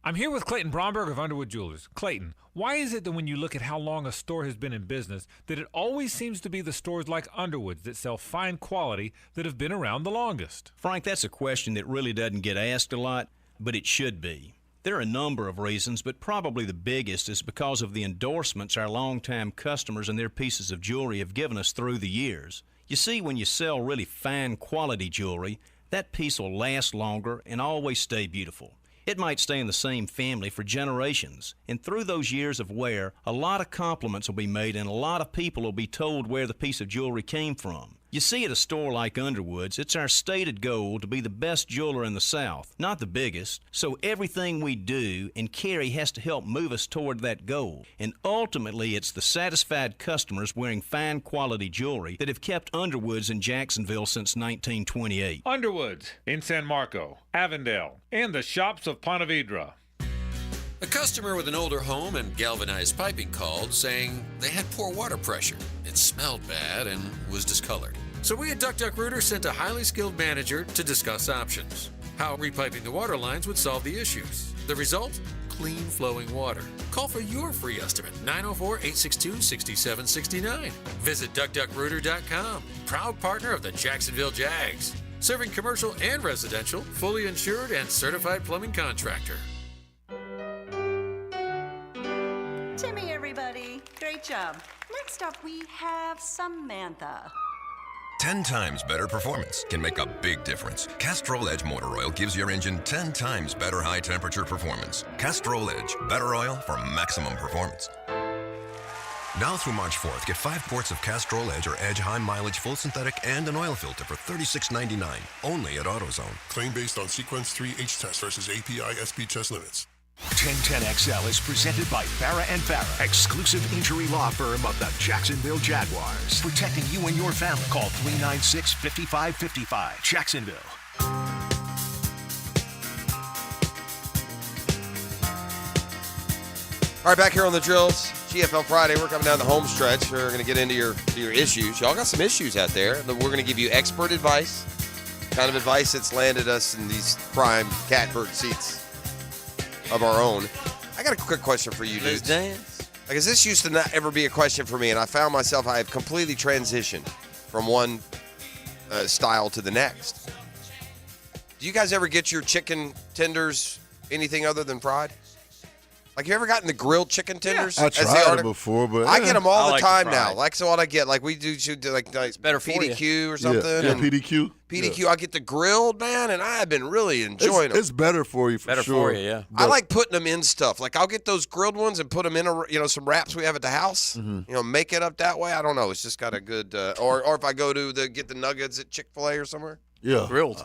I'm here with Clayton Bromberg of Underwood Jewelers. Clayton, why is it that when you look at how long a store has been in business, that it always seems to be the stores like Underwood's that sell fine quality that have been around the longest? Frank, that's a question that really doesn't get asked a lot, but it should be. There are a number of reasons, but probably the biggest is because of the endorsements our longtime customers and their pieces of jewelry have given us through the years. You see, when you sell really fine quality jewelry, that piece will last longer and always stay beautiful. It might stay in the same family for generations, and through those years of wear, a lot of compliments will be made and a lot of people will be told where the piece of jewelry came from. You see, at a store like Underwood's, it's our stated goal to be the best jeweler in the South, not the biggest, so everything we do and carry has to help move us toward that goal. And ultimately, it's the satisfied customers wearing fine quality jewelry that have kept Underwood's in Jacksonville since 1928. Underwood's in San Marco, Avondale, and the shops of Ponte Vedra. A customer with an older home and galvanized piping called saying they had poor water pressure. It smelled bad and was discolored. So we at Duck Duck Rooter sent a highly skilled manager to discuss options. How repiping the water lines would solve the issues. The result? Clean flowing water. Call for your free estimate, 904-862-6769. Visit DuckDuckRooter.com. Proud partner of the Jacksonville Jags. Serving commercial and residential, fully insured and certified plumbing contractor. Timmy, everybody. Great job. Next up, we have Samantha. 10 times better performance can make a big difference. Castrol Edge Motor Oil gives your engine 10 times better high-temperature performance. Castrol Edge, better oil for maximum performance. Now through March 4th, get 5 quarts of Castrol Edge or Edge High Mileage Full Synthetic and an oil filter for $36.99, only at AutoZone. Claim based on Sequence 3 H test versus API SP test limits. 1010XL is presented by Farrah & Farrah, exclusive injury law firm of the Jacksonville Jaguars. Protecting you and your family. Call 396-5555. Jacksonville. All right, back here on the Drills, GFL Friday. We're coming down the home stretch. We're going to get into your issues. Y'all got some issues out there. We're going to give you expert advice, kind of advice that's landed us in these prime catbird seats of our own. I got a quick question for you, dudes. Because this used to not ever be a question for me, and I found myself, I have completely transitioned from one style to the next. Do you guys ever get your chicken tenders anything other than fried? Like, you ever gotten the grilled chicken tenders? I tried them before, but I get them all the time now. fried. Like, so what I get, like we do like better for PDQ or something. Yeah, and PDQ. PDQ, Yeah. I get the grilled, man, and I have been really enjoying them. It's better for you, for sure. I But- like putting them in stuff. Like, I'll get those grilled ones and put them in some wraps we have at the house. Mhm. Make it up that way. I don't know. It's just got a good. Or if I go to get the nuggets at Chick-fil-A or somewhere. Yeah. Grilled.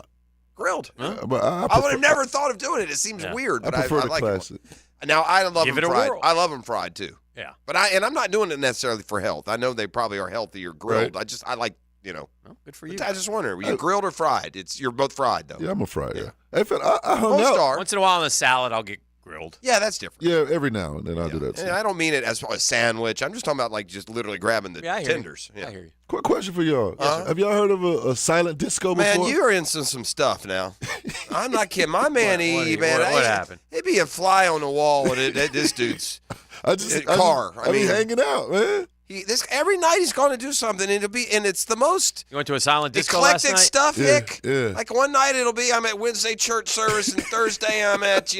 But I would have never thought of doing it. It seems weird, but I prefer the like classic. it. Now I love Give them it a fried. whirl. I love them fried too. Yeah. But I'm not doing it necessarily for health. I know they probably are healthier grilled. Right. I like good for you. I just wonder, were you grilled or fried? You're both fried though. Yeah, I'm a fried. Yeah. In fact, I hung Most out. are. Once in a while on a salad, I'll get grilled. Yeah, that's different. Yeah, every now and then I do that. And I don't mean it as a sandwich. I'm just talking about like just literally grabbing the Yeah, I hear you. tenders. Yeah. I hear you. Quick question for y'all. Uh-huh. Have y'all heard of a silent disco Man, before? you are into some stuff now. I'm not kidding. My man, what happened? It'd be a fly on the wall at this dude's car. I mean, hanging out, man. Every night he's going to do something, and it's the most You went to a silent disco last eclectic night? stuff, Yeah, Hick. yeah. Like one night it'll be I'm at Wednesday church service, and Thursday I'm at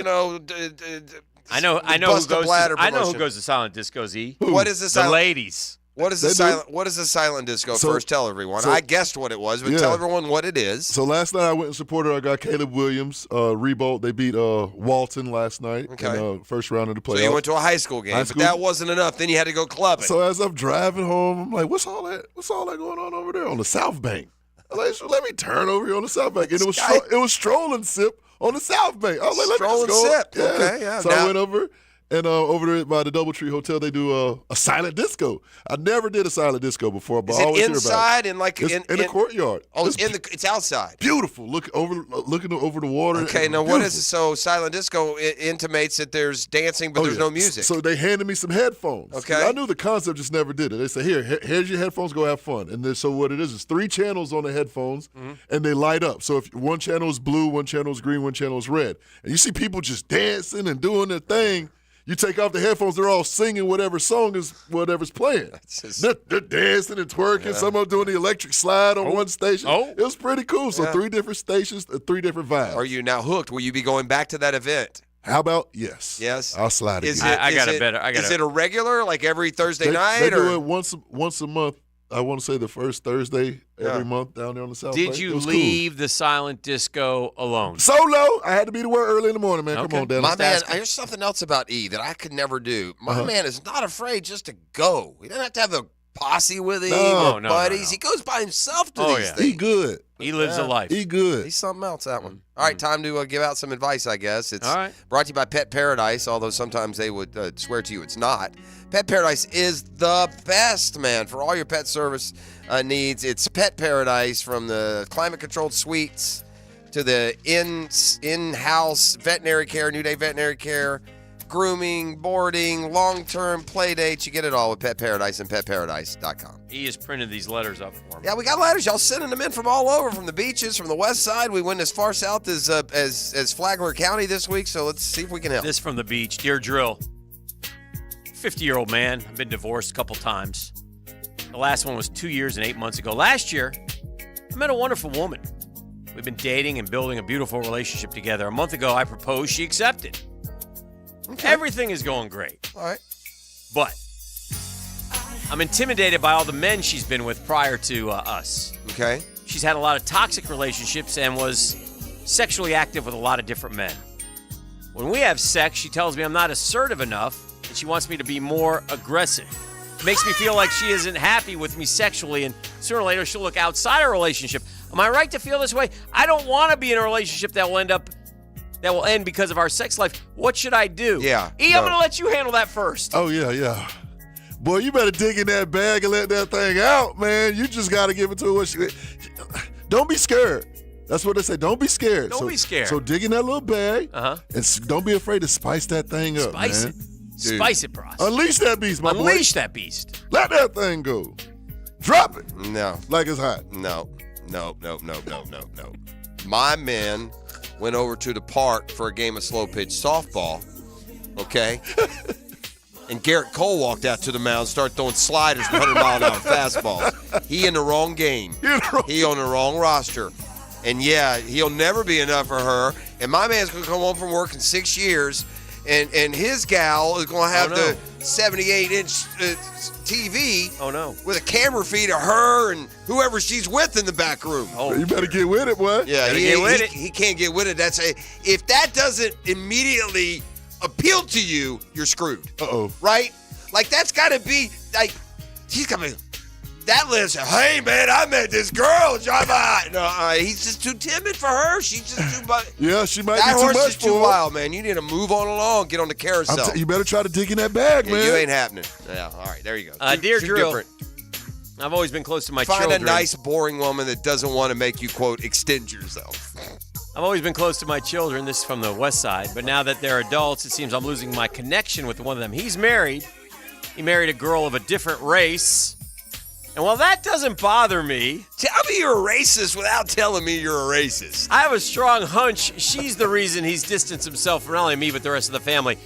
I know who Bust a goes. Bladder I know who promotion. goes to silent disco. Z. What is the The silent? ladies. What is They the do. silent? What is the silent disco? So- First, tell everyone. so- I guessed what it was, but Yeah. tell everyone what it is. So last night I went and supported our guy Caleb Williams. Rebolt. They beat Walton last night in the first round of the playoffs. So you went to a high school game, but that wasn't enough. Then you had to go clubbing. So as I'm driving home, I'm like, what's all that going on over there on the South Bank? I'm like, so let me turn over here on the South Bank. And it was Stroll and Sip on the South Bank. I was like, let Stroll me just and go. Sip. Okay, yeah. So Now- I went over. And over there by the Doubletree Hotel, they do a silent disco. I never did a silent disco before, but Is I it always hear about inside it. and like It's in the courtyard? Oh, it's outside. Beautiful. Looking over the water. Okay, now what is it? So silent disco intimates that there's dancing, but there's no music. So they handed me some headphones. Okay. I knew the concept, just never did it. They said, here's your headphones, go have fun. And then, so what it is 3 channels on the headphones, and they light up. So if one channel is blue, one channel is green, one channel is red. And you see people just dancing and doing their thing. You take off the headphones, they're all singing whatever's playing. They're dancing and twerking. Yeah. Some of them doing the electric slide on one station. Oh. It was pretty cool. So Yeah. 3 different stations, 3 different vibes. Are you now hooked? Will you be going back to that event? How about yes? Yes. I'll slide it. Is again. Is it a regular, like every Thursday night? They or? do it once a month. I want to say the first Thursday every month down there on the South Bay. Did you leave the silent disco alone? Solo. I had to be to work early in the morning, man. Come on, Dan. My man, there's something else about E that I could never do. My man is not afraid just to go. He doesn't have to have a posse with him or buddies. He goes by himself to these things. He good. He lives a life. He good. He's something else, that one. All right, time to give out some advice, I guess. It's All right. brought to you by Pet Paradise, although sometimes they would swear to you it's not. Pet Paradise is the best, man, for all your pet service needs. It's Pet Paradise, from the climate-controlled suites to the in-house veterinary care, New Day veterinary care, grooming, boarding, long-term play dates. You get it all with Pet Paradise and petparadise.com. He has printed these letters up for me. Yeah, we got letters. Y'all sending them in from all over, from the beaches, from the west side. We went as far south as Flagler County this week, so let's see if we can help. This from the beach. Dear Drill, 50-year-old man. I've been divorced a couple times. The last one was 2 years and 8 months ago. Last year, I met a wonderful woman. We've been dating and building a beautiful relationship together. A month ago, I proposed. She accepted. Okay. Everything is going great. All right. But I'm intimidated by all the men she's been with prior to us. Okay. She's had a lot of toxic relationships and was sexually active with a lot of different men. When we have sex, she tells me I'm not assertive enough, and she wants me to be more aggressive. It makes me feel like she isn't happy with me sexually, and sooner or later she'll look outside our relationship. Am I right to feel this way? I don't want to be in a relationship that will end because of our sex life. What should I do? Yeah. I'm going to let you handle that first. Oh, yeah. Boy, you better dig in that bag and let that thing out, man. You just got to give it to her. Don't be scared. That's what they say. Don't be scared. Don't be scared. So dig in that little bag, and don't be afraid to spice that thing up, Spice man. it. Spice it, Bros. Unleash that beast, my boy. Unleash that beast. Let that thing go. Drop it. No. Like it's hot. No. My man went over to the park for a game of slow pitch softball, okay? And Garrett Cole walked out to the mound and started throwing sliders, 100-mile-an-hour fastballs. He in the wrong game. He on the wrong roster. And, yeah, he'll never be enough for her. And my man's going to come home from work in 6 years, and his gal is going to have the 78-inch TV with a camera feed of her and whoever she's with in the back room. Oh, you better get with it, boy. Yeah, he can't get with it. If that doesn't immediately appeal to you, you're screwed. Uh-oh. Right? Like, that's got to be, like, he's coming. That list, hey, man, I met this girl. No, he's just too timid for her. She's just too much. Yeah, she might that be too horse much is for too her. wild, man. You need to move on along. Get on the carousel. You better try to dig in that bag, man. You ain't happening. Yeah, all right, there you go. Dear Too Drill, different. I've always been close to my Find children. a nice, boring woman that doesn't want to make you, quote, extend yourself. I've always been close to my children. This is from the west side. But now that they're adults, it seems I'm losing my connection with one of them. He's married. He married a girl of a different race. And while that doesn't bother me... Tell me you're a racist without telling me you're a racist. I have a strong hunch she's the reason he's distanced himself from not only me, but the rest of the family.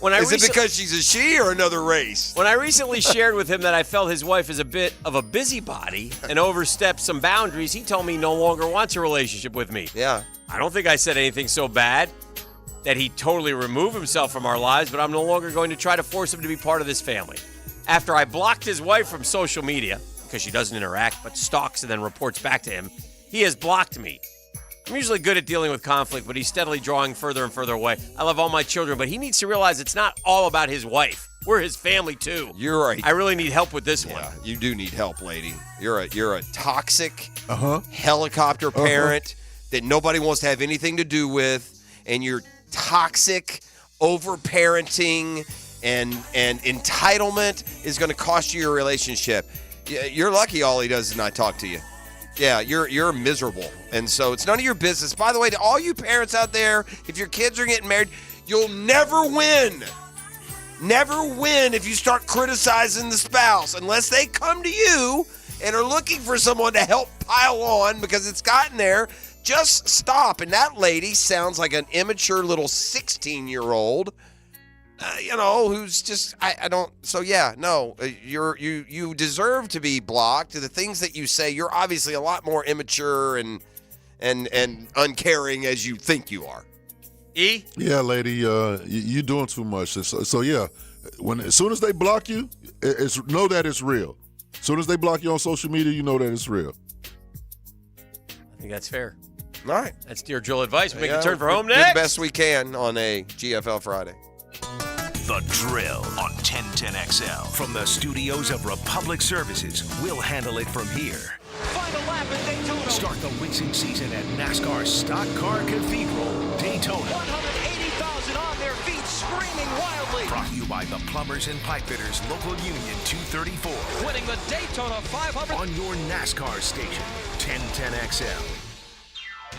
Is it because she's a she or another race? When I recently shared with him that I felt his wife is a bit of a busybody and overstepped some boundaries, he told me he no longer wants a relationship with me. Yeah. I don't think I said anything so bad that he totally remove himself from our lives, but I'm no longer going to try to force him to be part of this family. After I blocked his wife from social media, because she doesn't interact but stalks and then reports back to him, he has blocked me. I'm usually good at dealing with conflict, but he's steadily drawing further and further away. I love all my children, but he needs to realize it's not all about his wife. We're his family too. You're right. I really need help with this one. You do need help, lady. You're a toxic helicopter parent that nobody wants to have anything to do with, and you're toxic, over-parenting, and entitlement is going to cost you your relationship. You're lucky all he does is not talk to you. Yeah, you're miserable. And so it's none of your business. By the way, to all you parents out there, if your kids are getting married, you'll never win. Never win if you start criticizing the spouse unless they come to you and are looking for someone to help pile on because it's gotten there. Just stop. And that lady sounds like an immature little 16-year-old. Who's just, I don't, so yeah, no, you deserve to be blocked. The things that you say, you're obviously a lot more immature and uncaring as you think you are. E? Yeah, lady, you're doing too much. So yeah, as soon as they block you, know that it's real. As soon as they block you on social media, you know that it's real. I think that's fair. All right. That's Dear Joel advice. We make a turn for we're home doing next. the best we can on a GFL Friday. The Drill on 1010XL. From the studios of Republic Services, we'll handle it from here. Final lap at Daytona. Start the racing season at NASCAR's Stock Car Cathedral, Daytona. 180,000 on their feet, screaming wildly. Brought to you by the Plumbers and Pipe Fitters Local Union 234. Winning the Daytona 500. On your NASCAR station, 1010XL.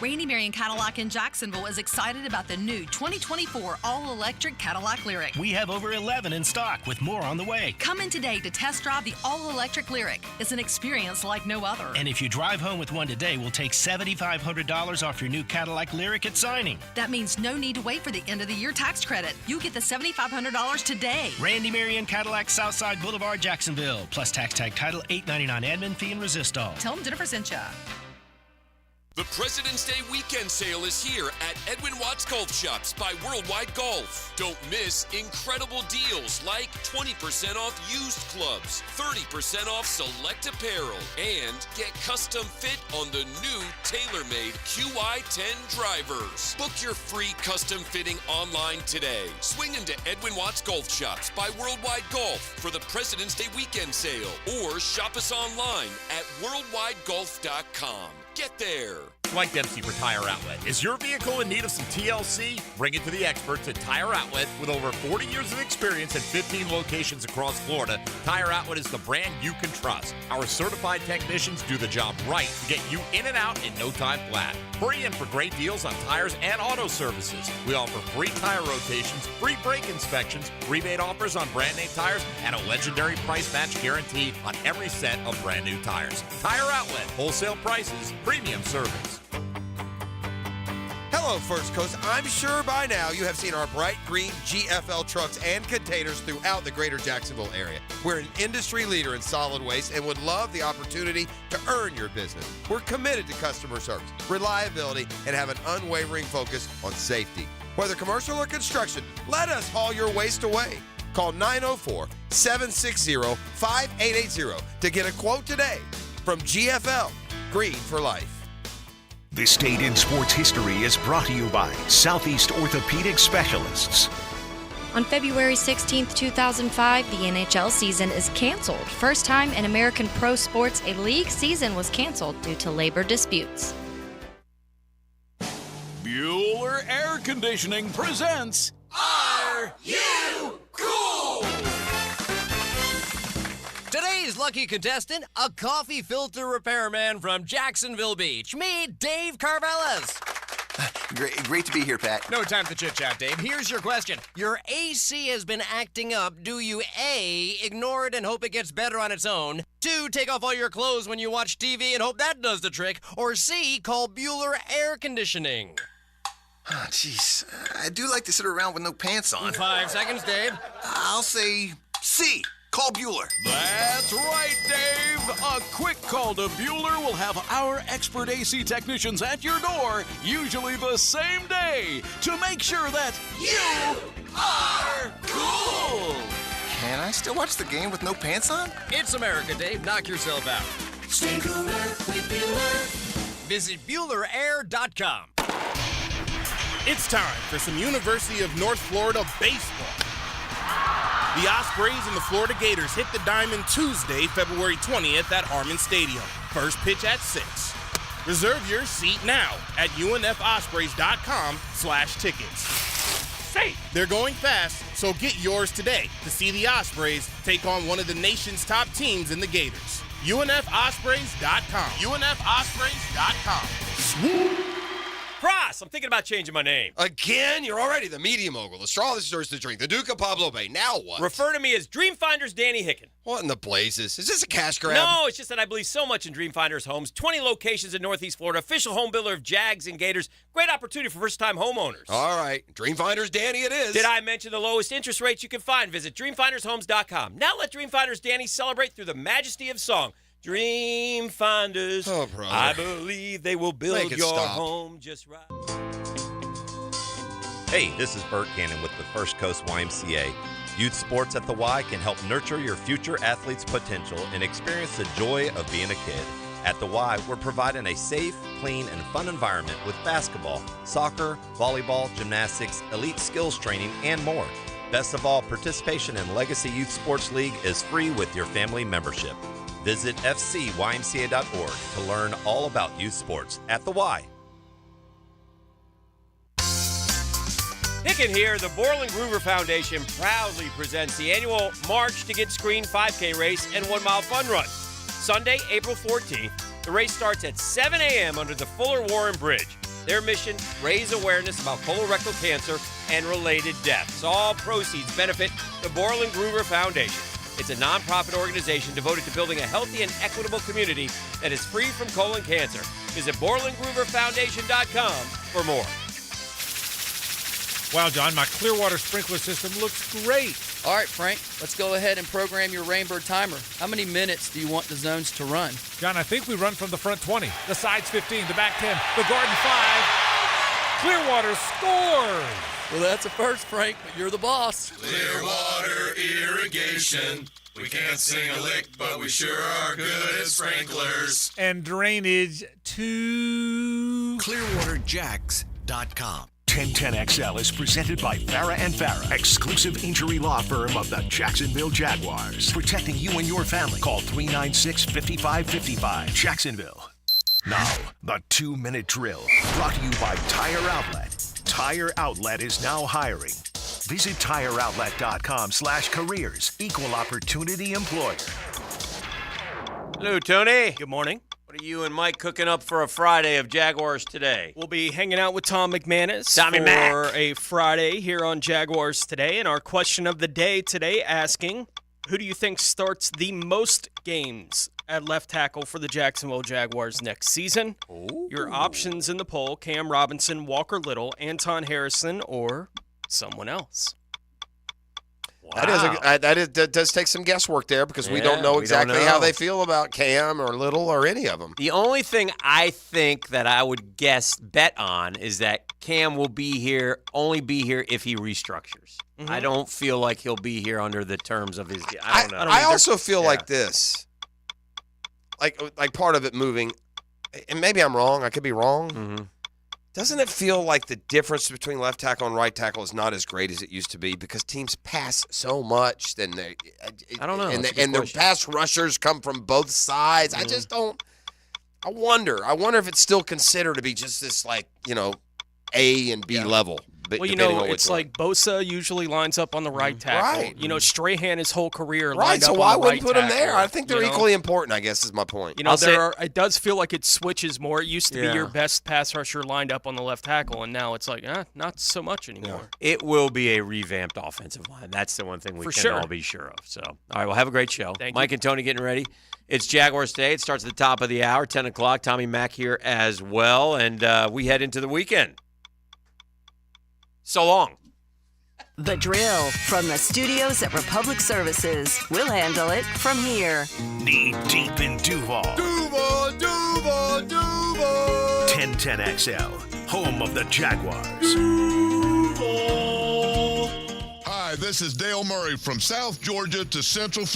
Randy Marion Cadillac in Jacksonville is excited about the new 2024 all-electric Cadillac Lyriq. We have over 11 in stock with more on the way. Come in today to test drive the all-electric Lyriq. It's an experience like no other. And if you drive home with one today, we'll take $7,500 off your new Cadillac Lyriq at signing. That means no need to wait for the end of the year tax credit. You get the $7,500 today. Randy Marion Cadillac, Southside Boulevard, Jacksonville. Plus tax tag title, $8.99 admin fee and resistol. Tell them Jennifer sent you. The President's Day weekend sale is here at Edwin Watts Golf Shops by Worldwide Golf. Don't miss incredible deals like 20% off used clubs, 30% off select apparel, and get custom fit on the new tailor-made QI10 drivers. Book your free custom fitting online today. Swing into Edwin Watts Golf Shops by Worldwide Golf for the President's Day weekend sale, or shop us online at worldwidegolf.com. Get there. Like Dempsey for Tire Outlet. Is your vehicle in need of some TLC? Bring it to the experts at Tire Outlet. With over 40 years of experience and 15 locations across Florida, Tire Outlet is the brand you can trust. Our certified technicians do the job right to get you in and out in no time flat. Hurry in for great deals on tires and auto services. We offer free tire rotations, free brake inspections, rebate offers on brand name tires, and a legendary price match guarantee on every set of brand new tires. Tire Outlet, wholesale prices, premium service. Hello, First Coast. I'm sure by now you have seen our bright green GFL trucks and containers throughout the greater Jacksonville area. We're an industry leader in solid waste and would love the opportunity to earn your business. We're committed to customer service, reliability, and have an unwavering focus on safety. Whether commercial or construction, let us haul your waste away. Call 904-760-5880 to get a quote today from GFL, Green for Life. This Date in Sports History is brought to you by Southeast Orthopedic Specialists. On February 16, 2005, the NHL season is canceled. First time in American pro sports, a league season was canceled due to labor disputes. Bueller Air Conditioning presents Are You Cool? Today's lucky contestant, a coffee filter repairman from Jacksonville Beach. Me, Dave Carvelis. Great to be here, Pat. No time to chit-chat, Dave. Here's your question. Your AC has been acting up. Do you A, ignore it and hope it gets better on its own? 2, take off all your clothes when you watch TV and hope that does the trick? Or C, call Bueller Air Conditioning? Oh, jeez. I do like to sit around with no pants on. 5 seconds, Dave. I'll say C. Call Bueller. That's right, Dave. A quick call to Bueller will have our expert AC technicians at your door, usually the same day, to make sure that you are cool. Can I still watch the game with no pants on? It's America, Dave. Knock yourself out. Stay cooler with Bueller. Visit BuellerAir.com. It's time for some University of North Florida baseball. The Ospreys and the Florida Gators hit the diamond Tuesday, February 20th at Harmon Stadium. First pitch at 6. Reserve your seat now at unfospreys.com/tickets. Safe! They're going fast, so get yours today to see the Ospreys take on one of the nation's top teams in the Gators. unfospreys.com. unfospreys.com. Swoop! Cross, I'm thinking about changing my name. Again? You're already the media mogul, the straw that stirs the drink, the Duke of Pablo Bay. Now what? Refer to me as Dreamfinders Danny Hicken. What in the blazes? Is this a cash grab? No, it's just that I believe so much in Dreamfinders Homes. 20 locations in Northeast Florida, official home builder of Jags and Gators. Great opportunity for first-time homeowners. All right, Dreamfinders Danny it is. Did I mention the lowest interest rates you can find? Visit dreamfindershomes.com. Now let Dreamfinders Danny celebrate through the majesty of song. Dreamfinders, oh, brother. I believe they will build your home just right. Hey, this is Bert Cannon with the First Coast YMCA. Youth sports at the Y can help nurture your future athlete's potential and experience the joy of being a kid. At the Y, we're providing a safe, clean, and fun environment with basketball, soccer, volleyball, gymnastics, elite skills training, and more. Best of all, participation in Legacy Youth Sports League is free with your family membership. Visit fcymca.org to learn all about youth sports at the Y. Hicken here. The Borland Groover Foundation proudly presents the annual March to Get Screened 5K race and 1 mile fun run. Sunday, April 14th. The race starts at 7 a.m. under the Fuller Warren Bridge. Their mission, raise awareness about colorectal cancer and related deaths. All proceeds benefit the Borland Groover Foundation. It's a nonprofit organization devoted to building a healthy and equitable community that is free from colon cancer. Visit BorlandGrooverFoundation.com for more. Wow, John, my Clearwater sprinkler system looks great. All right, Frank, let's go ahead and program your Rainbird timer. How many minutes do you want the zones to run? John, I think we run from the front 20, the sides 15, the back 10, the garden 5. Clearwater scores! Well, that's a first, Frank, but you're the boss. Clearwater irrigation. We can't sing a lick, but we sure are good at sprinklers. And drainage too. ClearwaterJacks.com. 1010XL is presented by Farrah & Farrah, exclusive injury law firm of the Jacksonville Jaguars. Protecting you and your family. Call 396-5555. Jacksonville. Now, the 2-minute drill. Brought to you by Tire Outlet. Tire Outlet is now hiring. Visit TireOutlet.com/careers. Equal opportunity employer. Hello, Tony. Good morning. What are you and Mike cooking up for a Friday of Jaguars today? We'll be hanging out with Tom McManus Tommy for Mac. a Friday here on Jaguars Today. And our question of the day today asking, who do you think starts the most games at left tackle for the Jacksonville Jaguars next season? Ooh. Your options in the poll, Cam Robinson, Walker Little, Anton Harrison, or someone else. Wow. That does take some guesswork there because we don't know exactly how they feel about Cam or Little or any of them. The only thing I think that I would bet on is that Cam will only be here if he restructures. Mm-hmm. I don't feel like he'll be here under the terms of his deal. I don't know. I also feel like this. Like part of it moving, and maybe I'm wrong. I could be wrong. Mm-hmm. Doesn't it feel like the difference between left tackle and right tackle is not as great as it used to be because teams pass so much? I don't know. And their pass rushers come from both sides. I just don't. I wonder if it's still considered to be just this A and B level. Well, it's like Bosa usually lines up on the right tackle. Right. Strahan his whole career right. lined up So on why the wouldn't right put him tackle, there? I think they're equally important. I guess is my point. It does feel like it switches more. It used to be your best pass rusher lined up on the left tackle, and now it's like not so much anymore. It will be a revamped offensive line. That's the one thing we can all be sure of. So, all right, well, have a great show. Mike and Tony getting ready. It's Jaguars Day. It starts at the top of the hour, 10 o'clock. Tommy Mack here as well, and we head into the weekend. So long. The Drill from the studios at Republic Services. We'll handle it from here. Knee deep in Duval. Duval. 1010XL, home of the Jaguars. Hi, this is Dale Murray from South Georgia to Central Florida.